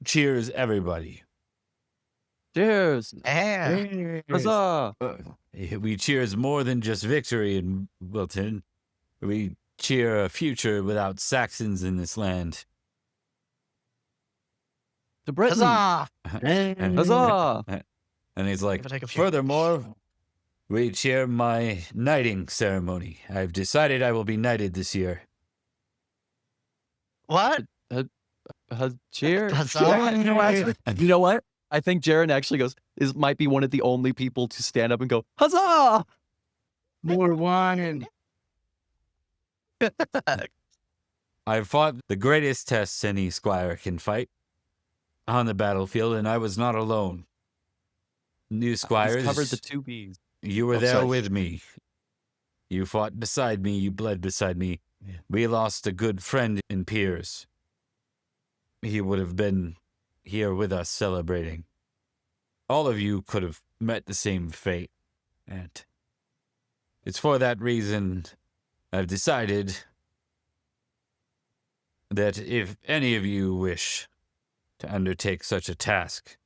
Cheers, everybody." Cheers. Yeah. Huzzah. We cheers more than just victory in Wilton. We cheer a future without Saxons in this land. To Britain. Huzzah! Huzzah. And he's like, Give or take a few. furthermore, we cheer my knighting ceremony. I've decided I will be knighted this year. What? Cheers. Huzzah! You know what? I think Jarren actually might be one of the only people to stand up and go, huzzah! More wine. I've fought the greatest tests any squire can fight on the battlefield, and I was not alone. New squires, He's covered the 2 Bs. you were Oh, there sorry. with me. You fought beside me. You bled beside me. Yeah. We lost a good friend in Piers. He would have been here with us celebrating. All of you could have met the same fate. And it's for that reason I've decided that if any of you wish to undertake such a task,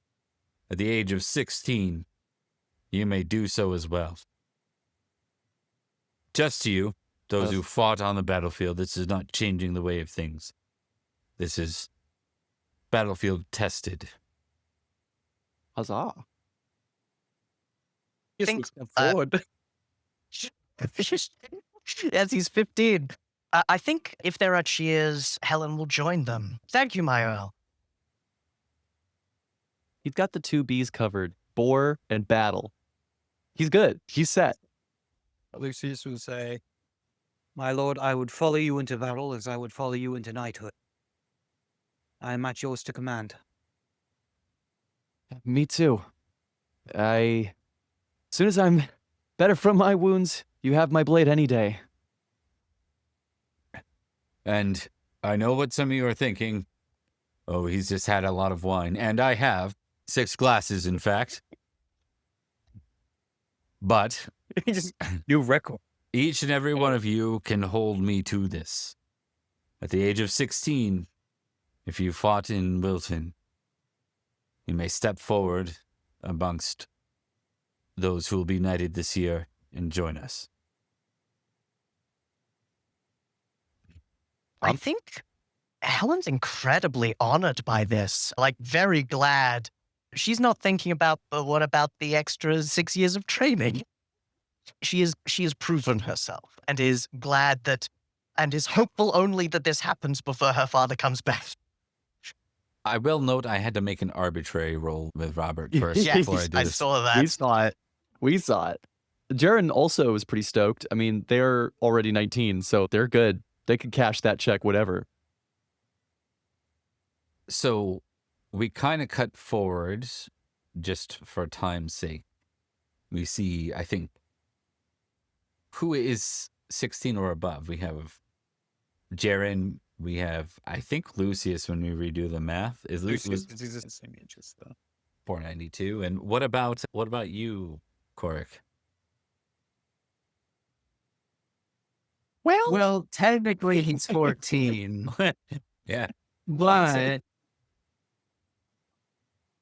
at the age of 16, you may do so as well. Just to you, those who fought on the battlefield, this is not changing the way of things. This is battlefield tested. Huzzah. Just Think, step forward. As he's 15. I think if there are cheers, Helen will join them. Thank you, my Earl. He's got the 2 Bs covered. Boar and battle. He's good. He's set. Lucius will say, "My lord, I would follow you into battle as I would follow you into knighthood. I am at yours to command." Me too. As soon as I'm better from my wounds, you have my blade any day. And I know what some of you are thinking. Oh, he's just had a lot of wine. And I have 6 glasses, in fact. But Just new record. each and every one of you can hold me to this. At the age of 16, if you fought in Wilton, you may step forward amongst those who will be knighted this year and join us. I think Helen's incredibly honored by this. Like, very glad. She's not thinking about, but what about the extra 6 years of training? She has proven herself and is glad that, and is hopeful only that this happens before her father comes back. I will note I had to make an arbitrary roll with Robert first Yes, before I did I this. saw that. We saw it. Jarren also is pretty stoked. I mean, they're already 19, so they're good. They could cash that check, whatever. So we kind of cut forward just for time's sake. We see, I think, who is 16 or above. We have Jarren. We have, I think, Lucius when we redo the math. Is Lucius Lucius is the same age as the 492? And what about you, Carrick? Well, technically he's 14, Yeah. but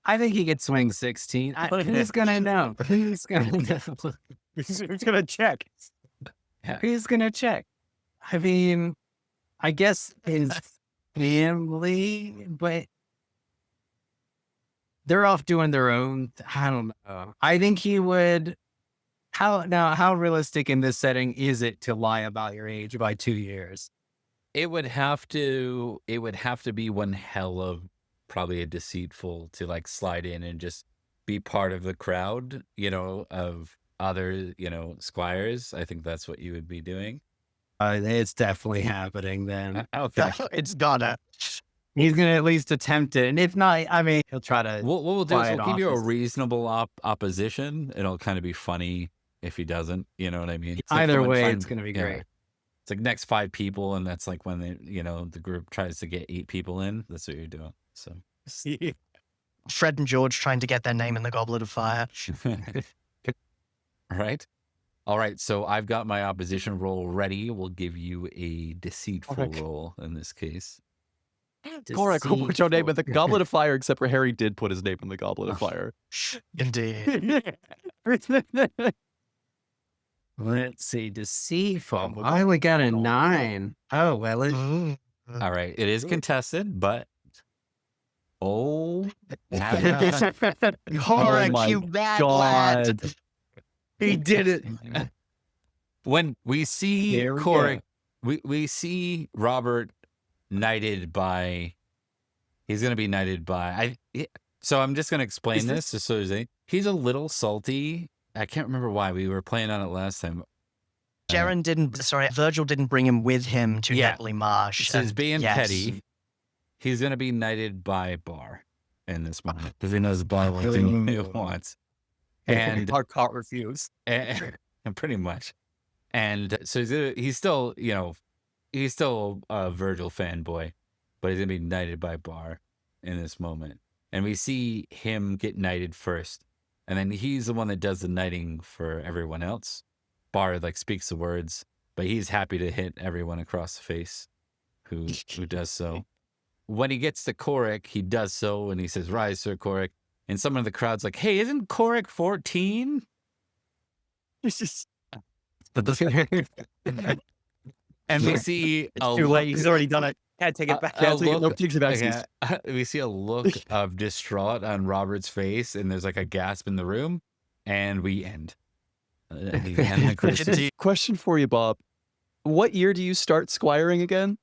I think he could swing 16. Who's gonna know? Who's gonna know? Who's gonna check? Who's gonna check? I mean, I guess his family, but they're off doing their own. I don't know. I think he would How realistic in this setting is it to lie about your age by 2 years? It would have to be one hell of probably a deceitful to like slide in and just be part of the crowd, of other, squires. I think that's what you would be doing. It's definitely happening then. Okay. It's gotta. He's going to at least attempt it. And if not, I mean, he'll try to. What we'll do is play it we'll give you a off as- reasonable opposition. It'll kind of be funny if he doesn't, you know what I mean? It's like Either when way, five- it's going to be yeah. great. It's like next 5 people, and that's like when they, the group tries to get 8 people in. That's what you're doing. So Fred and George trying to get their name in the Goblet of Fire. All right. So I've got my opposition roll ready. We'll give you a deceitful roll in this case. Correct. What's your name in the Deceitful. Goblet of Fire? Except for Harry did put his name in the Goblet of Fire. Indeed. Let's see. Deceitful. Handbook. I only got a 9. Oh, well, Mm. All right. It is contested, but Correct, my you bad lad. God. he did it. when we see There we Carrick, we see Robert knighted by. He's going to be knighted by. So I'm just going to explain Is this. Just so he's a little salty. I can't remember why we were playing on it last time. Virgil didn't bring him with him to Yeah. Netley Marsh. So he's and being yes. petty. He's going to be knighted by Bar in this moment because he knows Bar will do what he wants. And Our cart refuse. and pretty much. And so he's still, he's still a Virgil fanboy, but he's going to be knighted by Bar in this moment. And we see him get knighted first. And then he's the one that does the knighting for everyone else. Bar speaks the words, but he's happy to hit everyone across the face who does so. When he gets to Carrick, he does so, and he says, "Rise, Sir Carrick." And someone in the crowd's like, "Hey, isn't Carrick 14? It's just And we see Too late. He's already done it. Can't take it back. Can't take it. No, takes it back. Yeah, we see a look of distraught on Robert's face, and there's like a gasp in the room, and we end. We end the Crucible. Question for you, Bob. What year do you start squiring again?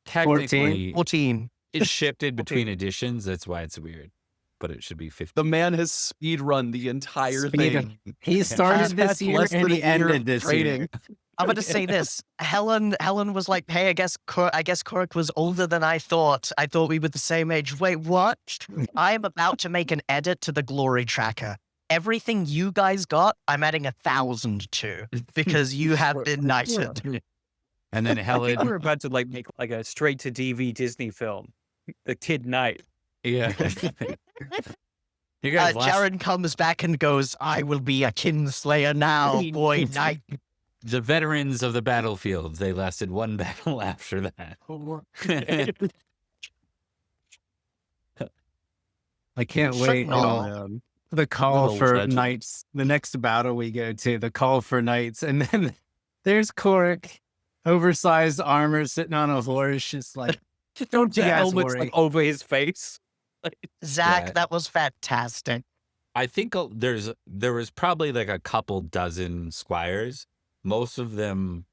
Technically, 14. it's shifted between editions. That's why it's weird, but it should be 50. The man has speed run the entire Speed thing. He started He's this had year less and than he a year of ended this training. year. I'm going to say this. Helen was like, hey, I guess Carrick was older than I thought. I thought we were the same age. Wait, what? I am about to make an edit to the glory tracker. Everything you guys got, I'm adding 1,000 to because you have been knighted. And then I think Helen, we're about to make a straight to DV Disney film, The Kid Knight. yeah. You guys, Jarren comes back and goes, I will be a kinslayer now, boy knight. the veterans of the battlefield, they lasted one battle after that. I can't wait. Oh, man. The call Little for legend. knights, the next battle we go to, the call for knights. And then there's Carrick, oversized armor, sitting on a horse, just like, don't you The guys helmet's worry. over his face. Zach, Yeah. that was fantastic. I think there was probably like a couple dozen squires, most of them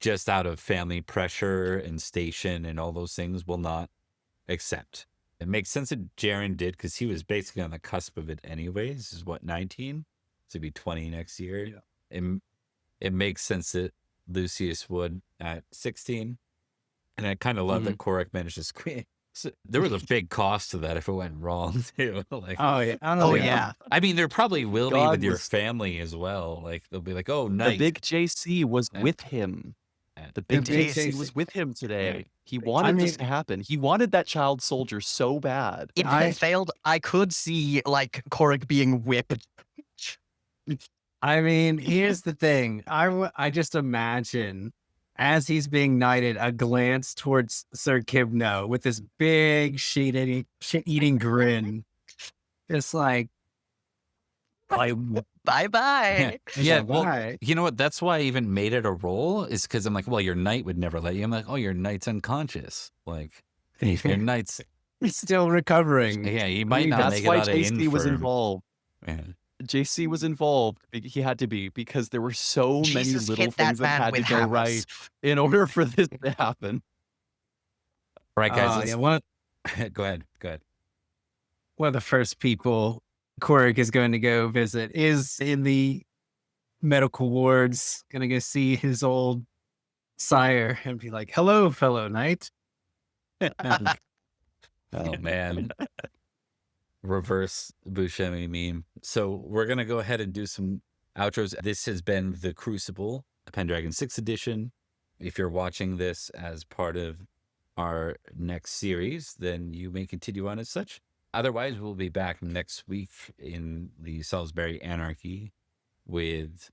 just out of family pressure and station and all those things will not accept. It makes sense that Jarren did because he was basically on the cusp of it anyways. This is what, 19? So he'd be 20 next year. Yeah. It makes sense that Lucius would at 16. And I kind of love that Carrick managed to squeeze. So there was a big cost to that if it went wrong too. Like, Oh, yeah. I don't Oh, know. yeah. I mean, there probably will be God with your was- family as well. Like they'll be like, "Oh, The night." big JC was Yeah. with him. Yeah. The big big JC JC. was with him today. Right. He wanted mean- this to happen. He wanted that child soldier so bad. If I- it failed, I could see Carrick being whipped. I mean, here's the thing. I just imagine as he's being knighted, a glance towards Sir Kibno with this big shit-eating grin. Just like, Bye-bye. Yeah, like, well, why? you know what? That's why I even made it a roll. Is because I'm like, well, your knight would never let you. I'm like, oh, your knight's unconscious. Like, your knight's, He's still recovering. yeah, he might not That's make it why out of JC was infirm. involved. Yeah. JC was involved. He had to be, because there were so many Jesus little hit that things that man had to with go hammers. right in order for this to happen. All right, guys. Yeah, Go ahead. one of the first people Carrick is going to go visit is in the medical wards, going to go see his old sire and be like, hello, fellow knight. Oh, man. Reverse Buscemi meme. So we're going to go ahead and do some outros. This has been the Crucible, Pendragon 6th edition. If you're watching this as part of our next series, then you may continue on as such. Otherwise, we'll be back next week in the Salisbury Anarchy with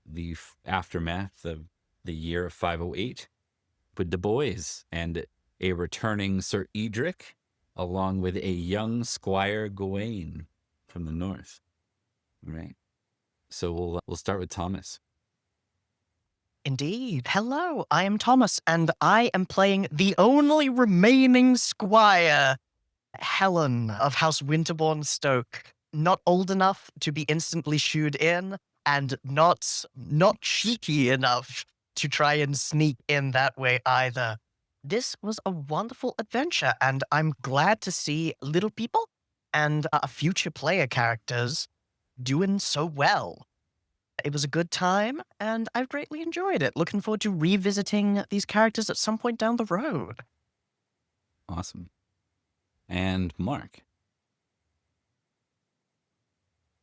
the aftermath of the year of 508 with the boys and a returning Sir Edric, along with a young Squire Gawain from the north. All right. So we'll start with Thomas. Indeed. Hello, I am Thomas, and I am playing the only remaining squire, Helen of House Winterbourne Stoke. Not old enough to be instantly shooed in, and not cheeky enough to try and sneak in that way either. This was a wonderful adventure, and I'm glad to see little people and future player characters doing so well. It was a good time, and I've greatly enjoyed it. Looking forward to revisiting these characters at some point down the road. Awesome. And Mark.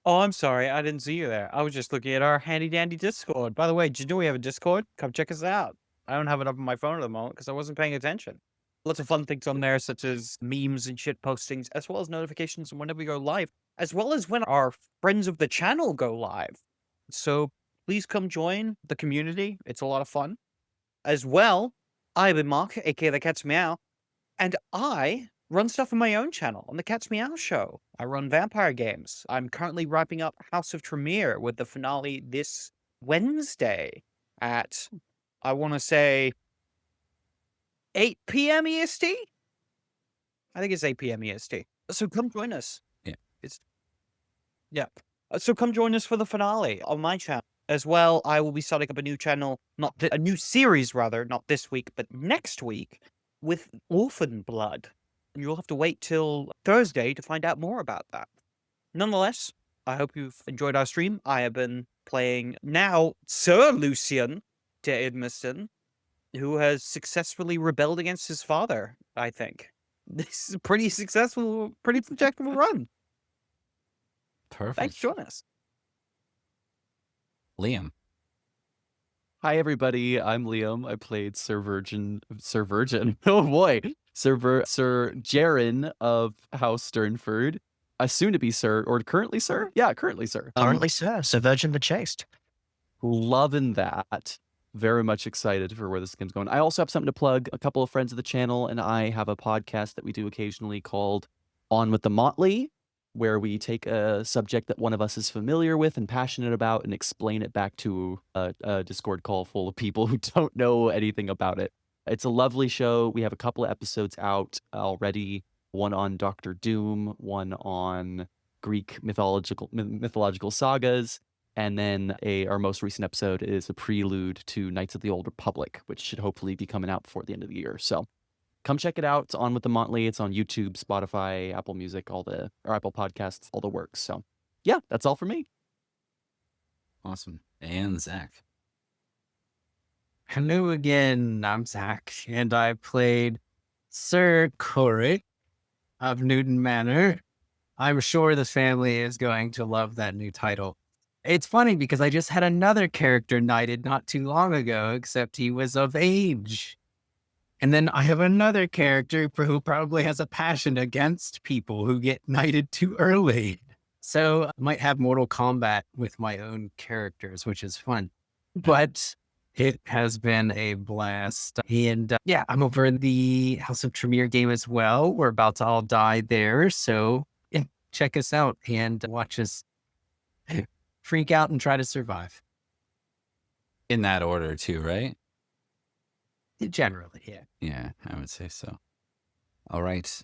Oh, I'm sorry. I didn't see you there. I was just looking at our handy dandy Discord. By the way, did you know we have a Discord? Come check us out. I don't have it up on my phone at the moment because I wasn't paying attention. Lots of fun things on there, such as memes and shit postings, as well as notifications whenever we go live, as well as when our friends of the channel go live. So please come join the community. It's a lot of fun. As well, I've been Mark, aka The Cat's Meow, and I run stuff on my own channel on The Cat's Meow Show. I run vampire games. I'm currently wrapping up House of Tremere with the finale this Wednesday at, I want to say, 8 p.m. EST? I think it's 8 p.m. EST. So come join us. Yeah. So come join us for the finale on my channel. As well, I will be starting up a new channel, a new series rather, not this week, but next week, with Orphan Blood. And you'll have to wait till Thursday to find out more about that. Nonetheless, I hope you've enjoyed our stream. I have been playing now Sir Lucian de Idmiston, who has successfully rebelled against his father, I think. This is a pretty successful, pretty projectable run. Perfect. Thanks for joining us. Liam. Hi, everybody. I'm Liam. I played Sir Virgin. Oh boy, Sir Jarren of House Durnford. Soon to be Sir, or currently Sir. Yeah, currently Sir. Currently, Sir Virgin the Chaste. Loving that. Very much excited for where this game's going. I also have something to plug. A couple of friends of the channel and I have a podcast that we do occasionally called On with the Motley, where we take a subject that one of us is familiar with and passionate about and explain it back to a Discord call full of people who don't know anything about it. It's a lovely show. We have a couple of episodes out already, one on Doctor Doom, one on Greek mythological sagas, and then our most recent episode is a prelude to Knights of the Old Republic, which should hopefully be coming out before the end of the year. So come check it out. It's On with the Motley. It's on YouTube, Spotify, Apple Music, or Apple Podcasts, all the works. So yeah, that's all for me. Awesome. And Zack. Hello again, I'm Zack, and I played Sir Carrick of Newton Manor. I'm sure the family is going to love that new title. It's funny because I just had another character knighted not too long ago, except he was of age. And then I have another character who probably has a passion against people who get knighted too early. So I might have Mortal Kombat with my own characters, which is fun. But it has been a blast. And yeah, I'm over in the House of Tremere game as well. We're about to all die there. So yeah, check us out and watch us freak out and try to survive. In that order too, right? Generally, yeah. Yeah, I would say so. All right.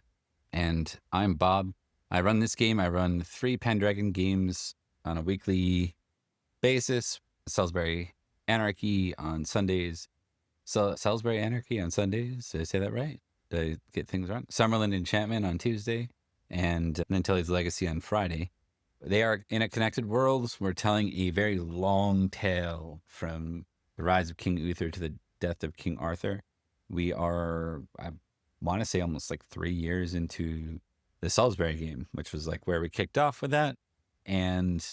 And I'm Bob. I run this game. I run 3 Pendragon games on a weekly basis. Salisbury Anarchy on Sundays. Salisbury Anarchy on Sundays. Did I say that right? Did I get things wrong? Summerland Enchantment on Tuesday, and Nantilli's Legacy on Friday. They are in a connected world. We're telling a very long tale from the rise of King Uther to the death of King Arthur. We are, I want to say, almost like 3 years into the Salisbury game, which was like where we kicked off with that. And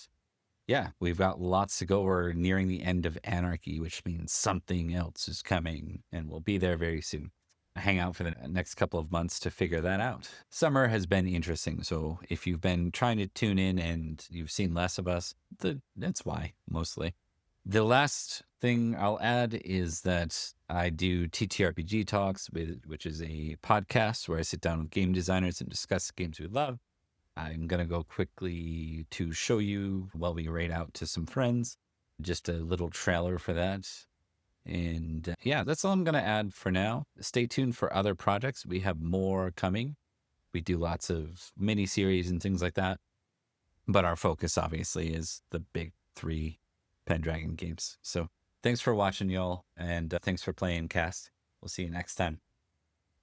yeah, we've got lots to go. We're nearing the end of Anarchy, which means something else is coming, and we'll be there very soon. Hang out for the next couple of months to figure that out. Summer has been interesting, so if you've been trying to tune in and you've seen less of us, that's why, mostly. The last thing I'll add is that I do ttrpg Talks, which is a podcast where I sit down with game designers and discuss games we love. I'm going to go quickly to show you while we raid out to some friends, just a little trailer for that. And yeah, that's all I'm going to add for now. Stay tuned for other projects. We have more coming. We do lots of mini series and things like that. But our focus obviously is the big 3 Pendragon games. So thanks for watching, y'all. And thanks for playing, cast. We'll see you next time.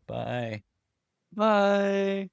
Bye. Bye.